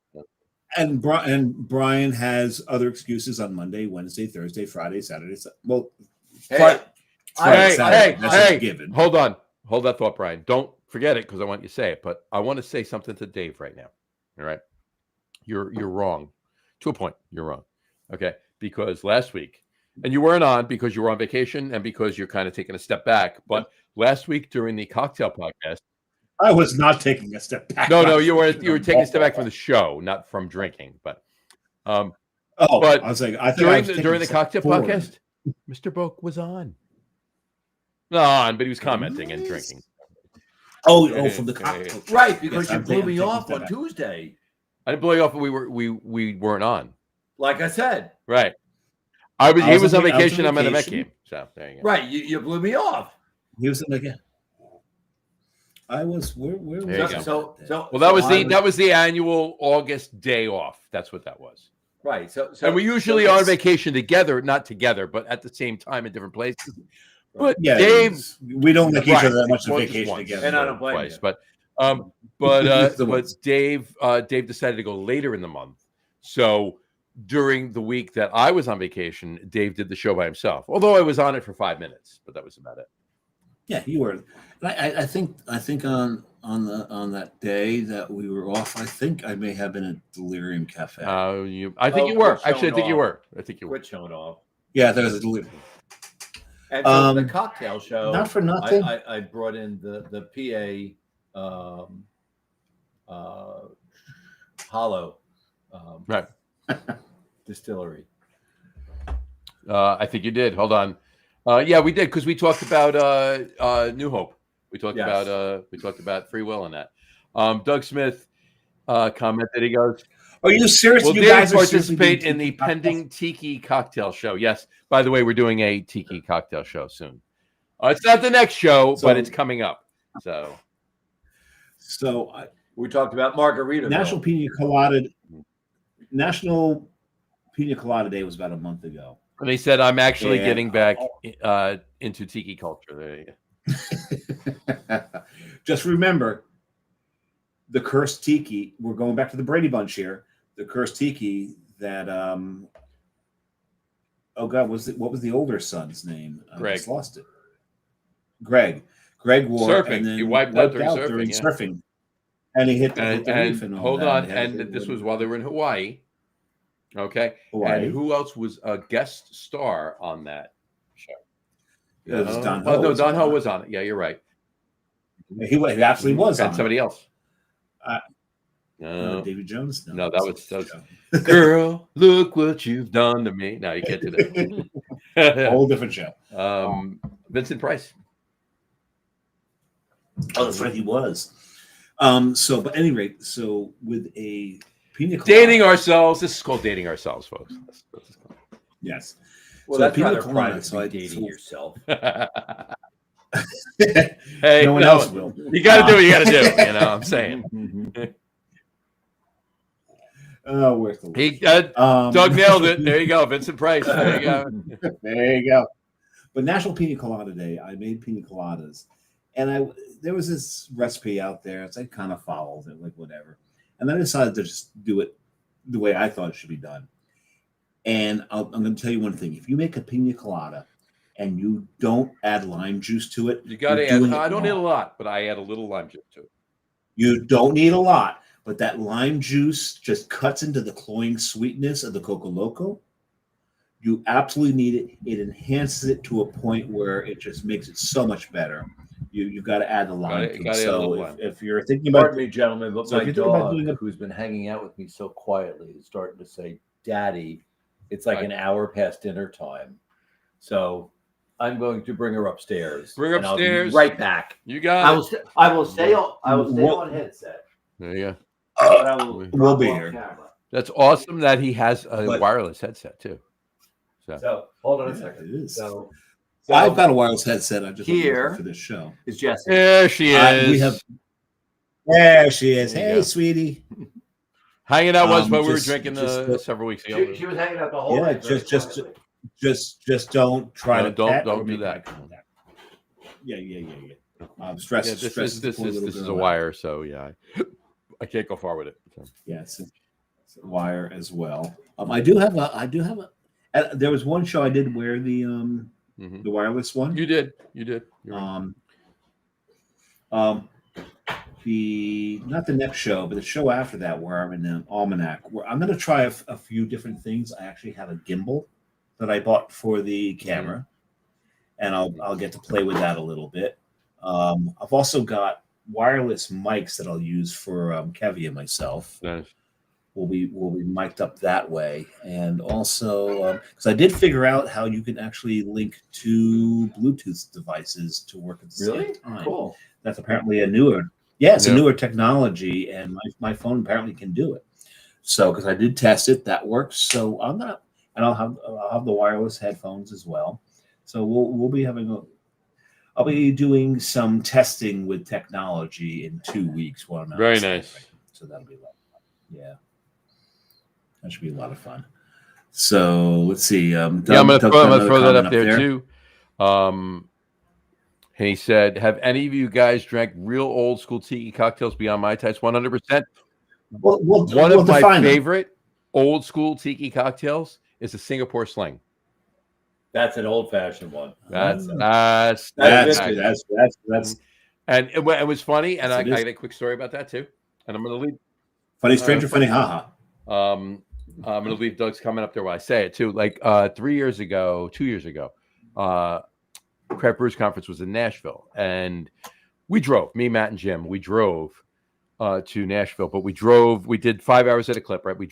And Brian has other excuses on Monday, Wednesday, Thursday, Friday, Saturday. Well, hey, hold on, hold that thought, Brian. Don't forget it because I want you to say it. But I want to say something to Dave right now. All right, you're wrong to a point. You're wrong. Okay, because last week. And you weren't on because you were on vacation and because you're kind of taking a step back. But last week during the cocktail podcast, I was not taking a step back. No, you were taking a step back from the show, not from drinking. But but I was like, during the cocktail podcast, Mr. Boak was on. Not on, but he was commenting and drinking. Oh, from the cocktail, right? Because you blew me off on Tuesday. I didn't blow you off, but we weren't on. Like I said, right. He was on vacation. I'm at a Met game. So there you go. Right, you blew me off. He was again. I was where was so well, that was the annual August day off. That's what that was. Right. So and we usually are on vacation together, not together, but at the same time in different places. But yeah, Dave, we don't make each other that much vacation together. And I don't blame you. But Dave decided to go later in the month. So during the week that I was on vacation, Dave did the show by himself. Although I was on it for 5 minutes, but that was about it. Yeah, you were. I think on that day that we were off, I think I may have been at Delirium Cafe. I think you were. Actually, I think you were. Quit showing off. Yeah, there was a Delirium. And so the cocktail show. Not for nothing. I brought in the PA Hollow right distillery. I think you did. Hold on. Yeah, we did because we talked about New Hope. We talked about free will and that. Doug Smith commented. He goes, "Are you serious? Will Dave participate in the pending Tiki Cocktail Show?" Yes. By the way, we're doing a Tiki Cocktail Show soon. It's not the next show, but it's coming up. So we talked about Margarita. National Pina Colada Day was about a month ago. And they said, I'm actually getting back into tiki culture. There you go. Just remember, the cursed tiki, we're going back to the Brady Bunch here, the cursed tiki that, what was the older son's name? Greg. I just lost it. Greg wore surfing. And then he wiped out during surfing. And he hit the reef and all hold that. on, and this was while they were in Hawaii. Okay. Hawaii. And who else was a guest star on that show? It was Don Ho. No, Don Ho was on it. Yeah, you're right. He absolutely was. And somebody else. No, David Jones. No, that was Girl, look what you've done to me. No, you can't do that. A whole different show. Vincent Price. Oh, that's right, he was. So, but at any rate, so with a pina colada, dating ourselves. This is called dating ourselves, folks. Yes. Well, that's rather private. So dating yourself. Hey, no one else will. You got to do what you got to do. You know what I'm saying? Oh, where's the Doug nailed it. There you go, Vincent Price. There you go. There you go. But National Pina Colada Day, I made pina coladas, and there was this recipe out there. So I kind of followed it, like whatever, and then I decided to just do it the way I thought it should be done. And I'm going to tell you one thing: if you make a pina colada and you don't add lime juice to it, you got to add. I don't need a lot, but I add a little lime juice to it. You don't need a lot, but that lime juice just cuts into the cloying sweetness of the Coco Loco. You absolutely need it. It enhances it to a point where it just makes it so much better. you've got to add the lime. So if you're thinking about, pardon me, gentlemen, but my dog, who's been hanging out with me so quietly, is starting to say, "Daddy, it's like an hour past dinner time." So I'm going to bring her upstairs. And I'll be right back. You got it. I will stay on headset. There you go. We'll be here. Camera. That's awesome that he has a wireless headset too. So hold on a second. So I've got a wireless headset. I just here for this show. Is Jessie? There she is. There she is. Hey, sweetie. Hanging out was when we were drinking several weeks ago. She was hanging out the whole night. Just don't try to don't do that. Yeah. Stress. This is a wire, so yeah, I can't go far with it. So. Yeah, it's a wire as well. I do have a. There was one show I did wear the wireless one. You did. Not the next show, but the show after that, where I'm in the Almanac, where I'm going to try a few different things. I actually have a gimbal that I bought for the camera, and I'll get to play with that a little bit. I've also got wireless mics that I'll use for Kevy and myself. Nice. We'll be mic'd up that way, and also because I did figure out how you can actually link two Bluetooth devices to work at the same time. Cool. That's apparently a newer technology, and my phone apparently can do it. So because I did test it, that works. So I'll have the wireless headphones as well. So we'll be I'll be doing some testing with technology in 2 weeks while I'm out. Very nice. So that'll be a lot of fun. Yeah. That should be a lot of fun. So let's see. I'm going to throw that up there too. And he said, "Have any of you guys drank real old school tiki cocktails beyond Mai Tais?" 100%. One of my favorite old school tiki cocktails is a Singapore Sling. That's an old fashioned one. That's. And it was funny, and I got a quick story about that too. And I'm going to leave. Funny stranger, funny haha. I'm going to leave Doug's comment up there while I say it too. Like 2 years ago, Craft Brewers Conference was in Nashville, and we drove. Me, Matt, and Jim. We drove to Nashville, but we did 5 hours at a clip. Right? We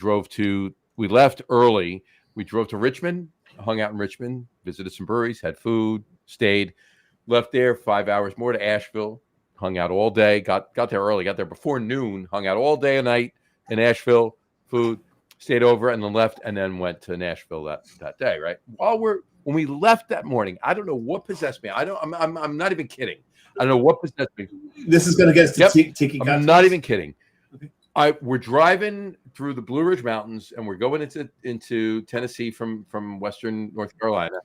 left early. We drove to Richmond, hung out in Richmond, visited some breweries, had food, stayed, left there 5 hours more to Asheville, hung out all day. Got there early. Got there before noon. Hung out all day and night in Asheville. Food, stayed over, and then left, and then went to Nashville that day. Right? When we left that morning, I don't know what possessed me. I'm not even kidding. I don't know what possessed me. This is going to get us to tiki. I'm not even kidding. Okay. We're driving through the Blue Ridge Mountains, and we're going into Tennessee from Western North Carolina.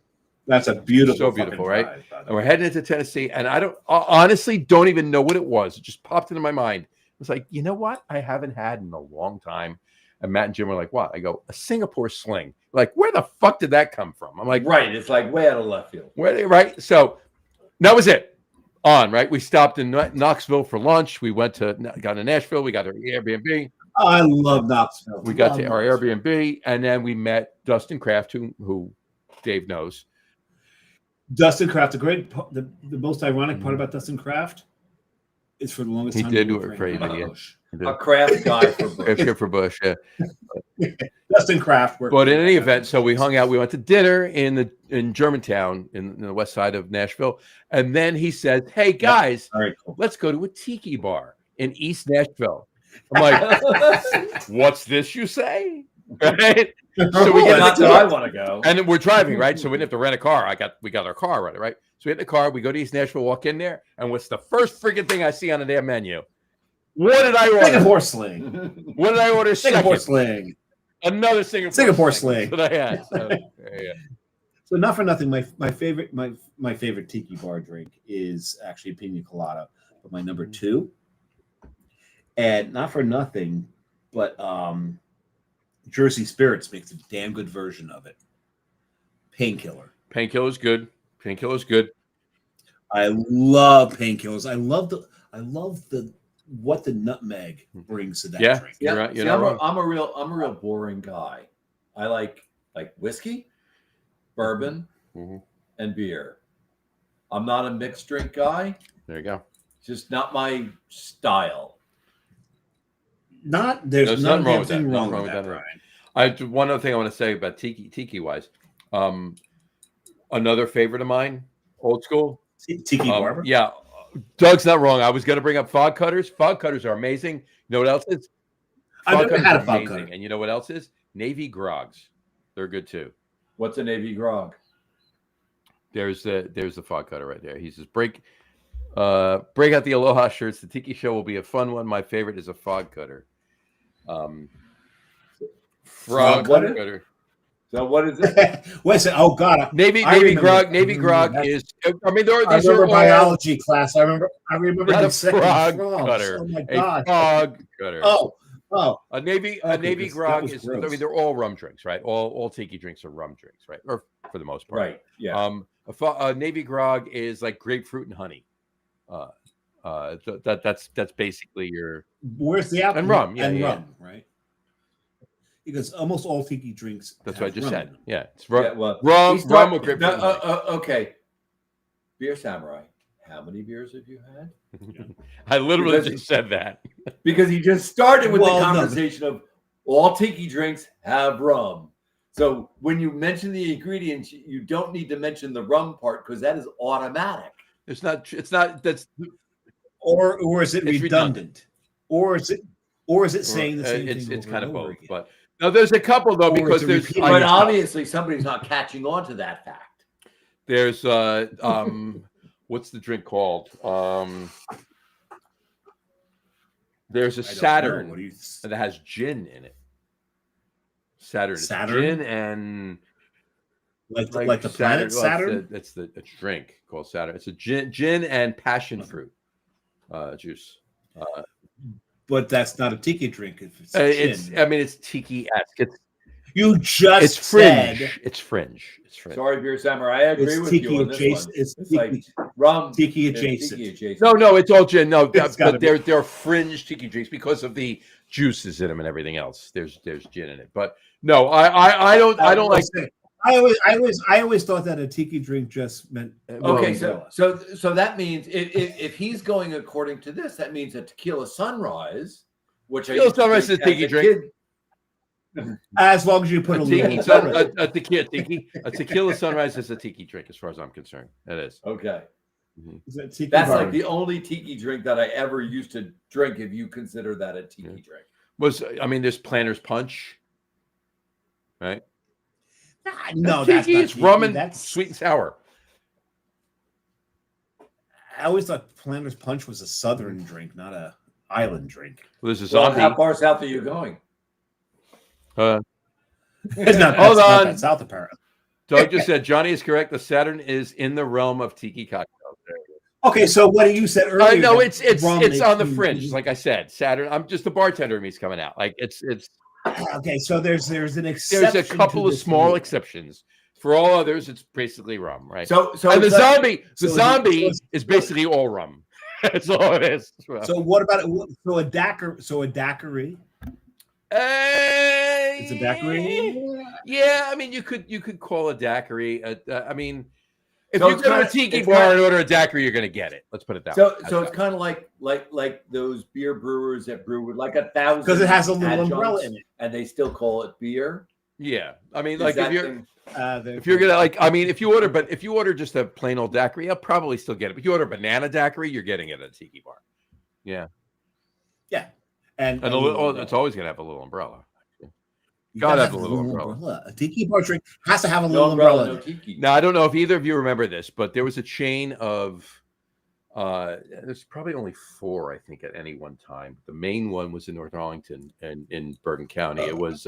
That's a beautiful, so beautiful, right? And we're heading into Tennessee, and I honestly don't even know what it was. It just popped into my mind. It was like, you know what? I haven't had in a long time. And Matt and Jim were like, "What?" I go, "A Singapore Sling." Like, where the fuck did that come from? I'm like, right. It's like way out of left field. Right. So that was it. Right. We stopped in Knoxville for lunch. We got to Nashville. We got our Airbnb. Oh, I love Knoxville. We got to our Airbnb, and then we met Dustin Kraft, who Dave knows. Dustin Kraft, the most ironic part about Dustin Kraft is for the longest time he did do it for a craft guy for Bush, yeah. Dustin Kraft. But in any event, so we hung out. We went to dinner in Germantown, in the west side of Nashville, and then he said, "Hey guys, let's go to a tiki bar in East Nashville." I'm like, "What's this you say?" Right? So we get to I want to go, and then we're driving, right? So we didn't have to rent a car. We got our car ready, right? So we get in the car. We go to East Nashville, walk in there, and what's the first freaking thing I see on the damn menu? What did I order? Singapore Sling. What did I order? Singapore Sling. Another Singapore Sling that I had. So, yeah. So not for nothing, my favorite tiki bar drink is actually pina colada, but my number two, and not for nothing, but Jersey Spirits makes a damn good version of it. Painkiller. Painkiller's good. Painkiller's good. I love Painkillers. I love the what the nutmeg brings to that drink. Yeah, right. I'm a real boring guy. I like whiskey, bourbon, and beer. I'm not a mixed drink guy. There you go. Just not my style. There's nothing wrong with that, Brian. One other thing I want to say about tiki wise. Another favorite of mine, old school. Tiki barber. Yeah. Doug's not wrong. I was going to bring up fog cutters. Fog cutters are amazing. You know what else is? I've never had a fog cutter. And you know what else is? Navy grogs. They're good too. What's a Navy grog? There's the fog cutter right there. He says, break out the Aloha shirts. The Tiki Show will be a fun one. My favorite is a fog cutter. Frog cutter. So what is it? Wait a second. Oh God. Navy grog is. I mean, these are biology class. I remember. A frog cutter. Oh my God. A frog cutter. Oh. A Navy grog is. Gross. I mean, they're all rum drinks, right? All tiki drinks are rum drinks, right? Or for the most part, right? Yeah. A Navy grog is like grapefruit and honey. That's basically your. Where's the alcohol? And rum, rum, right? Because almost all tiki drinks. That's what I just said. Yeah, it's rum. Yeah, well, rum with grapefruit. Okay. Beer Samurai. How many beers have you had? I literally just said that because he just started with the conversation of all tiki drinks have rum. So when you mention the ingredients, you don't need to mention the rum part because that is automatic. It's not. That's. Or is it redundant? Or is it saying the same thing? It's kind of both. Again. But no, there's a couple though because there's. But obviously somebody's not catching on to that fact. There's what's the drink called? There's a Saturn that has gin in it. Saturn. Gin and like the planet Saturn. It's a drink called Saturn. It's a gin and passion fruit juice. But that's not a tiki drink. It's tiki-esque. It's fringe. It's fringe. Sorry, Beer Samurai. I agree with you on this one. It's like rum. Tiki adjacent. No, it's all gin. No, but they're fringe tiki drinks because of the juices in them and everything else. There's gin in it. But no, I don't like. I always thought that a tiki drink just meant. Okay, so that means if he's going according to this, that means a tequila sunrise, which tequila sunrise is a tiki drink. As long as you put a tequila sunrise is a tiki drink, as far as I'm concerned. It is. Okay. Mm-hmm. That's like the only tiki drink that I ever used to drink. If you consider that a tiki drink, there's Planter's Punch, right? No, tiki. It's rum and sweet and sour. I always thought Planter's Punch was a southern drink, not a island drink. Well, there's a zombie. How far south are you going? It's not. Hold on. Not South apparently. Doug just said Johnny is correct. The Saturn is in the realm of tiki cocktails. Okay, so what you said earlier? No, it's on the fringe. Like I said, Saturn. I'm just the bartender. Me's coming out. Like it's. Okay, so there's an exception. There's a couple of small exceptions. For all others, it's basically rum, right? So and the zombie is basically all rum. That's all it is. So what about it? So a daiquiri. It's a daiquiri. Yeah, I mean, you could call a daiquiri. If you go to a tiki bar and order a daiquiri, you're going to get it. Let's put it that way. So it's kind of like those beer brewers that brew with like 1,000 because it has a little umbrella in it, and they still call it beer. Yeah, I mean, like if you're gonna if you order just a plain old daiquiri, you'll probably still get it. But if you order a banana daiquiri, you're getting it at a tiki bar. Yeah. Yeah. And it's always going to have a little umbrella. Got to have a little umbrella. A tiki bar drink has to have a little umbrella. No tiki. Now, I don't know if either of you remember this, but there was a chain of, there's probably only 4, I think, at any one time. The main one was in North Arlington and in Bergen County. It was,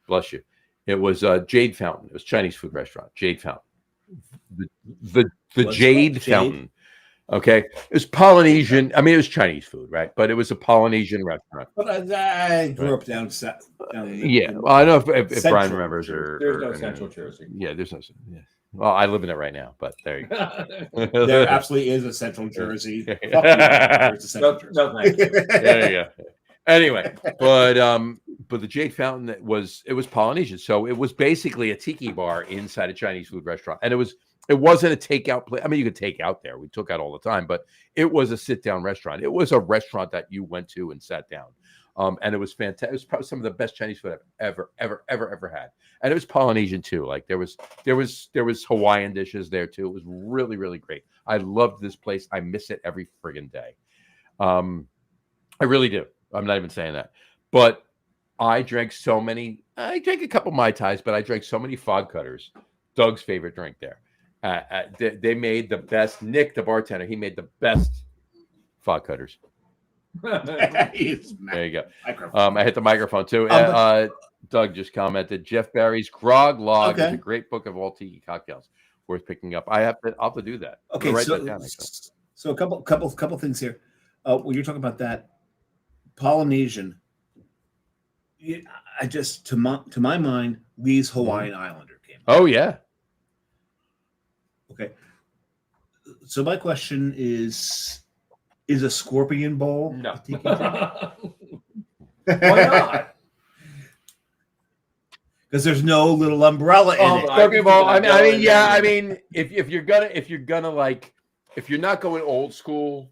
bless you. It was Jade Fountain. It was a Chinese food restaurant, Jade Fountain. The Jade Fountain. Okay, it was Polynesian. I mean, it was Chinese food, right? But it was a Polynesian restaurant. But I grew up down yeah, well, I don't know if Brian remembers there's no Central Jersey. Yeah, there's no. Yeah. Well, I live in it right now, but there you go. There absolutely is a Central Jersey. Fuck you. There's a Central Jersey. No, thank you. There you go. Anyway, but the Jade Fountain it was Polynesian, so it was basically a tiki bar inside a Chinese food restaurant, and it was It wasn't a takeout place. I mean, you could take out there. We took out all the time, but it was a sit-down restaurant. It was a restaurant that you went to and sat down. And it was fantastic. It was probably some of the best Chinese food I've ever had. And it was Polynesian too. Like there was Hawaiian dishes there too. It was really, really great. I loved this place. I miss it every friggin' day. I really do. I'm not even saying that. But I drank a couple Mai Tais, but I drank so many fog cutters. Doug's favorite drink there. They made the best. Nick, the bartender, he made the best fog cutters. There you go. I hit the microphone too. Doug just commented, Jeff Barry's Grog Log is a great book of all tiki cocktails worth picking up. I'll have to do that. Okay, write so that down, so a couple things here. When you're talking about that Polynesian, I just to my mind, Lee's Hawaiian Islander came. Oh yeah. Okay. So my question is a Scorpion Bowl? No. Why not? Because there's no little umbrella in it. Scorpion Bowl. I mean, if you're not going old school,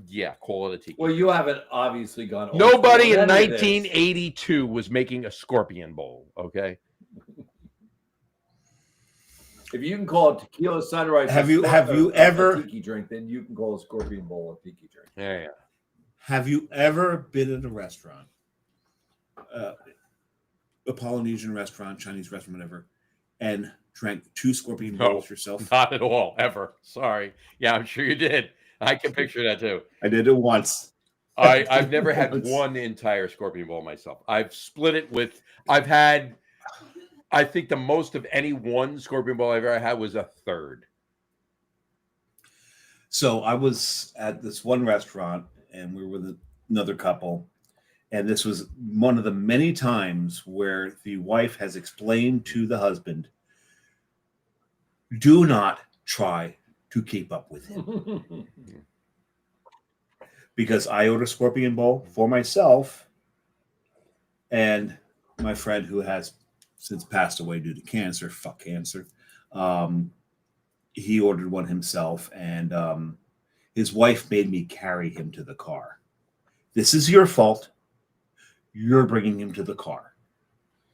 yeah, call it a tiki. Well, you haven't obviously gone. Nobody in 1982 was making a Scorpion Bowl. Okay. If you can call it tequila sunrise, have you ever a tiki drink? Then you can call a Scorpion Bowl a tiki drink. Yeah. Have you ever been at a restaurant, a Polynesian restaurant, Chinese restaurant, whatever, and drank 2 Scorpion Bowls yourself? Not at all, ever. Sorry. Yeah, I'm sure you did. I can picture that too. I did it once. I've never had one entire Scorpion Bowl myself. I've split it with. I think the most of any one Scorpion Bowl I've ever had was a third. So I was at this one restaurant, and we were with another couple, and this was one of the many times where the wife has explained to the husband, do not try to keep up with him. Because I ordered a Scorpion Bowl for myself, and my friend who has since passed away due to cancer, fuck cancer, he ordered one himself, and his wife made me carry him to the car. This is your fault. You're bringing him to the car.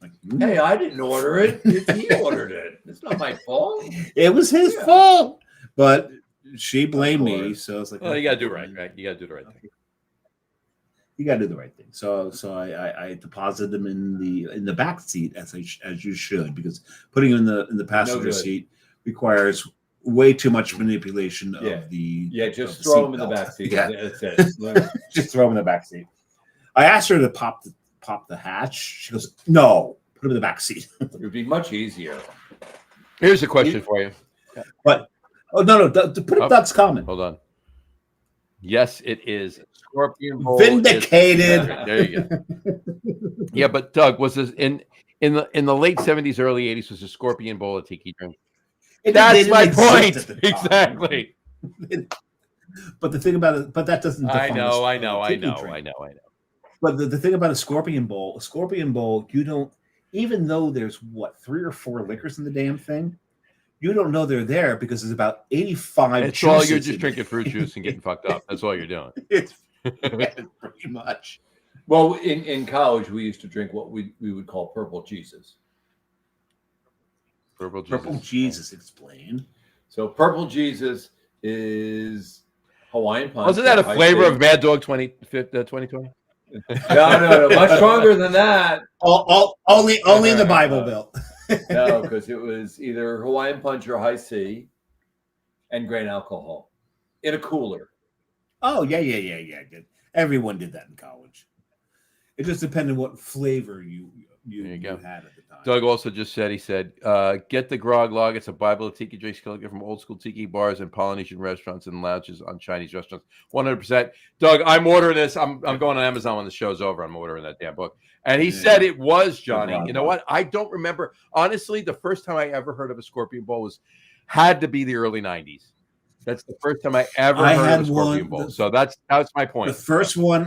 Like, hey, I didn't order it. He ordered it. It's not my fault. It was his fault. But she blamed me, so it's like, well, you got to do right? You got to do the right thing. You got to do the right thing. So I deposited them in the back seat as you should, because putting them in the passenger seat requires way too much manipulation of the just throw them in the back seat. Yeah. That's it. Just throw them in the back seat. I asked her to pop the hatch. She goes, no, put them in the back seat. It would be much easier. Here's a question for you. But no, put up Doug's comment. Hold on. Yes, it is. Scorpion Bowl. Vindicated. There you go. Yeah, but Doug, was this in the late 70s, early 80s, was a Scorpion Bowl a tiki drink? That's my point. Exactly. But the thing about it, but that doesn't. I know. But the thing about a Scorpion Bowl, you don't, even though there's 3 or 4 liquors in the damn thing, you don't know they're there because there's about 85. It's all you're just drinking fruit juice and getting fucked up. That's all you're doing. It's pretty much. Well, in college, we used to drink what we would call purple Jesus. Purple Jesus, explain. So purple Jesus is Hawaiian punch. Wasn't that a flavor of Mad Dog 2020? No, much stronger than that. Only in the Bible, Bill. No, because it was either Hawaiian punch or high C and grain alcohol in a cooler. Oh, yeah. Good. Everyone did that in college. It just depended what flavor you had at the time. Doug also just said, get the Grog Log. It's a Bible of tiki drinks collected from old school tiki bars and Polynesian restaurants and lounges on Chinese restaurants. 100%. Doug, I'm ordering this. I'm going on Amazon when the show's over. I'm ordering that damn book. And he said it was, Johnny. You know what? I don't remember. Honestly, the first time I ever heard of a Scorpion Bowl had to be the early 90s. That's the first time I ever heard of a Scorpion Bowl. So that's my point. The first one.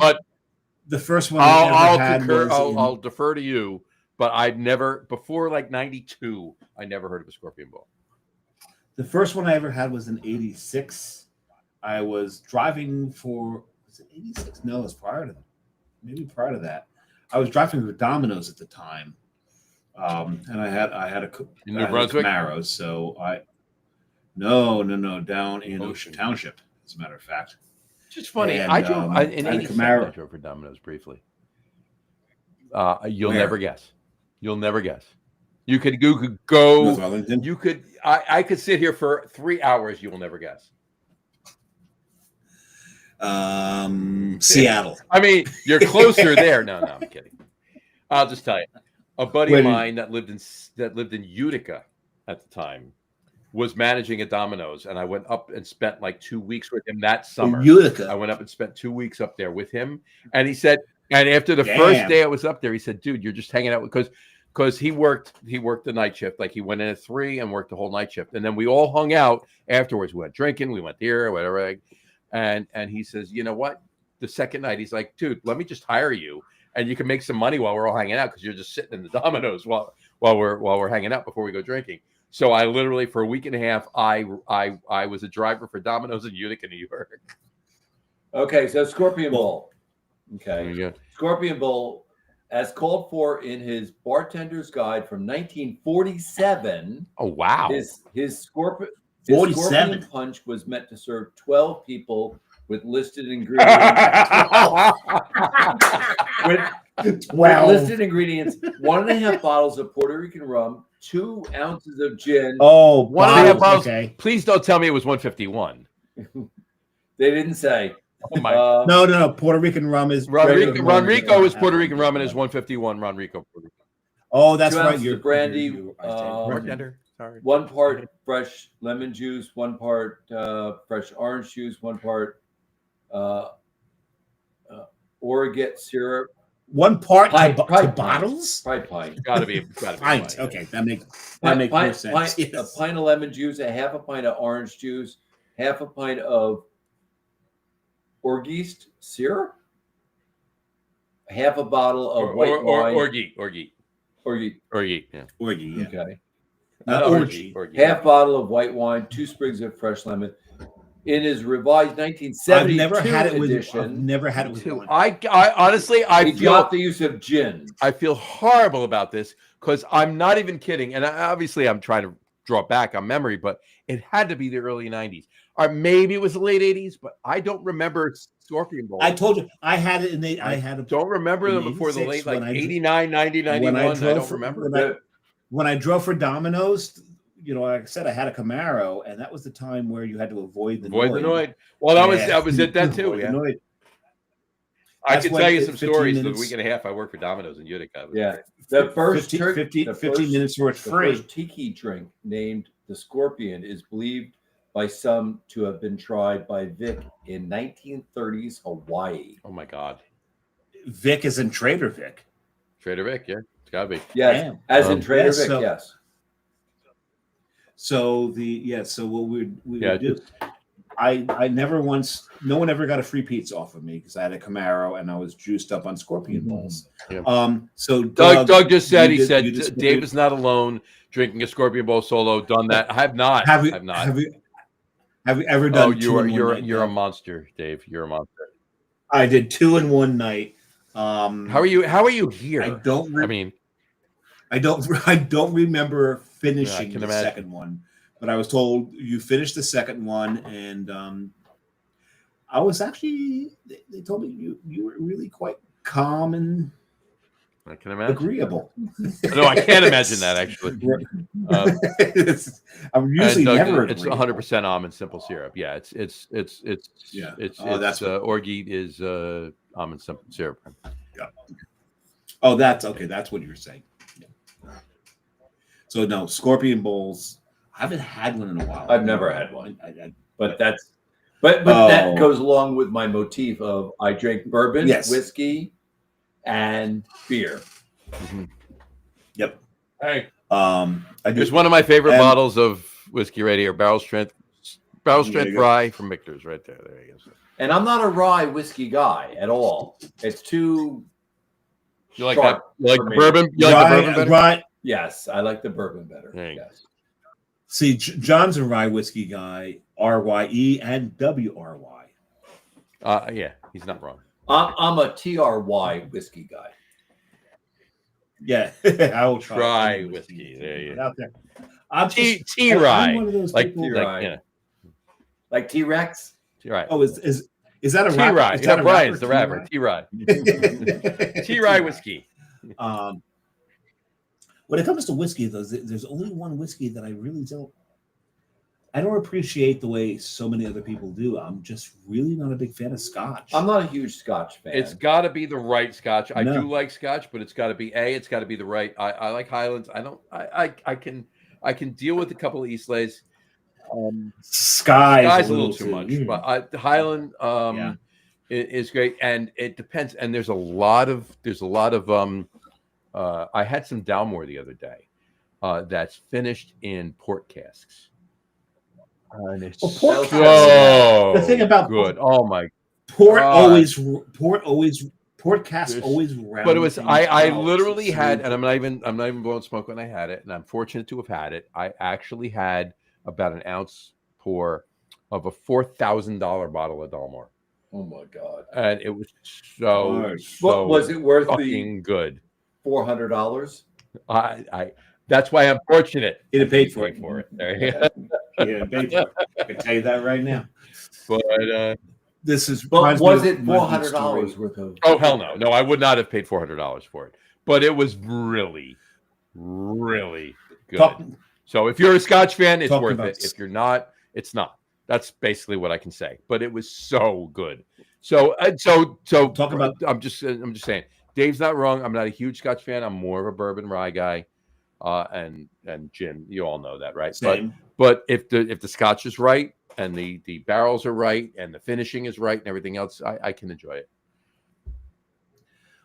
I'll defer to you. But I've never, before like 92, I never heard of a Scorpion Bowl. The first one I ever had was in '86. I was driving for, was it '86? No, it was prior to that. Maybe prior to that. I was driving for Domino's at the time. And I had a New Brunswick Camaro, so no, down in Ocean Township, as a matter of fact. Just funny. And, I drove in I had a '87. Camaro. I drove for Domino's briefly. You'll Where? never guess. You'll never guess. You could North go. Arlington? You could. I could sit here for 3 hours. You will never guess. Seattle. I mean, you're closer there. No, I'm kidding. I'll just tell you. A buddy of mine that lived in Utica at the time was managing a Domino's, and I went up and spent like 2 weeks with him that summer. Utica. I went up and spent 2 weeks up there with him, and he said, and after the first day I was up there, he said, "Dude, you're just hanging out because he worked the night shift. Like he went in at 3 and worked the whole night shift, and then we all hung out afterwards. We went drinking, we went here, whatever." And he says, "You know what? The second night, he's like, dude, let me just hire you, and you can make some money while we're all hanging out because you're just sitting in the Domino's while we're hanging out before we go drinking." So I literally, for a week and a half, I was a driver for Domino's in Utica, New York. Okay, so Scorpion Bowl. Okay, Yeah. Scorpion Bowl, as called for in his bartender's guide from 1947. Oh wow! His Scorpion 47 punch was meant to serve 12 people with listed ingredients. with listed ingredients: 1.5 bottles of Puerto Rican rum, 2 ounces of gin. Oh, 1.5 bottles. Okay. Please don't tell me it was 151. They didn't say. Oh my! No. Puerto Rican rum is Ronrico is Puerto Rican rum and is 151. Ronrico. Oh, that's 2 right. ounces of brandy. Bartender. Sorry. 1 part fresh lemon juice, 1 part fresh orange juice, 1 part Orgeat syrup. 1 part Pint. bottles? Probably pint. Gotta be Pint. Okay, that makes more sense. A pint of lemon juice, a half a pint of orange juice, half a pint of Orgeat syrup, half a bottle of white wine. Orgeat. Yeah. Orgy, yeah. Okay. Orgy. Half bottle of white wine, 2 sprigs of fresh lemon. In his revised 1972 I've never had it with Two. wine. I honestly, he dropped the use of gin. I feel horrible about this because I'm not even kidding. And obviously I'm trying to draw back on memory, but it had to be the early 90s. Or maybe it was the late 80s, but I don't remember Scorpion Bowl. I told you I had it don't remember them before the late, like 89, 90, 91. I don't remember. When I drove for Domino's, like I said, I had a Camaro, and that was the time where you had to avoid the noise. Well, that was it then too. Yeah. I can tell you some stories. The week and a half I worked for Domino's in Utica. The first 15 minutes were free. The first tiki drink named the Scorpion is believed by some to have been tried by Vic in 1930s Hawaii. Oh my God. Vic is in Trader Vic. Trader Vic, yeah. It's gotta be. Yes. As in Trader Vic, yes. So what we would do. I never once, no one ever got a free pizza off of me because I had a Camaro and I was juiced up on Scorpion Bowls. Yeah. So Doug just said, Dave is not alone drinking a Scorpion Bowl solo. Done that. I have not. Have you ever done? Oh, you're a monster, Dave. You're a monster. I did 2 in one night. How are you here? I don't remember finishing the second one, but I was told you finished the second one, and I was actually. They told me you were really quite calm and I can imagine agreeable. No, I can't imagine that actually. I'm usually never. It's 100% almond simple syrup. Yeah, it's Orgeat is almond simple syrup. Yeah. Oh, that's okay. That's what you're saying. Yeah. So no, Scorpion Bowls. I haven't had one in a while. I've never had one. But that goes along with my motif of I drink bourbon, whiskey, and beer. Mm-hmm. Yep. Hey. There's one of my favorite bottles of whiskey right here, Barrel Strength Rye from Michter's right there. There you go. And I'm not a rye whiskey guy at all. It's too. You like that? You like the bourbon? You like the bourbon better? Rye. Yes, I like the bourbon better. Yes. See, John's a rye whiskey guy, RYE and WRY. Yeah, he's not wrong. I'm a TRY whiskey guy. Yeah, I will try whiskey. There you go. Out there. I'm T-Rye. one of those Like people. Like T-Rex. T-Rye. Oh, is that a T-Rye? rapper? Yeah, Brian's the rapper. T-Rye. T-Rye whiskey. When it comes to whiskey, though, there's only one whiskey that I really don't appreciate the way so many other people do. I'm just really not a big fan of Scotch. I'm not a huge Scotch fan. It's got to be the right Scotch. I do like Scotch, but it's got to be it's got to be the right. I like Highlands. I can deal with a couple of Eastleys. Sky's a little too much, but Highland is great, and it depends. And there's a lot of I had some Dalmore the other day that's finished in port casks. And it's port so the thing about good. Oh my port casks always round. But it was I literally had, and I'm not even blowing smoke when I had it, and I'm fortunate to have had it. I actually had about an ounce pour of a $4,000 bottle of Dalmore. Oh my god! And it was so was it worth fucking good? $400. I that's why I'm fortunate. It paid for it. There you go. Yeah, paid for it. I can tell you that right now. But this is. But was it $400 worth of? Oh hell no! No, I would not have paid $400 for it. But it was really, really good. So if you're a Scotch fan, it's worth it. If you're not, it's not. That's basically what I can say. But it was so good. So talk about. I'm just saying. Dave's not wrong. I'm not a huge Scotch fan. I'm more of a bourbon rye guy. And gin, you all know that, right? Same. But if the Scotch is right and the barrels are right and the finishing is right and everything else, I can enjoy it.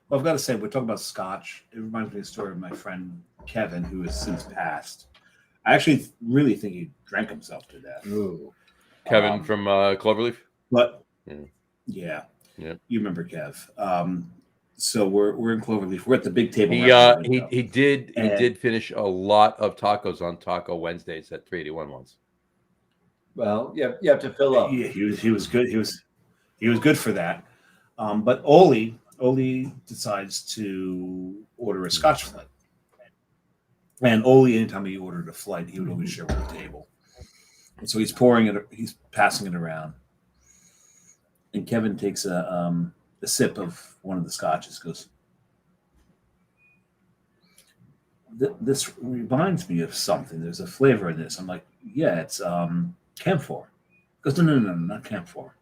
Well, I've got to say, we're talking about Scotch. It reminds me of the story of my friend Kevin, who has since passed. I actually really think he drank himself to death. Ooh. Kevin from Cloverleaf. But yeah, you remember Kev. So we're in Cloverleaf. We're at the big table. He did finish a lot of tacos on Taco Wednesdays at 381 once. Well, you have to fill up. Yeah, he was good. He was good for that. But Oli decides to order a Scotch flight. And Oli, anytime he ordered a flight, he would always share with the table. And so he's passing it around. And Kevin takes a sip of one of the scotches, goes, this reminds me of something. There's a flavor in this. I'm like, yeah, it's camphor. He goes, no, not camphor.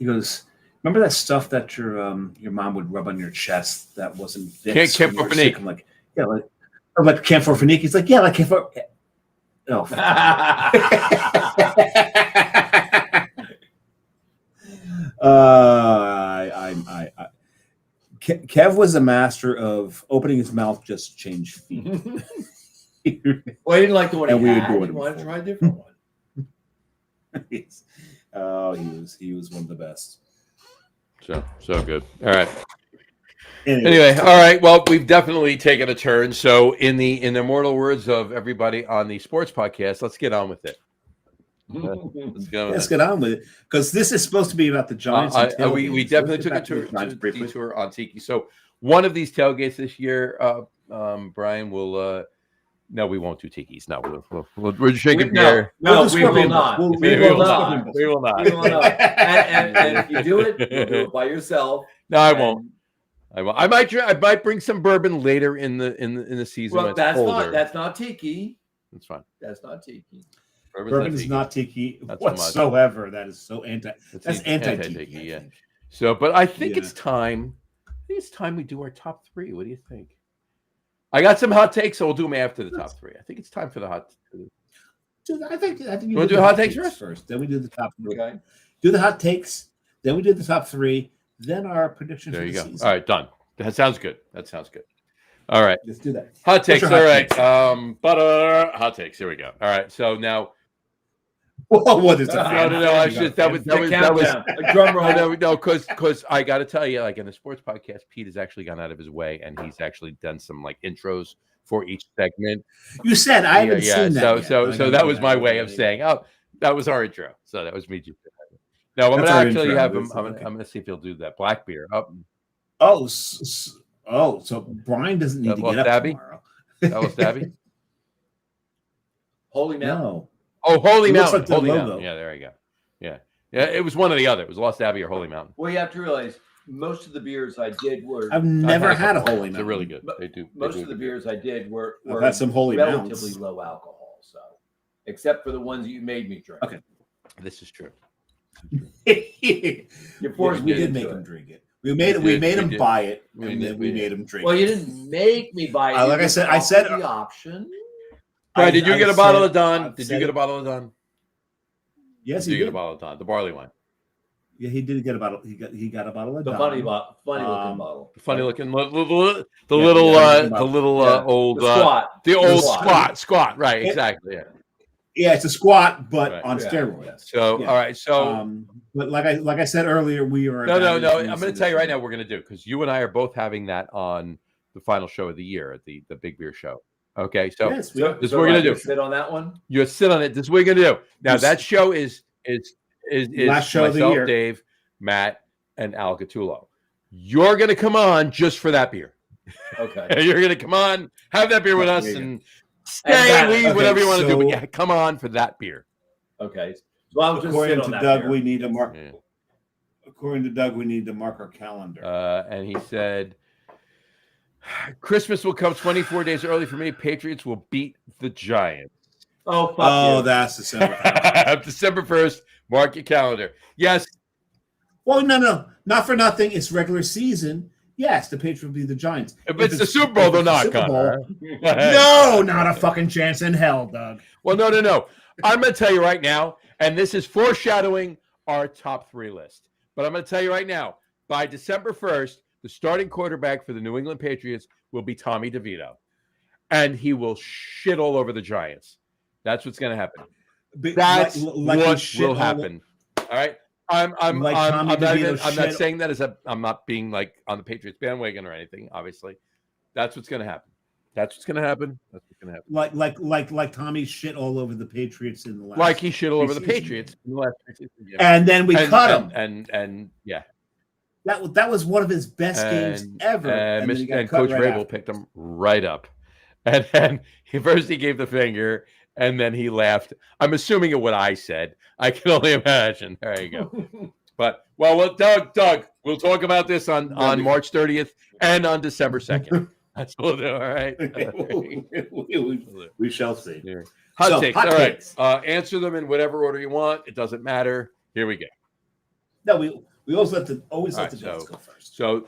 He goes, remember that stuff that your mom would rub on your chest that wasn't Vicks? Camphor Finique. I'm like, yeah, like camphor Finique. He's like, yeah, like camphor. Oh. Kev was a master of opening his mouth, just change feet. Well, he didn't like the one he had. He wanted to try a different one. He was one of the best. So good. All right. Anyway, all right. Well, we've definitely taken a turn. So, in the immortal words of everybody on the sports podcast, let's get on with it. Let's get on with it, because this is supposed to be about the Giants. We definitely took a detour on Tiki. So one of these tailgates this year, Brian will. No, we won't do Tikis. No, we're drinking beer. No, we will not. We will not. And if you do it, you'll do it by yourself. No, I won't. I might bring some bourbon later in the season. Well, that's not Tiki. That's fine. That's not Tiki. Bourbon is not Tiki whatsoever. That is so anti-Tiki. Yeah. So, but I think it's time. It's time we do our top three. What do you think? I got some hot takes, so we'll do them after the top three. I think it's time for the hot. I think you want to do hot takes first. Then we do the top three. Okay. Do the hot takes. Then we do the top three. Then our predictions. There you go. Season. All right, done. That sounds good. All right, let's do that. Hot takes. All right. Butter hot takes. Here we go. All right. So now. What is that? No. That was a drum roll. No, because I got to tell you, like in the sports podcast, Pete has actually gone out of his way, and he's actually done some like intros for each segment. You said I haven't seen that. So that was my way of saying, oh, that was our intro. So that was me. No, I'm going to actually have him. I'm going to see if he'll do that black beer. So Brian doesn't need to get up tomorrow. That was Stabby. Holy Mountain. No. Oh, Holy Mountain. Like Holy Mountain. Yeah, there you go. Yeah. It was one or the other. It was Lost Abbey or Holy Mountain. Well, you have to realize most of the beers I did were. I've never had a Holy Mountain. They're really good. They do. Most of the beers I did were I've had some Holy relatively Mountains. low alcohol. So, except for the ones that you made me drink. Okay. This is true. You forced we me did into make it. him drink it. We made him buy it, and then we made him drink it. Well, you didn't make me buy it. Like I said the option. Right, did you get a bottle of Don? Did you get a bottle of Don? Yes, he did. Get a bottle of Don, the barley wine. Yeah, he did get a bottle. He got a bottle of the Don. funny looking bottle. Funny looking, the old squat. Right, exactly. Yeah. Yeah, it's a squat, but on steroids. So, all right. So, but like I said earlier, we are. No. I'm going to tell you right now, we're going to do, because you and I are both having that on the final show of the year at the Big Beer Show. Okay, so yes, this is what we're going to do. Sit on that one. You sit on it. This is what you're going to do. Now that show is last show myself, of the year. Dave, Matt, and Al Gattulo. You're going to come on just for that beer. Okay. You're going to come on, have that beer with us, and stay, leave, whatever you want to do. But yeah, come on for that beer. Okay. So I was according just to Doug, we need to mark. Yeah. According to Doug, we need to mark our calendar. And he said, Christmas will come 24 days early for me. Patriots will beat the Giants. Oh, that's December 1st. December 1st. Mark your calendar. Yes. Well, no. Not for nothing. It's regular season. Yes, the Patriots will beat the Giants. If it's the Super Bowl, they're not, Connor. No, not a fucking chance in hell, Doug. Well, no. I'm going to tell you right now, and this is foreshadowing our top 3 list. But I'm going to tell you right now, by December 1st, the starting quarterback for the New England Patriots will be Tommy DeVito. And he will shit all over the Giants. That's what's going to happen. That's what will happen. All right? I'm not saying that I'm not being like on the Patriots bandwagon or anything, obviously. That's what's going to happen. That's what's going to happen. Like Tommy shit all over the Patriots in the last. Like he shit all over the Patriots in the last preseason. Yeah. And then we cut him. And yeah. That was one of his best games ever. And Coach Rabel picked him right up. And then he gave the finger, and then he laughed. I'm assuming at what I said. I can only imagine. There you go. But Doug, we'll talk about this on March 30th and on December 2nd. That's what we'll do. All right. We shall see. Yeah. Hot takes. All right. Answer them in whatever order you want. It doesn't matter. Here we go. No, we always let the guys go first. So,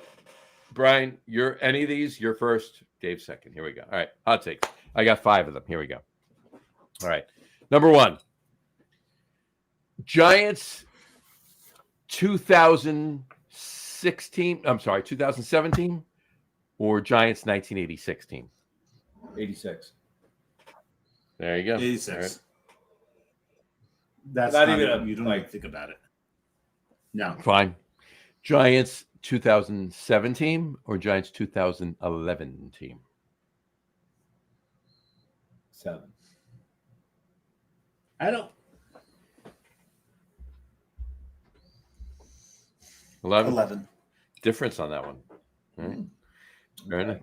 Brian, any of these? You're first. Dave second. Here we go. All right. Hot takes. I got 5 of them. Here we go. All right. Number 1. Giants 2017 or Giants 1986 team? 86. There you go. 86. Right. That's not even you don't even think about it. No. Fine. Giants 2017 or Giants 2011 team? 7. I don't. 11. Difference on that one. Right. Fair enough.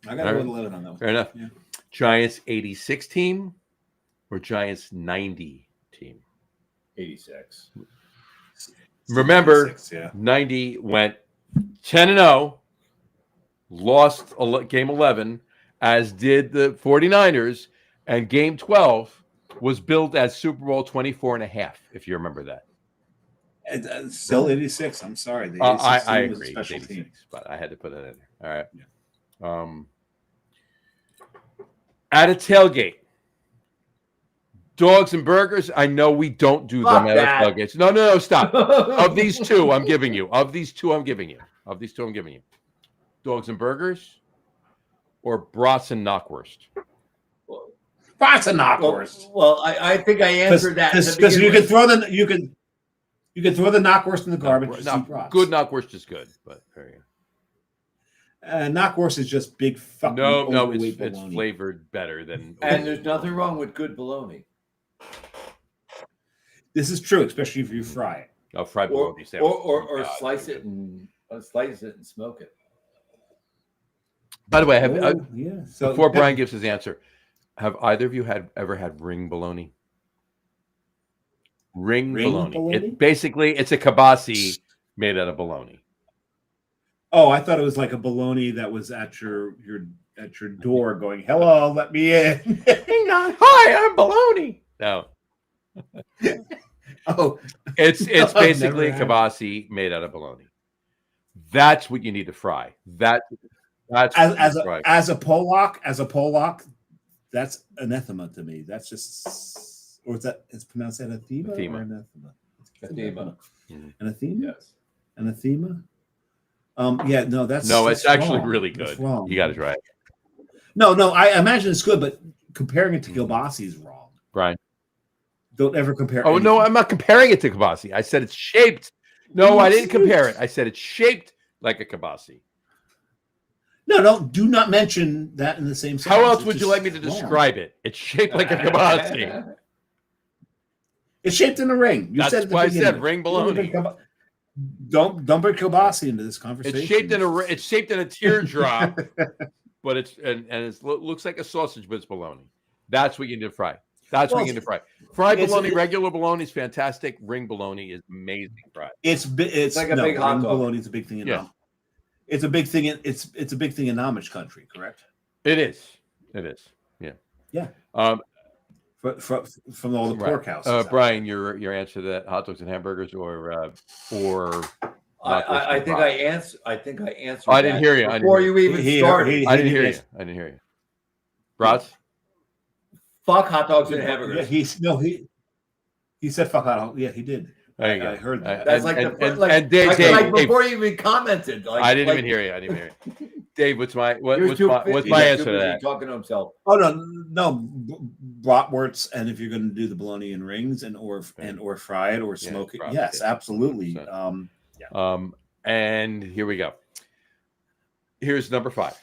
I got 11 on that one. Fair enough. Yeah. Giants 86 team or Giants 90 team? 86. Remember, 86, 90 went 10-0, lost game 11, as did the 49ers, and game 12 was billed as Super Bowl 24.5, if you remember that. Still 86. I'm sorry. The 86 I agree. Special 86, team. But I had to put it in there. All right. Yeah. At a tailgate, dogs and burgers. I know we don't do them at tailgates. No, stop. Of these two, I'm giving you. Dogs and burgers or brats and knockwurst? Brats and knockwurst. Well, I think I answered that because you can throw the knockwurst in the garbage. Good knockwurst is good, but there you go. Knockwurst is just big fucking No, overweight it's bologna. flavored better than. And there's nothing wrong with good bologna. This is true, especially if you fry it. Oh, fried bologna sandwich. Or slice it and smoke it. By the way, So before Brian gives his answer, have either of you ever had ring bologna? Ring bologna. It's a kibasi made out of bologna. Oh, I thought it was like a bologna that was at your door going, "Hello, let me in." Hi, I'm bologna. No. Oh, it's basically a kibasi made out of bologna. That's what you need to fry. That's as a Polak, that's anathema to me. That's just, or is that it's pronounced anathema or anathema? Anathema. Anathema. Yes. Anathema. Yeah, no, that's it's actually wrong. really good. You got it right. No, I imagine it's good, but comparing it to kielbasa is wrong. Brian, don't ever compare. Oh, no, I'm not comparing it to kibasi. I said it's shaped. No, I didn't compare it. I said it's shaped like a kibasi. No, do not mention that in the same sentence. How else would you like me to describe it? It's shaped like a kibasi. It's shaped in a ring. You That's why I said ring bologna. Don't bring kielbasa into this conversation. It's shaped in a teardrop, but it looks like a sausage, but it's bologna. That's what you need to fry. That's what you need to fry. Fried bologna, regular bologna is fantastic. Ring bologna is amazing fried. It's like a big hot dog. Bologna is a big thing in It's a big thing in it's a big thing in Amish country, correct? It is. Yeah. Yeah. From all the pork houses. Brian, your answer to that: hot dogs and hamburgers, or I think I answered. I didn't hear you. Before you even started. I didn't hear you. Brats? Fuck hot dogs and hamburgers. He said fuck hot dogs. Yeah, he did. I heard that. That's Dave, before you even commented. I didn't even hear you. Dave, what's my answer to that? Talking to himself. Oh no, bratwurst, and if you're going to do the bologna in rings or fry it or smoke it, yes, absolutely. And here we go. Here's number 5.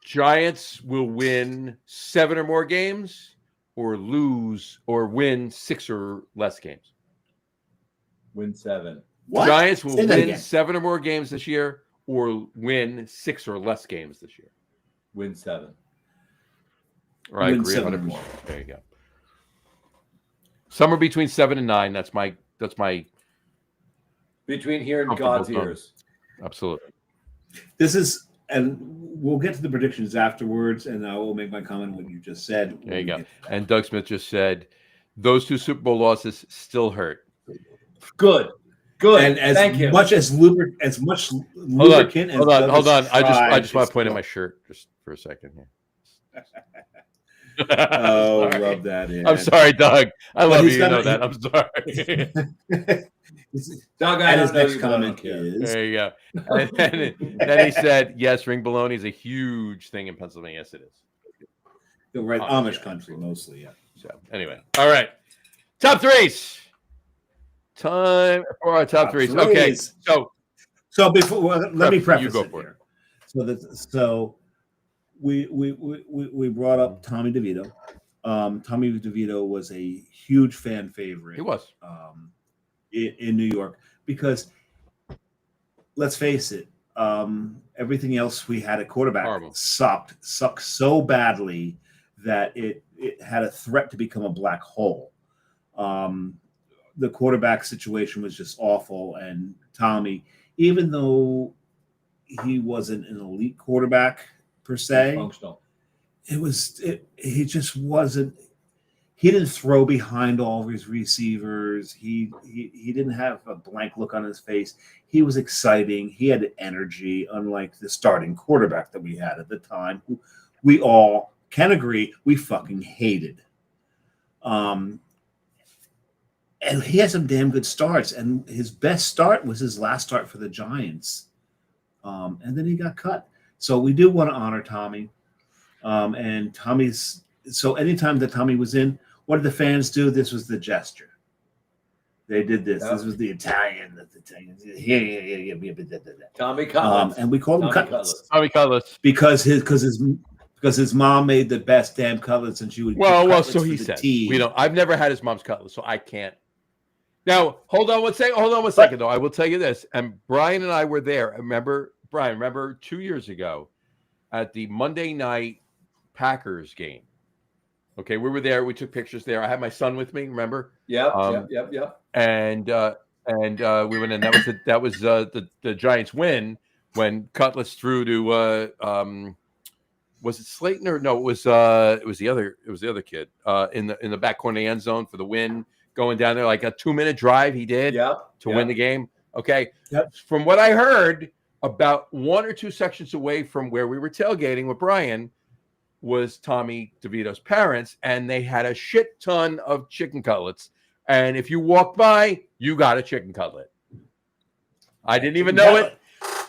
Giants will win 7 or more games, or lose or win 6 or less games. Win 7. What? Giants will win 7 or more games this year, or win 6 or less games this year. Win 7. Or I agree 100%. There you go. Somewhere between 7 and 9. That's my between here and God's ears. Absolutely. This is, and we'll get to the predictions afterwards, and I will make my comment on what you just said. There you go. And Doug Smith just said those 2 Super Bowl losses still hurt. Good. And as much lubricant. Hold on. I just want to point at my shirt just for a second here. Oh, rub that in. I'm sorry, Doug. I love you. You know that. I'm sorry. Doug, and his next comment is. There you go. And then he said, yes, ring bologna is a huge thing in Pennsylvania. Yes, it is. You're right. Amish country, mostly, yeah. So, anyway. All right. Top 3s. Time for our top 3s. Okay. So before let me preface it here. So we brought up Tommy DeVito. Tommy DeVito was a huge fan favorite. He was in New York because let's face it, everything else we had at quarterback sucked so badly that it had a threat to become a black hole. The quarterback situation was just awful, and Tommy, even though he wasn't an elite quarterback per se, functional. He just wasn't. He didn't throw behind all of his receivers. He didn't have a blank look on his face. He was exciting. He had energy, unlike the starting quarterback that we had at the time, who we all can agree we fucking hated. And he had some damn good starts, and his best start was his last start for the Giants. And then he got cut. So we do want to honor Tommy. And Tommy's – so anytime that Tommy was in, what did the fans do? This was the gesture. They did this. Yep. This was the Italian. Yeah. Tommy Cutlets. And we called him Tommy Cutlets. Tommy Cutlets. Because his mom made the best damn cutlets, and she would. Well, so he said. Tea. We don't. I've never had his mom's cutlets, so I can't. Now, hold on one second, though. I will tell you this. And Brian and I were there. Remember 2 years ago at the Monday night Packers game. Okay, we were there. We took pictures there. I had my son with me. Remember? Yep. And we went in. That was the Giants win when Cutlets threw to was it Slayton or no? It was the other kid in the back corner of the end zone for the win. Going down there like a 2-minute drive he did to win the game. Okay. Yep. From what I heard, about 1 or 2 sections away from where we were tailgating with Brian was Tommy DeVito's parents, and they had a shit ton of chicken cutlets. And if you walked by, you got a chicken cutlet. I didn't even know it,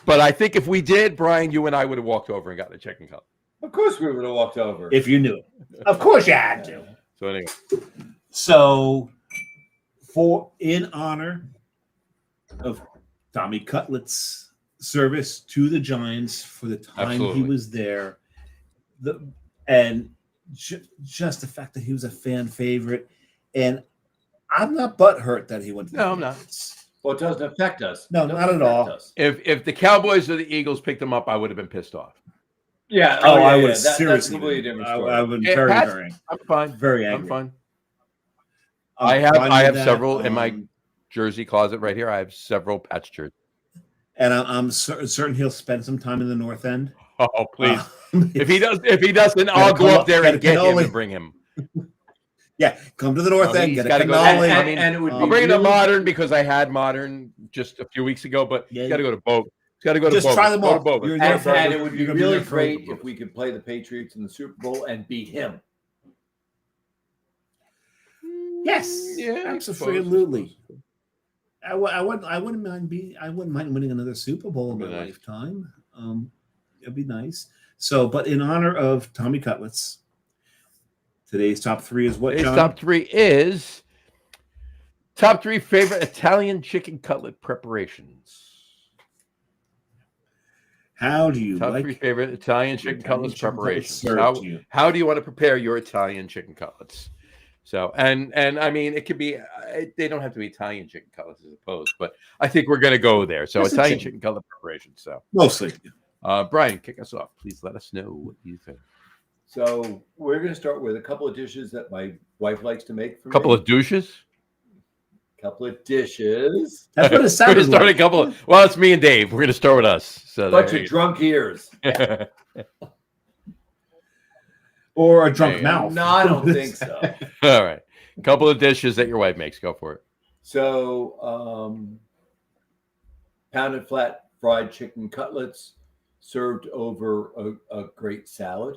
but I think if we did, Brian, you and I would have walked over and got the chicken cutlet. Of course we would have walked over. If you knew. Of course you had to. So anyway. So in honor of Tommy Cutlet's service to the Giants for the time he was there, just the fact that he was a fan favorite, and I'm not butthurt that he went to the I'm not. Well, it doesn't affect us. No, not at all. If the Cowboys or the Eagles picked him up, I would have been pissed off. Yeah. I would seriously. That's a completely different story. I would very I'm fine. Very angry. I'm fine. I have several in my jersey closet right here. I have several patch jerseys. And I'm certain he'll spend some time in the North End. Oh, please. If he doesn't, I'll go up there and get him and bring him. Yeah, come to the North End. Get a cannoli. And it would I'll bring him to Modern because I had Modern just a few weeks ago, but he's got to go to Boaks. He's got to go to Boaks. Just try them all. And it would be really great if we could play the Patriots in the Super Bowl and beat him. Yes, yeah, absolutely. I wouldn't mind winning another Super Bowl in my lifetime. It'd be nice. So, but in honor of Tommy Cutlets, today's top 3 is what, John? Today's top 3 favorite Italian chicken cutlet preparations. How do you top like 3 favorite Italian chicken cutlets preparations? How do you want to prepare your Italian chicken cutlets? So, and I mean, it could be, they don't have to be Italian chicken cutlets as opposed, but I think we're going to go there. So That's Italian chicken cutlet preparation. So mostly. Brian, kick us off. Please let us know what you think. So we're going to start with a couple of dishes that my wife likes to make for me. Couple of dishes. That's what it sounded like. Well, it's me and Dave. We're going to start with us. So bunch of drunk ears. Or a drunk mouth. No, I don't think so. All right. A couple of dishes that your wife makes. Go for it. So, pounded flat fried chicken cutlets served over a great salad.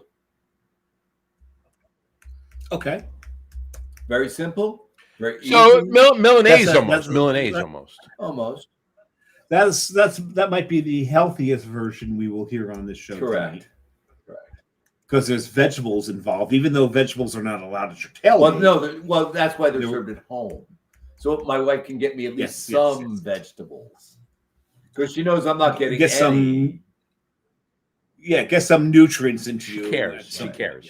Okay. Very simple. Very easy. So Milanese almost. Almost. That might be the healthiest version we will hear on this show. Correct. Tonight. Because there's vegetables involved, even though vegetables are not allowed at your tailgate. Well, that's why they're served at home. So my wife can get me at least some vegetables. Because she knows I'm not getting any. Get some nutrients into you. She cares.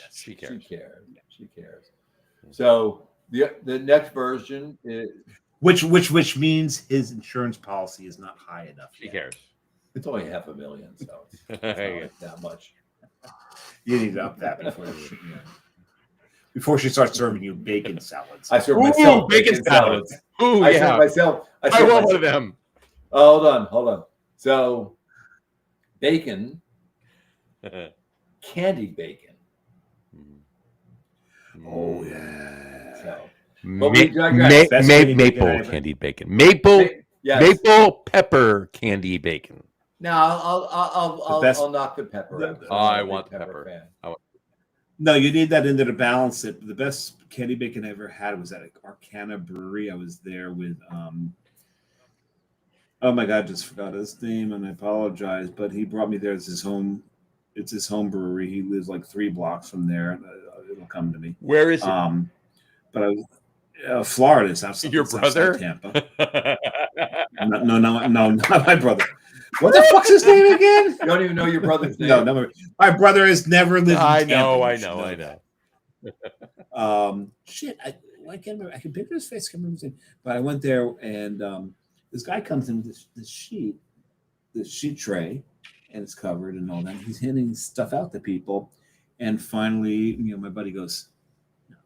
So the next version is which means his insurance policy is not high enough. She cares. It's only $500,000, so it's not like that much. You need to up that before she starts serving you bacon salads. I serve myself bacon salads. Ooh, I serve myself. I want one of them. Hold on. So, bacon, candied bacon. Oh yeah. So, maple candied bacon. Maple pepper candy bacon. No, I'll knock the pepper. I want the pepper. No, you need that in there to balance it. The best candy bacon I ever had was at Arcana Brewery. I was there with oh my God, just forgot his name and I apologize. But he brought me there. It's his home brewery. He lives like 3 blocks from there. It'll come to me. Where is it? But Florida is outside. Your brother? Tampa. No, not my brother. What the fuck's his name again? You don't even know your brother's name. No, my brother has never lived in Tampa. I know. Shit, I can't remember. I can picture his face. I can't remember his name. But I went there, and this guy comes in with this sheet tray, and it's covered and all that. He's handing stuff out to people, and finally, my buddy goes, "No,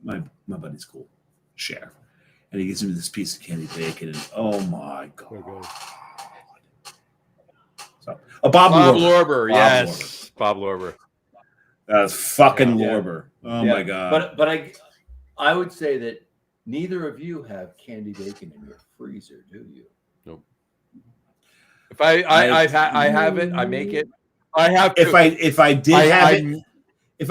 my buddy's cool. Share." And he gives me this piece of candy bacon, and oh my god! So, Bob Lorber, yes, Bob Lorber. That's fucking Lorber. Oh my god! But I would say that neither of you have candy bacon in your freezer, do you? Nope. If I have it, I make it. I have to. If I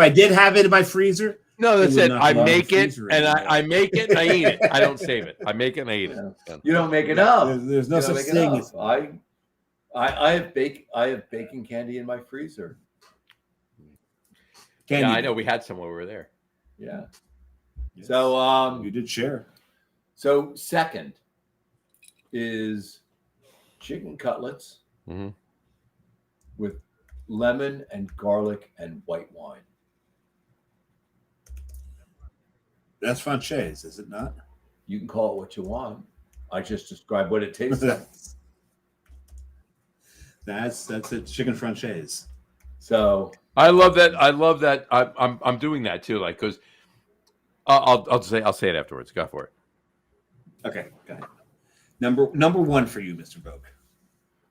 did have it in my freezer. No, that's it. I make it and I make it and I eat it. I don't save it. I make it and I eat it. You don't make it up. There's no such thing. I have baking candy in my freezer. Candy. Yeah, I know. We had some while we were there. Yeah. Yes. So you did share. So second is chicken cutlets with lemon and garlic and white wine. That's franchise, is it not? You can call it what you want. I just described what it tastes like. That's a chicken franchise. So I love that. I'm doing that too. Like, because I'll say it afterwards. Go for it. Okay, go ahead. Number one for you, Mr. Boak.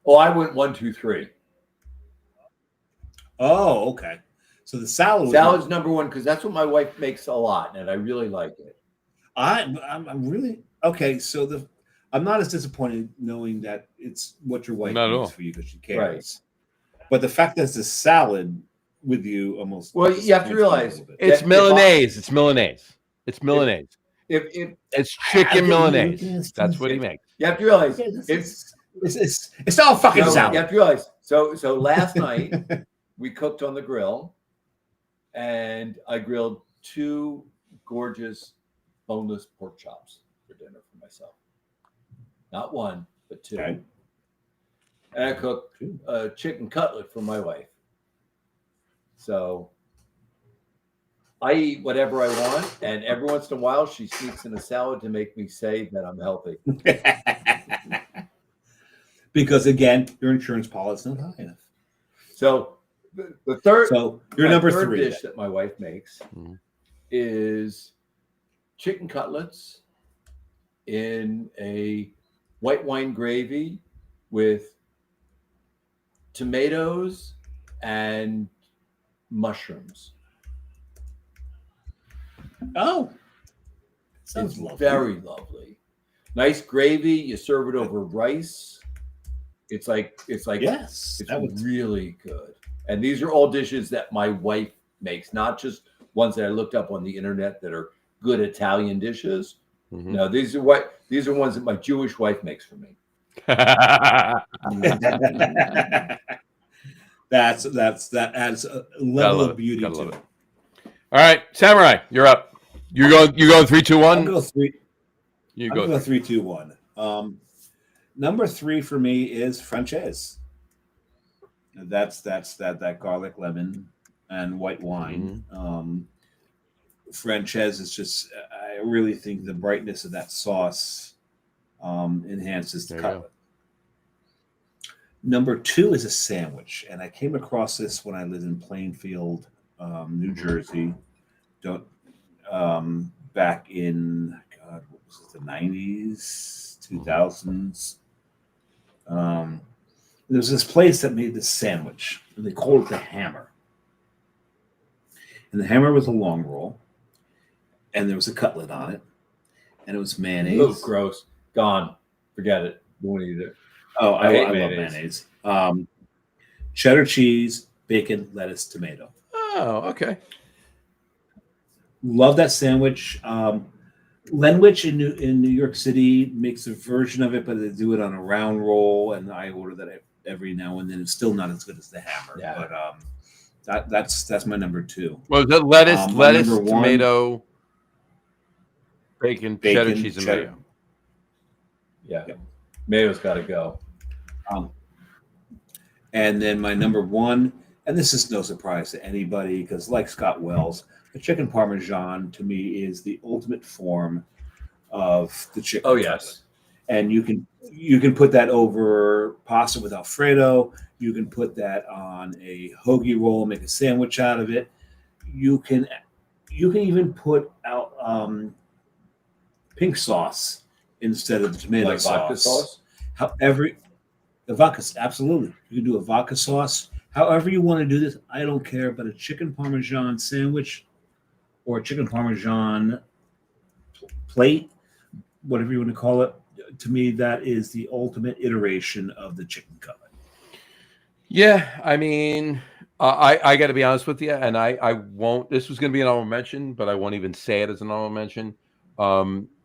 Oh, I went 1, 2, 3. Oh, okay. So the salad's number one because that's what my wife makes a lot, and I really like it. I'm really okay. So I'm not as disappointed knowing that it's what your wife makes for you because she cares. Right. But the fact that it's a salad with you almost. Well, you have to realize it's Milanese. It's Milanese. It's Milanese. It's chicken Milanese. That's what he makes. You have to realize it's all fucking salad. You have to realize. So last night we cooked on the grill. And I grilled 2 gorgeous boneless pork chops for dinner for myself. Not 1, but 2. Okay. And I cooked a chicken cutlet for my wife. So I eat whatever I want, and every once in a while she sneaks in a salad to make me say that I'm healthy. Because again, your insurance policy is not high enough. So the third, your number 3 dish that my wife makes is chicken cutlets in a white wine gravy with tomatoes and mushrooms. Oh, sounds lovely. Very lovely. Nice gravy. You serve it over rice. It's like yes, it's really good. And these are all dishes that my wife makes, not just ones that I looked up on the internet that are good Italian dishes. Mm-hmm. No, these are ones that my Jewish wife makes for me. That adds a level of beauty to it. All right, Samurai, you're up. You're going 3, 2, 1. I'll go 3. You go 3, 2, 1. Number 3 for me is franchise. That's that garlic, lemon, and white wine. Mm-hmm. Franchise is just, I really think the brightness of that sauce enhances the cutlet. Number 2 is a sandwich, and I came across this when I lived in Plainfield, New Jersey. Back in what was it, the 90s, 2000s. There was this place that made this sandwich, and they called it the Hammer. And the Hammer was a long roll, and there was a cutlet on it, and it was mayonnaise. Oh, gross. Gone. Forget it. Won't eat it. Oh, I love mayonnaise. Cheddar cheese, bacon, lettuce, tomato. Oh, okay. Love that sandwich. Lenwich in New York City makes a version of it, but they do it on a round roll, and I order that every now and then. It's still not as good as the Hammer, but that's my number 2. Well, is that lettuce, tomato? Bacon, cheddar cheese, and mayo. Yeah. Mayo's got to go. And then my number one, and this is no surprise to anybody because, like Scott Wells, the chicken parmesan to me is the ultimate form of the chicken. Oh yes, and you can put that over pasta with Alfredo. You can put that on a hoagie roll, make a sandwich out of it. You can even put out pink sauce instead of the tomato like vodka sauce. However, the vodka, absolutely. You can do a vodka sauce. However you want to do this, I don't care. But a chicken parmesan sandwich or a chicken parmesan plate, whatever you want to call it, to me, that is the ultimate iteration of the chicken cutlet. Yeah, I mean, I got to be honest with you, and I won't. This was going to be an honorable mention, but I won't even say it as an honorable mention.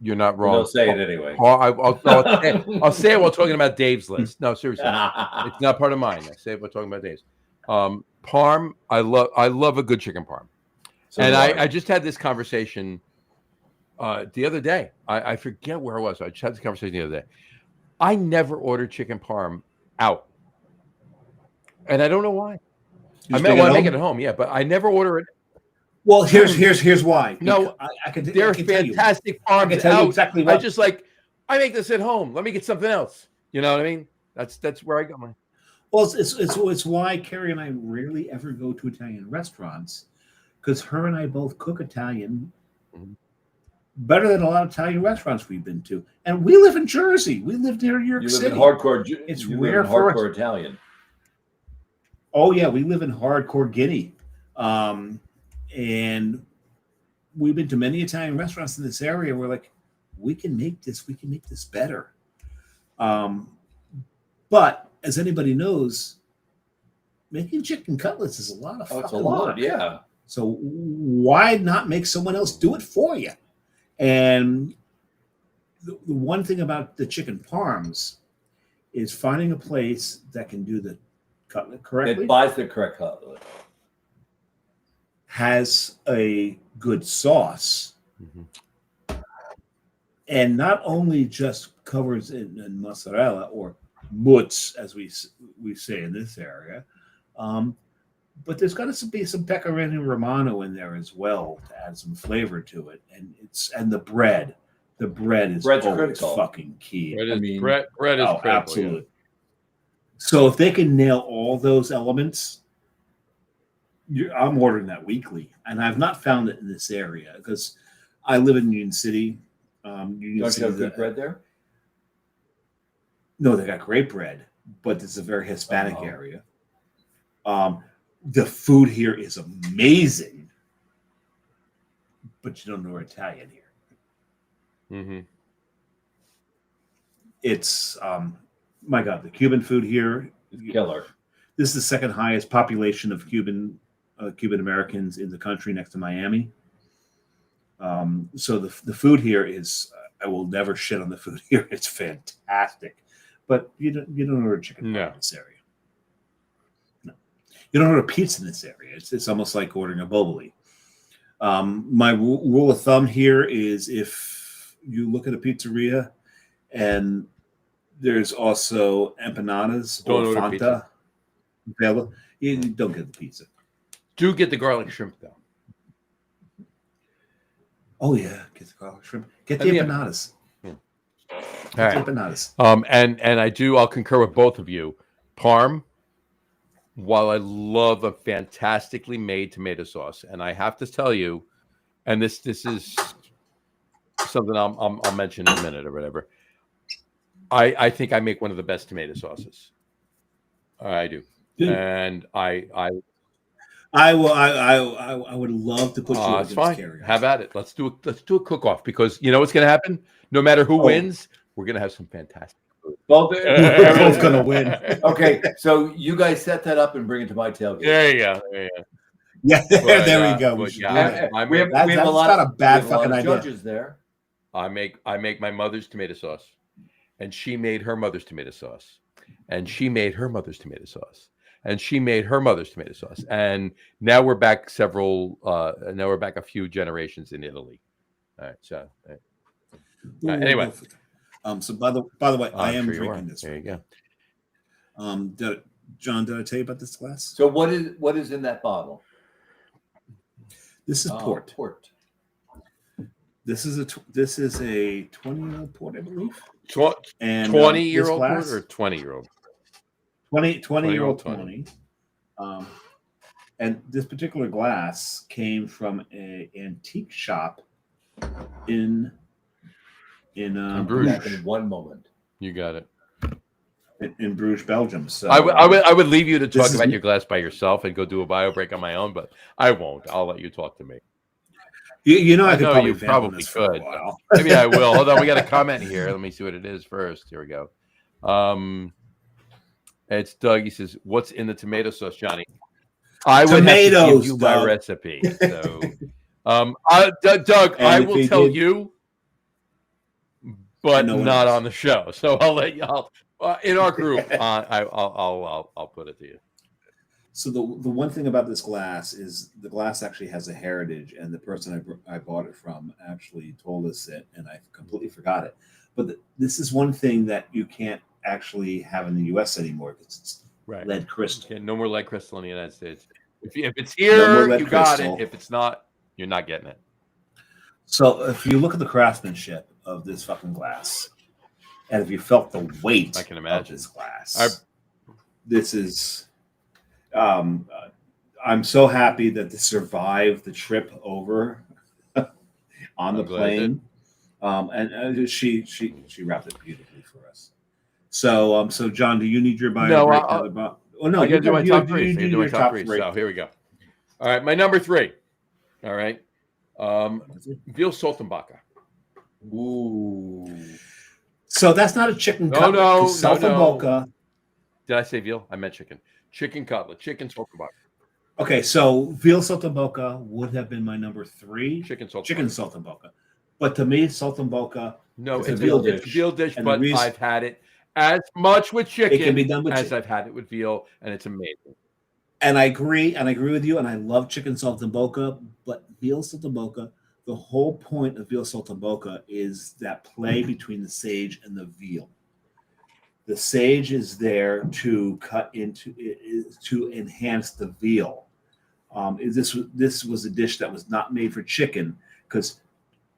You're not wrong. They'll say it anyway. I'll say it while talking about Dave's list. No, seriously, it's not part of mine. I say it while talking about Dave's. Parm, I love a good chicken parm, and I just had this conversation the other day. I forget where I was. I just had this conversation the other day. I never ordered chicken parm out, and I don't know why. I want to make it at home, yeah, but I never order it. Well, here's why. No, I can. They're I can fantastic farms. I can tell you exactly why. I make this at home. Let me get something else. You know what I mean? That's where I got my. Well, it's why Carrie and I rarely ever go to Italian restaurants, because her and I both cook Italian better than a lot of Italian restaurants we've been to, and we live in Jersey. We live near New York City. You live in hardcore. It's rare for us. Hardcore Italian. Oh yeah, we live in hardcore Guinea. And we've been to many Italian restaurants in this area. We're like, we can make this better. But as anybody knows, making chicken cutlets is a lot of fucking work. Yeah. So why not make someone else do it for you? And the one thing about the chicken parms is finding a place that can do the cutlet correctly. It buys the correct cutlet. Has a good sauce, and not only just covers in mozzarella or mutz, as we say in this area, but there's got to be some pecorino romano in there as well to add some flavor to it, and the bread. The bread is always fucking key. Bread is critical. Absolutely. Yeah. So if they can nail all those elements, I'm ordering that weekly, and I've not found it in this area because I live in Union City. Don't you have good bread there? No, they got great bread, but it's a very Hispanic area. The food here is amazing, but you don't know Italian here. It's my God, the Cuban food here is killer. This is the second highest population of Cuban Americans in the country, next to Miami. So the food here is, I will never shit on the food here. It's fantastic, but you don't order chicken in this area. No, you don't order pizza in this area. It's almost like ordering a boboli. My rule of thumb here is if you look at a pizzeria and there's also empanadas or Fanta available, you don't get the pizza. Do get the garlic shrimp though. Oh yeah, get the garlic shrimp. Get the empanadas. All right. Empanadas. And I'll concur with both of you. Parm, while I love a fantastically made tomato sauce, and I have to tell you, and this is something I'll mention in a minute or whatever. I think I make one of the best tomato sauces. I do. And I would love to put you against Carrie. Have at it. Let's do a cook-off, because you know what's going to happen. No matter who wins, we're going to have some fantastic food. Well, they're both going to win. Okay, so you guys set that up and bring it to my tailgate. There you go. Yeah, there we go. We have a lot of bad fucking judges there. I make my mother's tomato sauce, and she made her mother's tomato sauce, and she made her mother's tomato sauce. And she made her mother's tomato sauce. And now we're back a few generations in Italy. All right. So Anyway. So by the way, I am sure drinking this. There you go. John, did I tell you about this glass? So what is in that bottle? This is port. Port. This is a 20-year-old port, I believe. 20-year-old port or 20-year-old? 20-year-old 20. And this particular glass came from an antique shop in Bruges. In one moment. You got it. In Bruges, Belgium. So I would leave you to talk about your glass by yourself and go do a bio break on my own, but I won't. I'll let you talk to me. I could you probably could. Maybe I will. Hold on, we got a comment here. Let me see what it is first. Here we go. It's Doug. He says, "What's in the tomato sauce, Johnny?" I would have to give you my recipe. So, Doug, I will tell you, but not on the show. So I'll let you. In our group, I'll put it to you. So the one thing about this glass is the glass actually has a heritage, and the person I bought it from actually told us it, and I completely forgot it. But this is one thing that you can't actually have in the U.S. anymore because it's lead crystal. Okay, no more lead crystal in the United States. If it's here, you got it. If it's not, you're not getting it. So if you look at the craftsmanship of this fucking glass, and if you felt the weight I can imagine. of this glass, this is. I'm so happy that this survived the trip over on the plane. And she wrapped it beautifully for us. So John, do you need your bio break? I gotta do my top three. So here we go. All right, my number 3. All right, veal Saltimbocca. Ooh. So that's not a chicken cutlet. No. Saltimbocca. Did I say veal? I meant chicken. Chicken cutlet. Chicken Saltimbocca. Okay, so veal Saltimbocca would have been my number 3. Chicken Saltimbocca. But to me, Saltimbocca it's a veal dish, but I've had it as much with chicken it can be done with as I've had it with veal, and it's amazing. And I agree with you, and I love chicken Saltimbocca, but veal Saltimbocca, the whole point of veal Saltimbocca is that play between the sage and the veal. The sage is there to cut into to enhance the veal. This was a dish that was not made for chicken because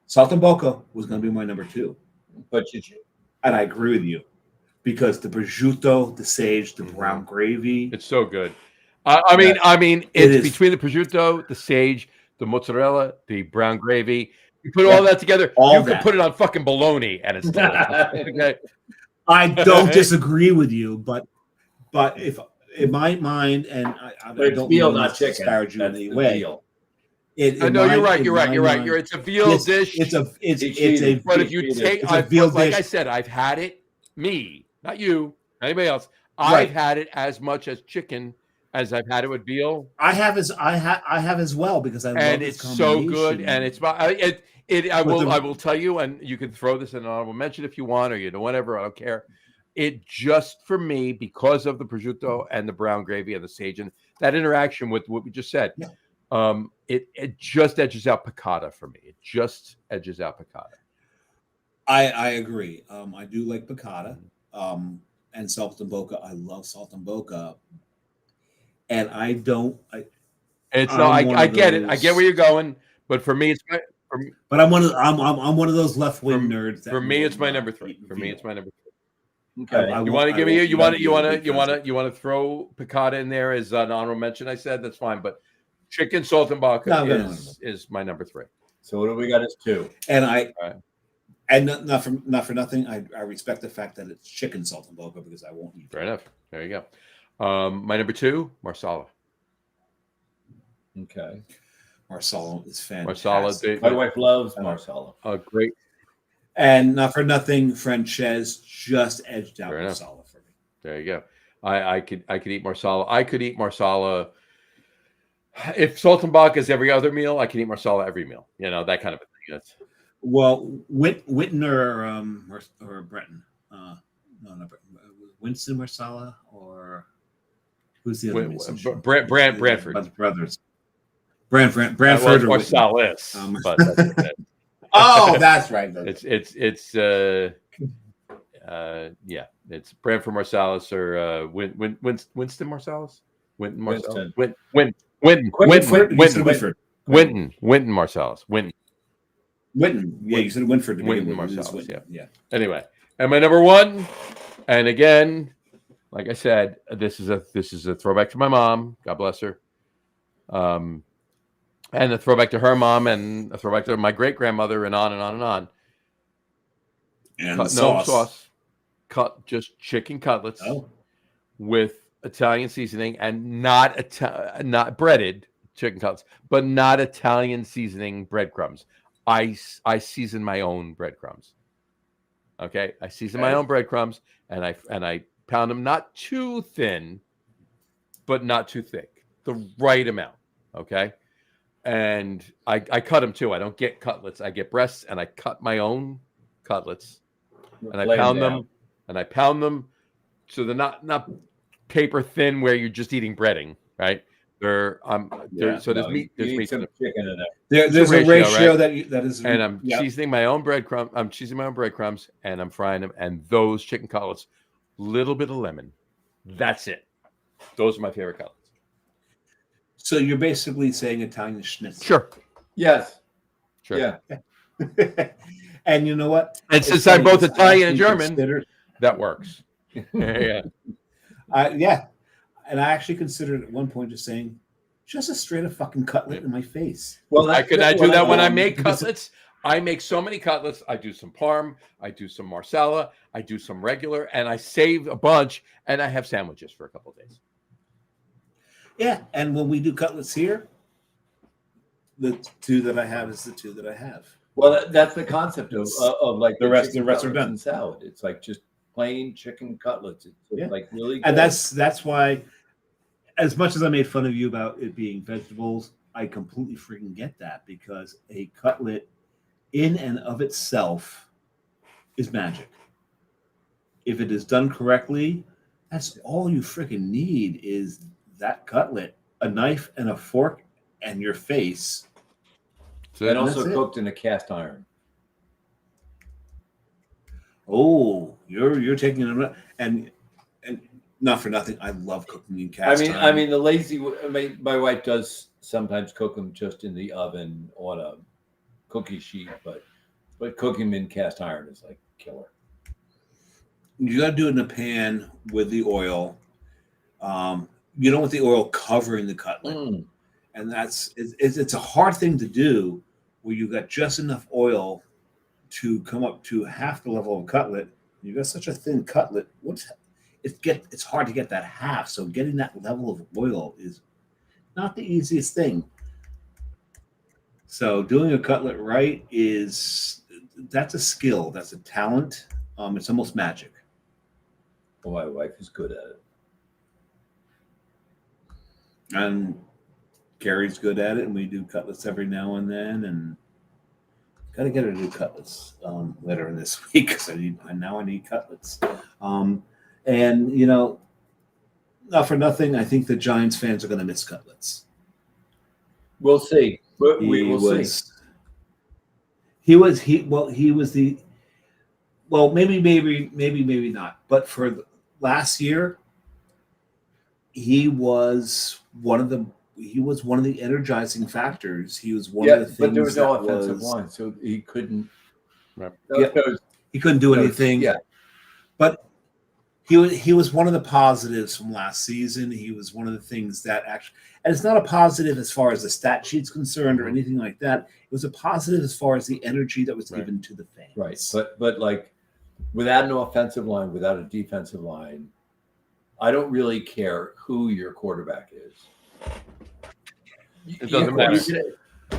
Saltimbocca was going to be my number 2. And I agree with you because the prosciutto, the sage, the brown gravy. It's so good. I mean, it's between the prosciutto, the sage, the mozzarella, the brown gravy. You put all that together. You can put it on fucking bologna, and it's delicious. Okay. I don't disagree with you, but if in my mind, and I don't veal, not chicken. Disparage you in any way. No, you're right. It's a veal dish. It's a But if you take, like I said, I've had it. Me, not you, anybody else. I've had it as much as chicken as I've had it with veal. I have as well because I love and it's so good. And it's I will tell you, and you can throw this in an honorable mention if you want, or whatever. I don't care. It just for me because of the prosciutto and the brown gravy and the sage and that interaction with what we just said. Yeah. It just edges out piccata for me. It just edges out piccata. I agree. I do like piccata. And Saltimbocca. I love Saltimbocca. And I don't. I get it. I get where you're going, but for me, it's but I'm one of those left wing nerds. For me, it's my number 3. Okay. You want to give me you want to throw piccata in there as an honorable mention? I said that's fine, but chicken Saltimbocca is my number 3. So what do we got as 2? And not for nothing. I respect the fact that it's chicken Saltimbocca because I won't eat. Fair enough. There you go. My number 2, Marsala. Okay. Marsala is fantastic. Marsala, my wife loves Marsala. Great. And not for nothing, Frances just edged out Marsala for me. There you go. I could eat Marsala. I could eat Marsala. If Saltimbocca is every other meal, I can eat Marsala every meal. That kind of a thing. Well, Witten or Breton? No, not Breton. Winston Marsala or who's the other? Brantford. Brothers. Brantford or Salis. But that's okay. Oh, that's right. It's Branford Marsalis or Winston Marsalis. Winton Marsalis. Winton Marsalis. Winton. Yeah, you said Winford to begin Winton with. Marsalis. Yeah. Anyway, and my number one, and again, like I said, this is a throwback to my mom. God bless her. And a throwback to her mom, and a throwback to my great grandmother, and on and on and on. And no sauce. Cut just chicken cutlets with Italian seasoning, and not breaded chicken cutlets, but not Italian seasoning breadcrumbs. I season my own breadcrumbs. Okay, I season my own breadcrumbs, and I pound them not too thin, but not too thick, the right amount. Okay, and I cut them too. I don't get cutlets. I get breasts, and I cut my own cutlets, and I pound them, so they're not paper thin where you're just eating breading, right? There's meat. There's meat. Some chicken in there. There's a ratio right? that is. And I'm seasoning my own breadcrumbs. I'm seasoning my own breadcrumbs, and I'm frying them. And those chicken cutlets, little bit of lemon. That's it. Those are my favorite cutlets. So you're basically saying Italian schnitzel. Sure. Yes. Sure. Yeah. And you know what? And since I'm both Italian and German, that works. Yeah. And I actually considered at one point just saying, just a straight up fucking cutlet in my face. Well, I do that when I make cutlets. I make so many cutlets. I do some parm, I do some marsala, I do some regular, and I save a bunch, and I have sandwiches for a couple of days. Yeah, and when we do cutlets here, the two that I have is the two that I have. Well, that's the concept of like the rest are done. And salad. It's like just plain chicken cutlets. It's like really good. And that's why, as much as I made fun of you about it being vegetables, I completely freaking get that, because a cutlet in and of itself is magic. If it is done correctly, that's all you freaking need is that cutlet, a knife and a fork, and your face. And also cooked in a cast iron. Oh, you're taking it, and not for nothing, I love cooking in cast iron. I mean, my wife does sometimes cook them just in the oven on a cookie sheet, but cooking them in cast iron is like killer. You got to do it in a pan with the oil. You don't want the oil covering the cutlet, and it's a hard thing to do where you got just enough oil to come up to half the level of a cutlet. You got such a thin cutlet. It's hard to get that half. So getting that level of oil is not the easiest thing. So doing a cutlet right that's a skill. That's a talent. It's almost magic. Well, my wife is good at it. And Carrie's good at it, and we do cutlets every now and then, and got to get her to do cutlets later in this week, because I need cutlets. And not for nothing, I think the Giants fans are going to miss cutlets. We'll see. We will see. Maybe not. But for last year, he was one of the energizing factors. He was one of the things. But there was no offensive line, so he couldn't. Right. He couldn't do anything. Yeah. But he was one of the positives from last season. He was one of the things that actually, and it's not a positive as far as the stat sheet's concerned or anything like that. It was a positive as far as the energy that was given to the fans. Right. But like, without an offensive line, without a defensive line, I don't really care who your quarterback is. It doesn't matter.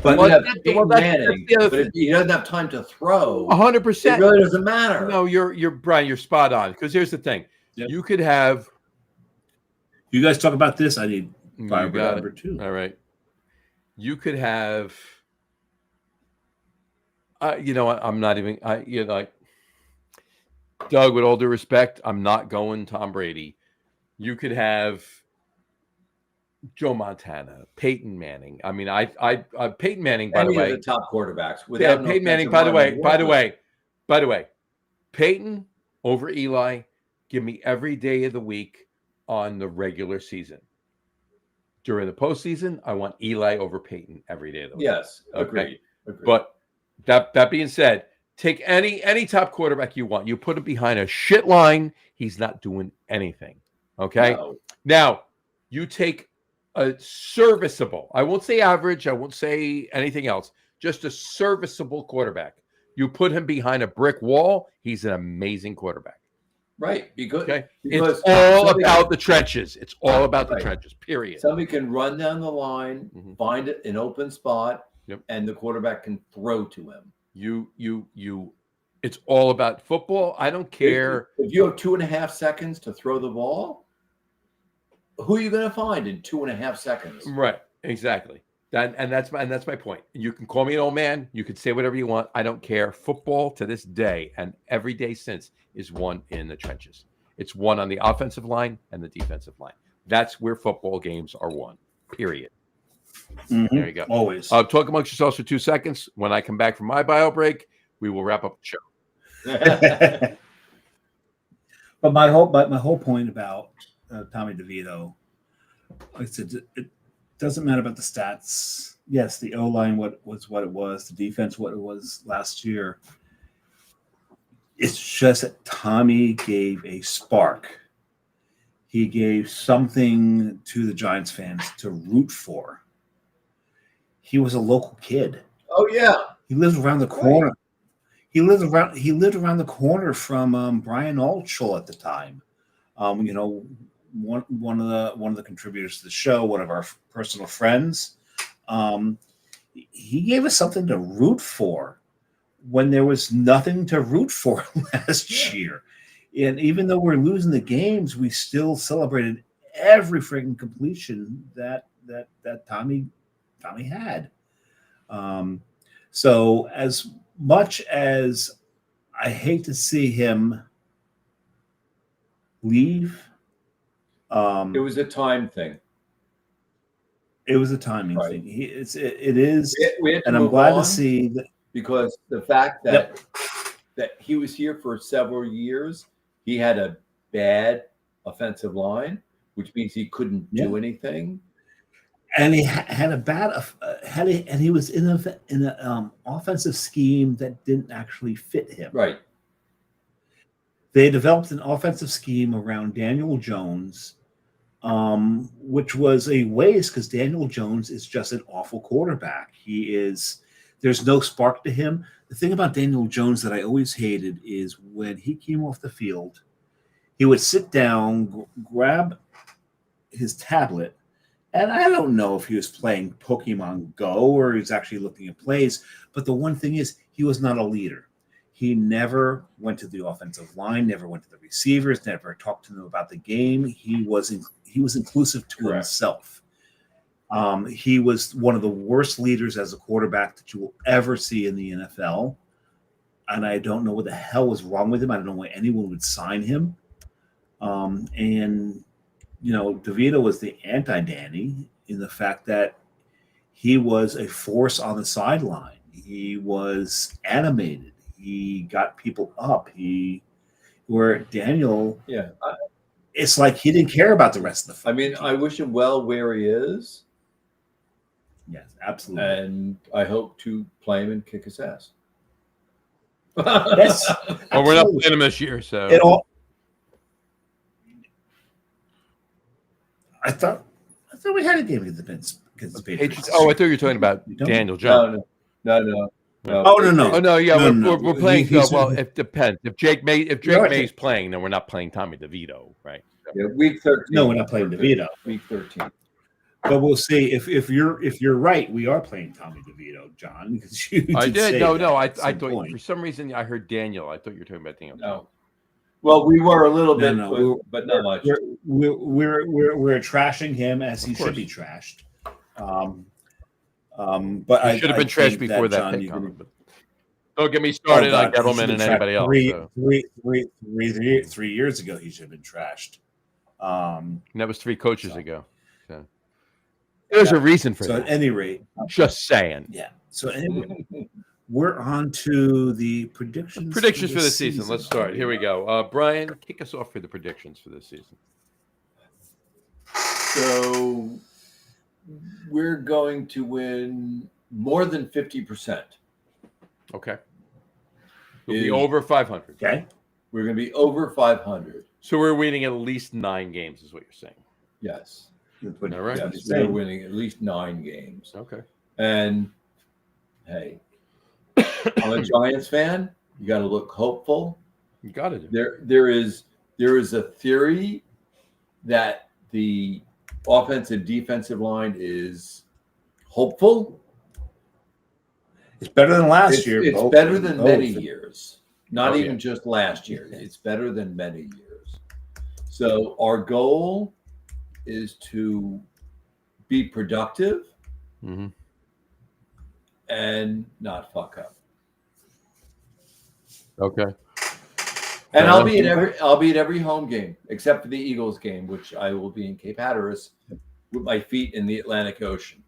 But if he doesn't have time to throw, 100%, it really doesn't matter. No, you're Brian. You're spot on. Because here's the thing: you could have. You guys talk about this. I need number 2. All right. You could have. I'm not even. Like Doug. With all due respect, I'm not going Tom Brady. You could have Joe Montana, Peyton Manning. I mean, Peyton Manning, by Any the way, of the top quarterbacks. yeah, Without Peyton Manning, by the way, Peyton over Eli, give me every day of the week on the regular season. During the postseason, I want Eli over Peyton every day of the week. Yes, okay. Agreed. But that being said, take any top quarterback you want. You put him behind a shit line, he's not doing anything. Okay. No. Now you take a serviceable, I won't say average, I won't say anything else, just a serviceable quarterback. You put him behind a brick wall, he's an amazing quarterback. Right. Because it's all about the trenches. It's all about the trenches, period. Somebody can run down the line, find an open spot, and the quarterback can throw to him. It's all about football. I don't care. If you have 2.5 seconds to throw the ball, who are you going to find in 2.5 seconds? Right. Exactly. That's my point. You can call me an old man. You can say whatever you want. I don't care. Football to this day and every day since is won in the trenches. It's won on the offensive line and the defensive line. That's where football games are won. Period. Mm-hmm. There you go. Always. Talk amongst yourselves for 2 seconds. When I come back from my bio break, we will wrap up the show. But my whole point about Tommy DeVito, like I said, it doesn't matter about the stats. Yes, the O-line what it was, the defense what it was last year. It's just that Tommy gave a spark. He gave something to the Giants fans to root for. He was a local kid. Oh yeah, he lived around the corner. Right. He lived around the corner from Brian Altschul at the time. One of the contributors to the show, one of our personal friends. He gave us something to root for when there was nothing to root for last year. And even though we're losing the games, we still celebrated every freaking completion that Tommy had. So as much as I hate to see him leave, it was a time thing. It was a timing thing. It is, and I'm glad to see that, because the fact that he was here for several years, he had a bad offensive line, which means he couldn't do anything. And he had a bad, and he was in an offensive scheme that didn't actually fit him. Right. They developed an offensive scheme around Daniel Jones, which was a waste because Daniel Jones is just an awful quarterback. There's no spark to him. The thing about Daniel Jones that I always hated is when he came off the field, he would sit down, grab his tablet, and I don't know if he was playing Pokemon Go or he was actually looking at plays, but the one thing is he was not a leader. He never went to the offensive line, never went to the receivers, never talked to them about the game. He was inclusive to himself. He was one of the worst leaders as a quarterback that you will ever see in the NFL. And I don't know what the hell was wrong with him. I don't know why anyone would sign him. DeVito was the anti-Danny in the fact that he was a force on the sideline. He was animated. He got people up. Where Daniel, it's like he didn't care about the rest of the fight. I mean, I wish him well where he is. Yes, absolutely. And I hope to play him and kick his ass. Yes. Well, we're not playing him this year, so. I thought we had a game against the Patriots. Oh, I thought you were talking about Daniel Jones. No. Oh no! Oh no! Yeah, we're playing. Well, it depends. If Drake May's playing, then we're not playing Tommy DeVito, right? Yeah, week 13. No, we're not playing DeVito. Week 13. But we'll see if you're right. We are playing Tommy DeVito, John. Because I did. No. I thought for some reason I heard Daniel. I thought you were talking about Daniel. No. Well, we were a little bit, but not much. We're trashing him as he should be trashed. But I should have been trashed before that pick. Don't get me started on Gettleman and anybody else. 3 years ago, he should have been trashed. And that was 3 coaches ago. So. There's a reason for So that. at any rate, Just saying. yeah. So anyway, we're on to the predictions. Predictions for the season. Let's start. Here we go. Brian, kick us off for the predictions for this season. So we're going to win more than 50%. Okay. We'll be over 500. Okay. We're going to be over 500. So we're winning at least 9 games, is what you're saying. Yes. All right. Yes, we're winning at least 9 games. Okay. And hey, I'm a Giants fan. You got to look hopeful. You got it. There is a theory that the offensive defensive line is hopeful. It's better than last year. It's better than many years. Not even just last year. It's better than many years. So our goal is to be productive and not fuck up. Okay. And I'll be at every home game except for the Eagles game, which I will be in Cape Hatteras with my feet in the Atlantic Ocean,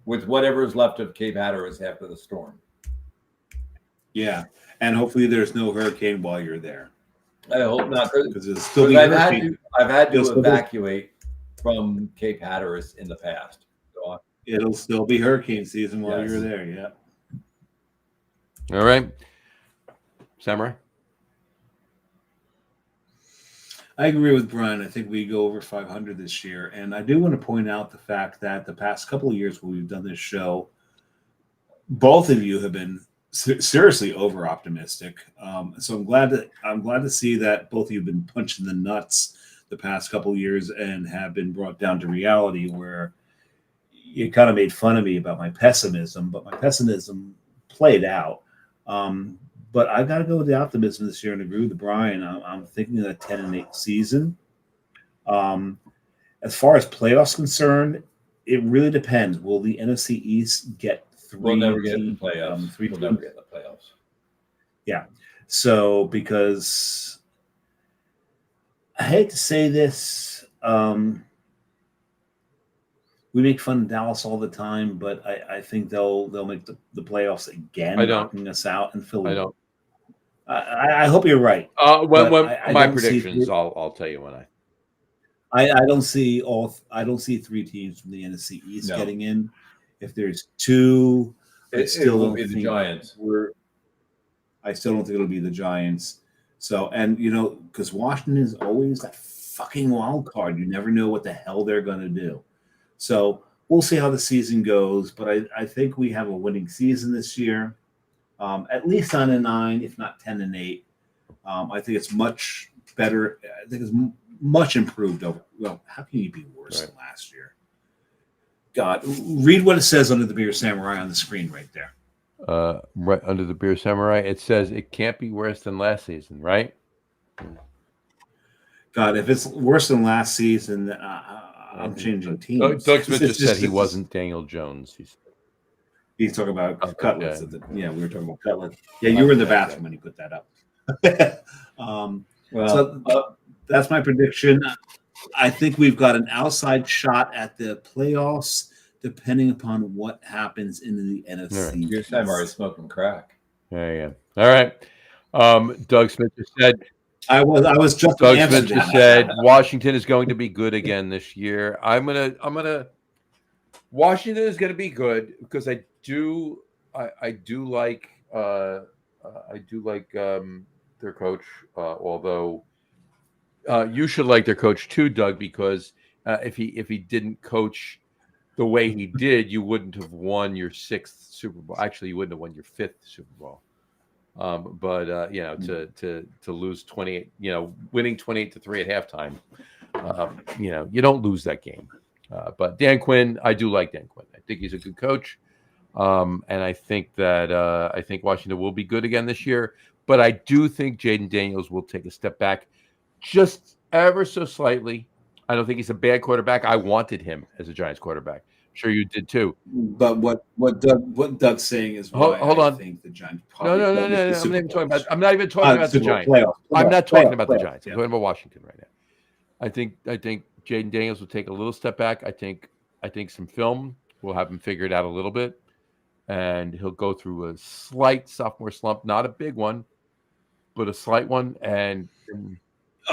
with whatever is left of Cape Hatteras after the storm. Yeah, and hopefully there's no hurricane while you're there. I hope not, because it'll still be I've had to evacuate from Cape Hatteras in the past. So it'll still be hurricane season while you're there. Yeah. All right. Samurai? I agree with Brian. I think we go over 500 this year. And I do want to point out the fact that the past couple of years when we've done this show, both of you have been seriously over optimistic. So I'm glad to see that both of you have been punched in the nuts the past couple of years and have been brought down to reality, where you kind of made fun of me about my pessimism, but my pessimism played out. But I got to go with the optimism this year and agree with Brian. I'm thinking of a 10-8 season. As far as playoffs concerned, it really depends. Will the NFC East get 3? We'll never get in the playoffs. We'll never get in the playoffs. Yeah. So because I hate to say this, we make fun of Dallas all the time, but I think they'll make the playoffs again, knocking us out and Philly. I don't. I hope you're right. When my predictions, I'll tell you when I don't see 3 teams from the NFC East getting in. If there's 2, it will be the Giants. I still don't think it'll be the Giants. So, and because Washington is always that fucking wild card. You never know what the hell they're going to do. So we'll see how the season goes. But I think we have a winning season this year. At least 9-9, if not 10-8. I think it's much better. I think it's much improved over. Well, how can you be worse than last year? God, read what it says under the Beer Samurai on the screen right there. Right under the Beer Samurai, it says it can't be worse than last season, right? God, if it's worse than last season, I'm changing teams. Doug Smith just said he wasn't Daniel Jones. He's talking about Cutlets. We were talking about Cutlet. Yeah, you were in the bathroom when you put that up. That's my prediction. I think we've got an outside shot at the playoffs, depending upon what happens in the NFC. Your Samurai is smoking crack. Yeah. All right. Doug Smith just said. I was just. Doug Smith just said Washington is going to be good again this year. I'm gonna. Washington is going to be good because I do like their coach. Although you should like their coach too, Doug, because if he didn't coach the way he did, you wouldn't have won your 6th Super Bowl. Actually, you wouldn't have won your 5th Super Bowl. To lose 28, winning 28-3 at halftime, you don't lose that game. But Dan Quinn, I do like Dan Quinn. I think he's a good coach. And I think Washington will be good again this year. But I do think Jaden Daniels will take a step back just ever so slightly. I don't think he's a bad quarterback. I wanted him as a Giants quarterback. I'm sure you did too. But what Doug's saying is hold on. I think the Giants No. I'm not even talking about the Giants. I'm not talking about the Giants. I'm talking about Washington right now. I think Jaden Daniels will take a little step back. I think some film will have him figured out a little bit, and he'll go through a slight sophomore slump, not a big one, but a slight one. And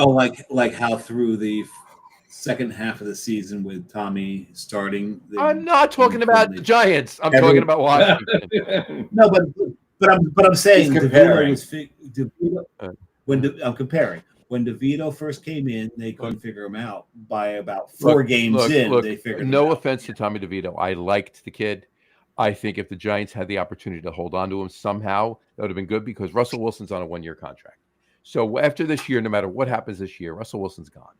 like how through the second half of the season with Tommy starting. I'm not talking about the Giants. I'm talking about Washington. No, but I'm saying I'm comparing. When DeVito first came in, they couldn't figure him out. By about four games in, they figured him out. No offense to Tommy DeVito. I liked the kid. I think if the Giants had the opportunity to hold on to him somehow, that would have been good because Russell Wilson's on a 1-year contract. So after this year, no matter what happens this year, Russell Wilson's gone.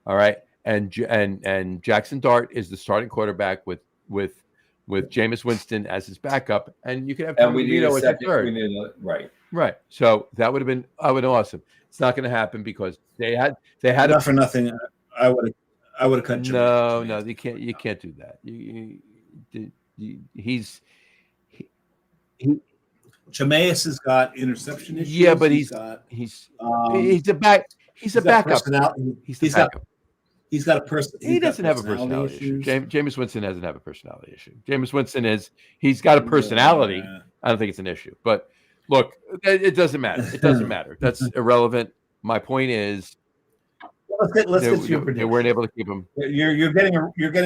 All right. And Jackson Dart is the starting quarterback with Jameis Winston as his backup, and you can have Tommy DeVito as a third. Right. So that would have been awesome. It's not going to happen because they had not for nothing. I would have cut. No, you can't do that. Jameis has got interception issues. Yeah, but he's a backup. He's the backup. He's got a person. He doesn't have a personality issue. Jameis Winston doesn't have a personality issue. Jameis Winston he's got a personality. Yeah. I don't think it's an issue. But look, it doesn't matter. It doesn't matter. That's irrelevant. My point is, let's get your prediction. They weren't able to keep him. You're getting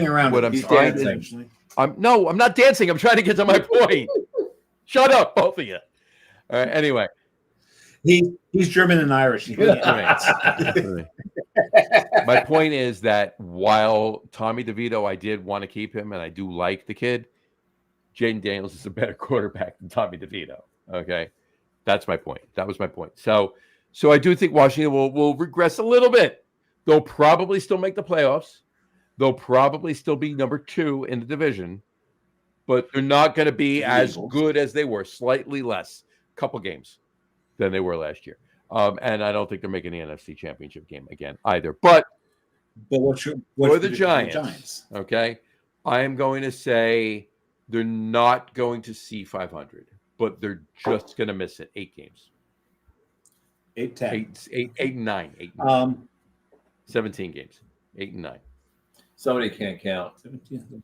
around. What I'm trying to, I'm not dancing. I'm trying to get to my point. Shut up, both of you. All right. Anyway. He's German and Irish. My point is that while Tommy DeVito, I did want to keep him, and I do like the kid, Jaden Daniels is a better quarterback than Tommy DeVito. Okay, that's my point. That was my point. So I do think Washington will regress a little bit. They'll probably still make the playoffs. They'll probably still be number 2 in the division, but they're not going to be as good as they were. Slightly less, couple games than they were last year. And I don't think they're making the NFC Championship game again either. But what's for the Giants, okay, I am going to say they're not going to see 500, but they're just going to miss it. 8 games. 8-10. 8 and 9. 8 and 9. 17 games. 8 and 9. Somebody can't count. 17.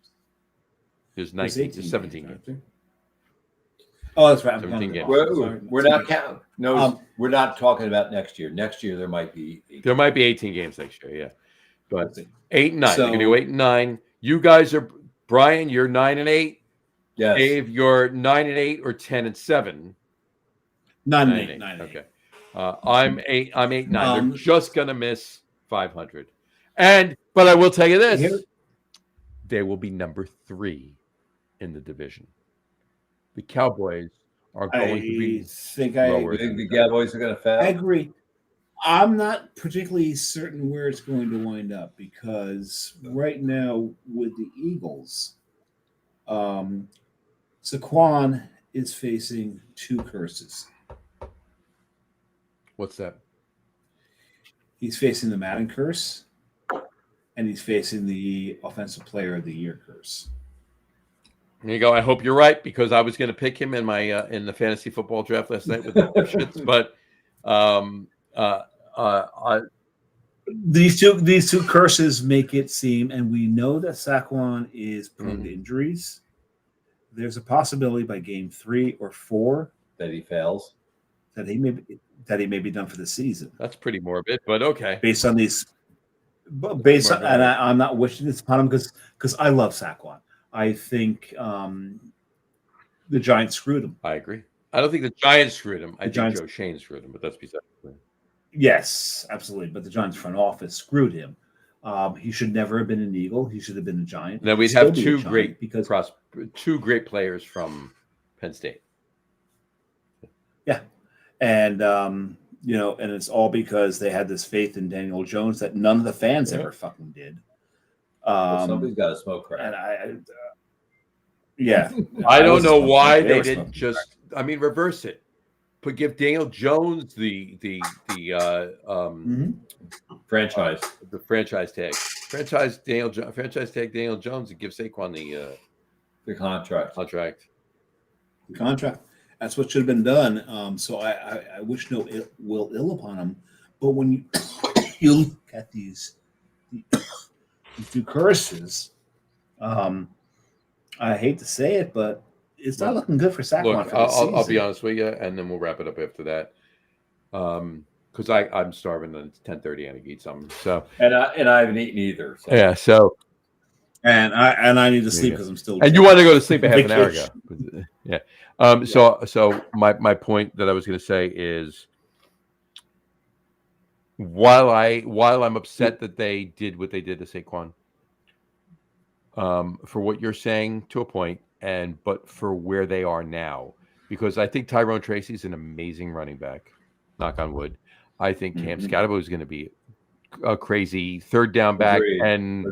There's 19. There's 17 games. Oh, that's right. 17 games. We're not counting. No, we're not talking about next year. Next year there might be 18. There might be 18 games next year. Yeah, but 8 and 9. They're going to go 8 and 9. You guys are Brian. You're 9 and 8. Yes. Dave, you're 9 and 8 or 10 and 7. 9 and 8. 9 and 8. Okay. I'm 8 and 9. They're just going to miss 500. But I will tell you this: they will be number 3 in the division. The Cowboys are going to be lower. You think the Cowboys are going to fail? I agree. I'm not particularly certain where it's going to wind up because right now with the Eagles, Saquon is facing 2 curses. What's that? He's facing the Madden curse, and he's facing the Offensive Player of the Year curse. There you go. I hope you're right because I was going to pick him in my in the fantasy football draft last night with the shits. But these two curses make it seem, and we know that Saquon is prone to injuries. There's a possibility by game 3 or 4 that he fails, that he may be done for the season. That's pretty morbid, but okay. Based on, and I'm not wishing this upon him because I love Saquon. I think the Giants screwed him. I agree. I don't think the Giants screwed him. I think Joe Shane screwed him, but that's beside the point. Yes, absolutely. But the Giants front office screwed him. He should never have been an Eagle. He should have been a Giant. Then we'd have two great players from Penn State. Yeah, and and it's all because they had this faith in Daniel Jones that none of the fans ever fucking did. Somebody's got to smoke crack. And I don't know why they didn't just. I mean, reverse it. Give Daniel Jones the franchise tag. Franchise tag Daniel Jones and give Saquon the contract. The contract. That's what should have been done. So I wish no ill upon him. But when you look at these curses. I hate to say it, but it's not looking good for Saquon. Look, for the season. I'll be honest with you, and then we'll wrap it up after that. Because I'm starving and it's 10:30 and I eat something. So and I haven't eaten either. So. Yeah. So and I need to sleep because I'm still. And you want to go to sleep a half an hour ago. Yeah. So my point that I was going to say is, while I'm upset that they did what they did to Saquon, for what you're saying to a point, but for where they are now, because I think Tyrone Tracy's an amazing running back. Knock on wood. I think Cam Scatterbo is going to be a crazy third down back and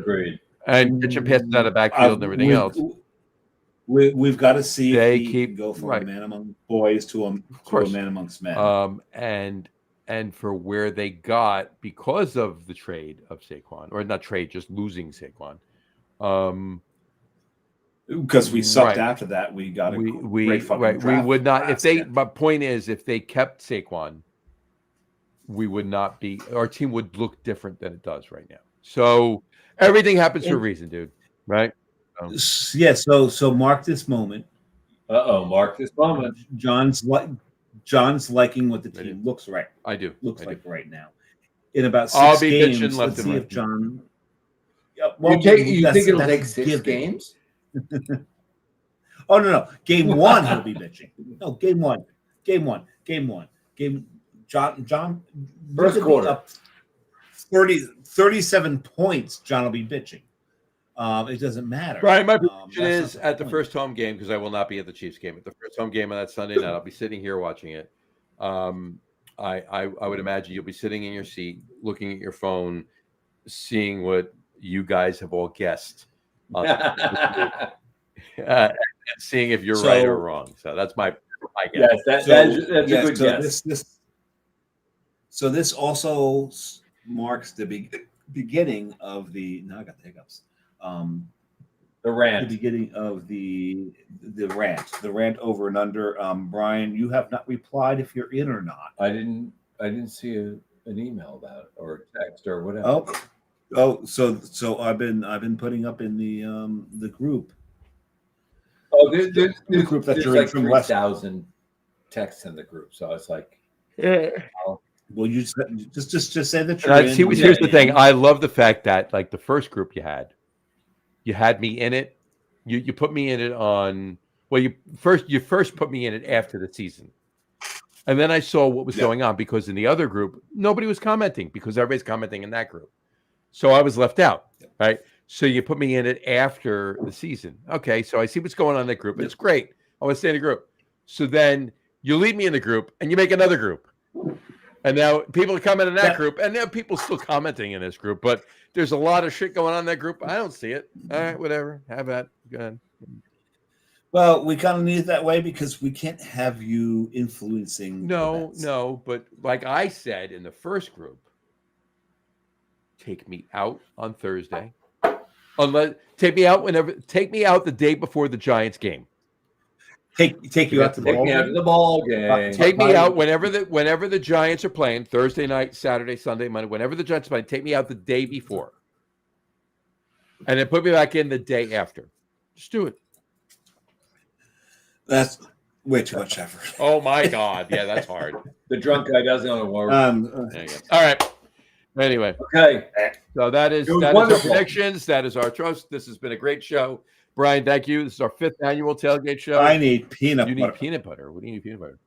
pitching passes out of backfield and everything else. We've got to see they if he keep can go from a man among boys to a man amongst men. And for where they got because of the trade of Saquon, or not trade, just losing Saquon. Because we sucked after that, we got we would not if they. My point is, if they kept Saquon, we would not be. Our team would look different than it does right now. So everything happens for a reason, dude. Right? Yeah. So mark this moment. Mark this moment. John's liking what the team looks right. I do. Looks I like do. right now. In about 6 I'll be games, bitching left let's and see right. if John. Well, you think it'll take 6 games? Oh no! Game 1 he'll be bitching. No, game one. John. First quarter. Up 37 points. John will be bitching. It doesn't matter. Right. My prediction is at the first home game, because I will not be at the Chiefs game. At the first home game on that Sunday night, I'll be sitting here watching it. I would imagine you'll be sitting in your seat, looking at your phone, seeing what you guys have all guessed, and seeing if you're right or wrong. So that's my guess. Yes, that's a good guess. This also marks the beginning of the. Now I got the hiccups. The rant. The beginning of the rant over and under. Brian, you have not replied if you're in or not. I didn't see an email about it or a text or whatever. So I've been putting up in the group. Oh, there's the group that you're in from 3,000 texts in the group, so it's like, well, you just say that you're in. Here's the thing. I love the fact that, like, the first group you had me in it. You put me in it on. Well, you first put me in it after the season, and then I saw what was going on, because in the other group nobody was commenting because everybody's commenting in that group, so I was left out. Right. So you put me in it after the season. Okay, so I see what's going on in that group, and it's great. I want to stay in the group. So then you leave me in the group, and you make another group. And now people are commenting in that group, and now people still commenting in this group, but there's a lot of shit going on in that group. I don't see it. All right, whatever. Have that. Go ahead. Well, we kind of need it that way because we can't have you influencing. No, but like I said in the first group, take me out on Thursday. Take me out the day before the Giants game. Take you out to the ball game. Take me out whenever the Giants are playing, Thursday night, Saturday, Sunday, Monday, whenever the Giants are playing, take me out the day before. And then put me back in the day after. Just do it. That's way too much effort. Oh my God. Yeah, that's hard. The drunk guy doesn't want to work. All right. Anyway. Okay. So that is our predictions. That is our trust. This has been a great show. Brian, thank you. This is our 5th annual tailgate show. I need peanut butter. You need peanut butter. What do you need peanut butter?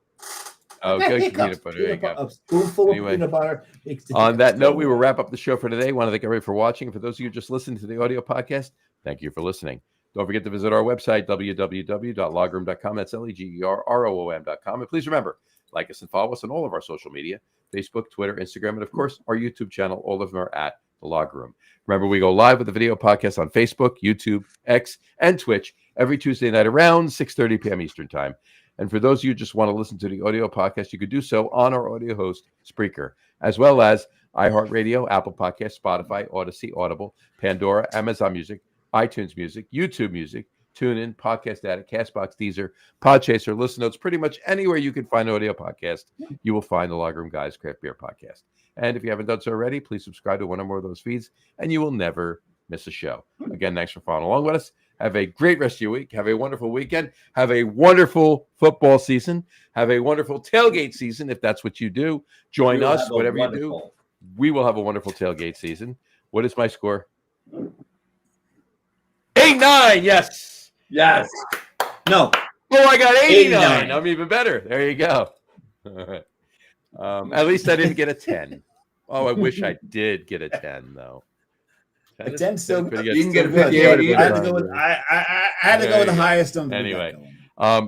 Oh, good peanut butter. There you go. A spoonful of peanut butter. On that note, we will wrap up the show for today. I want to thank everybody for watching. For those of you just listening to the audio podcast, thank you for listening. Don't forget to visit our website, www.logroom.com. That's LEGEROOM.com. And please remember, like us and follow us on all of our social media, Facebook, Twitter, Instagram, and of course, our YouTube channel. All of them are at The Log Room. Remember, we go live with the video podcast on Facebook, YouTube, X, and Twitch every Tuesday night around 6:30 p.m. Eastern Time. And for those of you who just want to listen to the audio podcast, you could do so on our audio host, Spreaker, as well as iHeartRadio, Apple Podcasts, Spotify, Odyssey, Audible, Pandora, Amazon Music, iTunes Music, YouTube Music, TuneIn, Podcast Addict, CastBox, Deezer, Podchaser, Listen Notes, pretty much anywhere you can find audio podcast, you will find the Log Room Guys Craft Beer Podcast. And if you haven't done so already, please subscribe to one or more of those feeds, and you will never miss a show. Again, thanks for following along with us. Have a great rest of your week. Have a wonderful weekend. Have a wonderful football season. Have a wonderful tailgate season if that's what you do. Join us, whatever you do. We will have a wonderful tailgate season. What is my score? 89. Yes. Yes. No. Oh, I got 89. I'm even better. There you go. All right. At least I didn't get a 10. Oh, I wish I did get a 10, though. A 10 still good. You can get a 58. I had to go with the highest number. Anyway,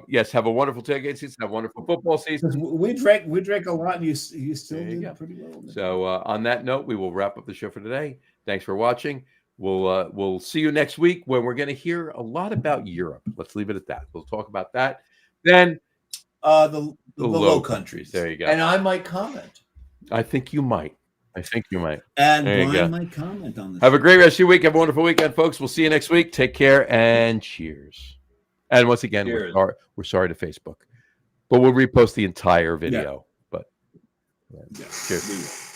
yes, have a wonderful tailgate season. Have a wonderful football season. We drank a lot, and you still did pretty well. So on that note, we will wrap up the show for today. Thanks for watching. We'll see you next week when we're going to hear a lot about Europe. Let's leave it at that. We'll talk about that. Then the low countries. There you go. And I might comment. I think you might. And Brian might comment on this. Have a great rest of your week. Have a wonderful weekend, folks. We'll see you next week. Take care and cheers. And once again, we're sorry to Facebook, but we'll repost the entire video. Yeah. But cheers.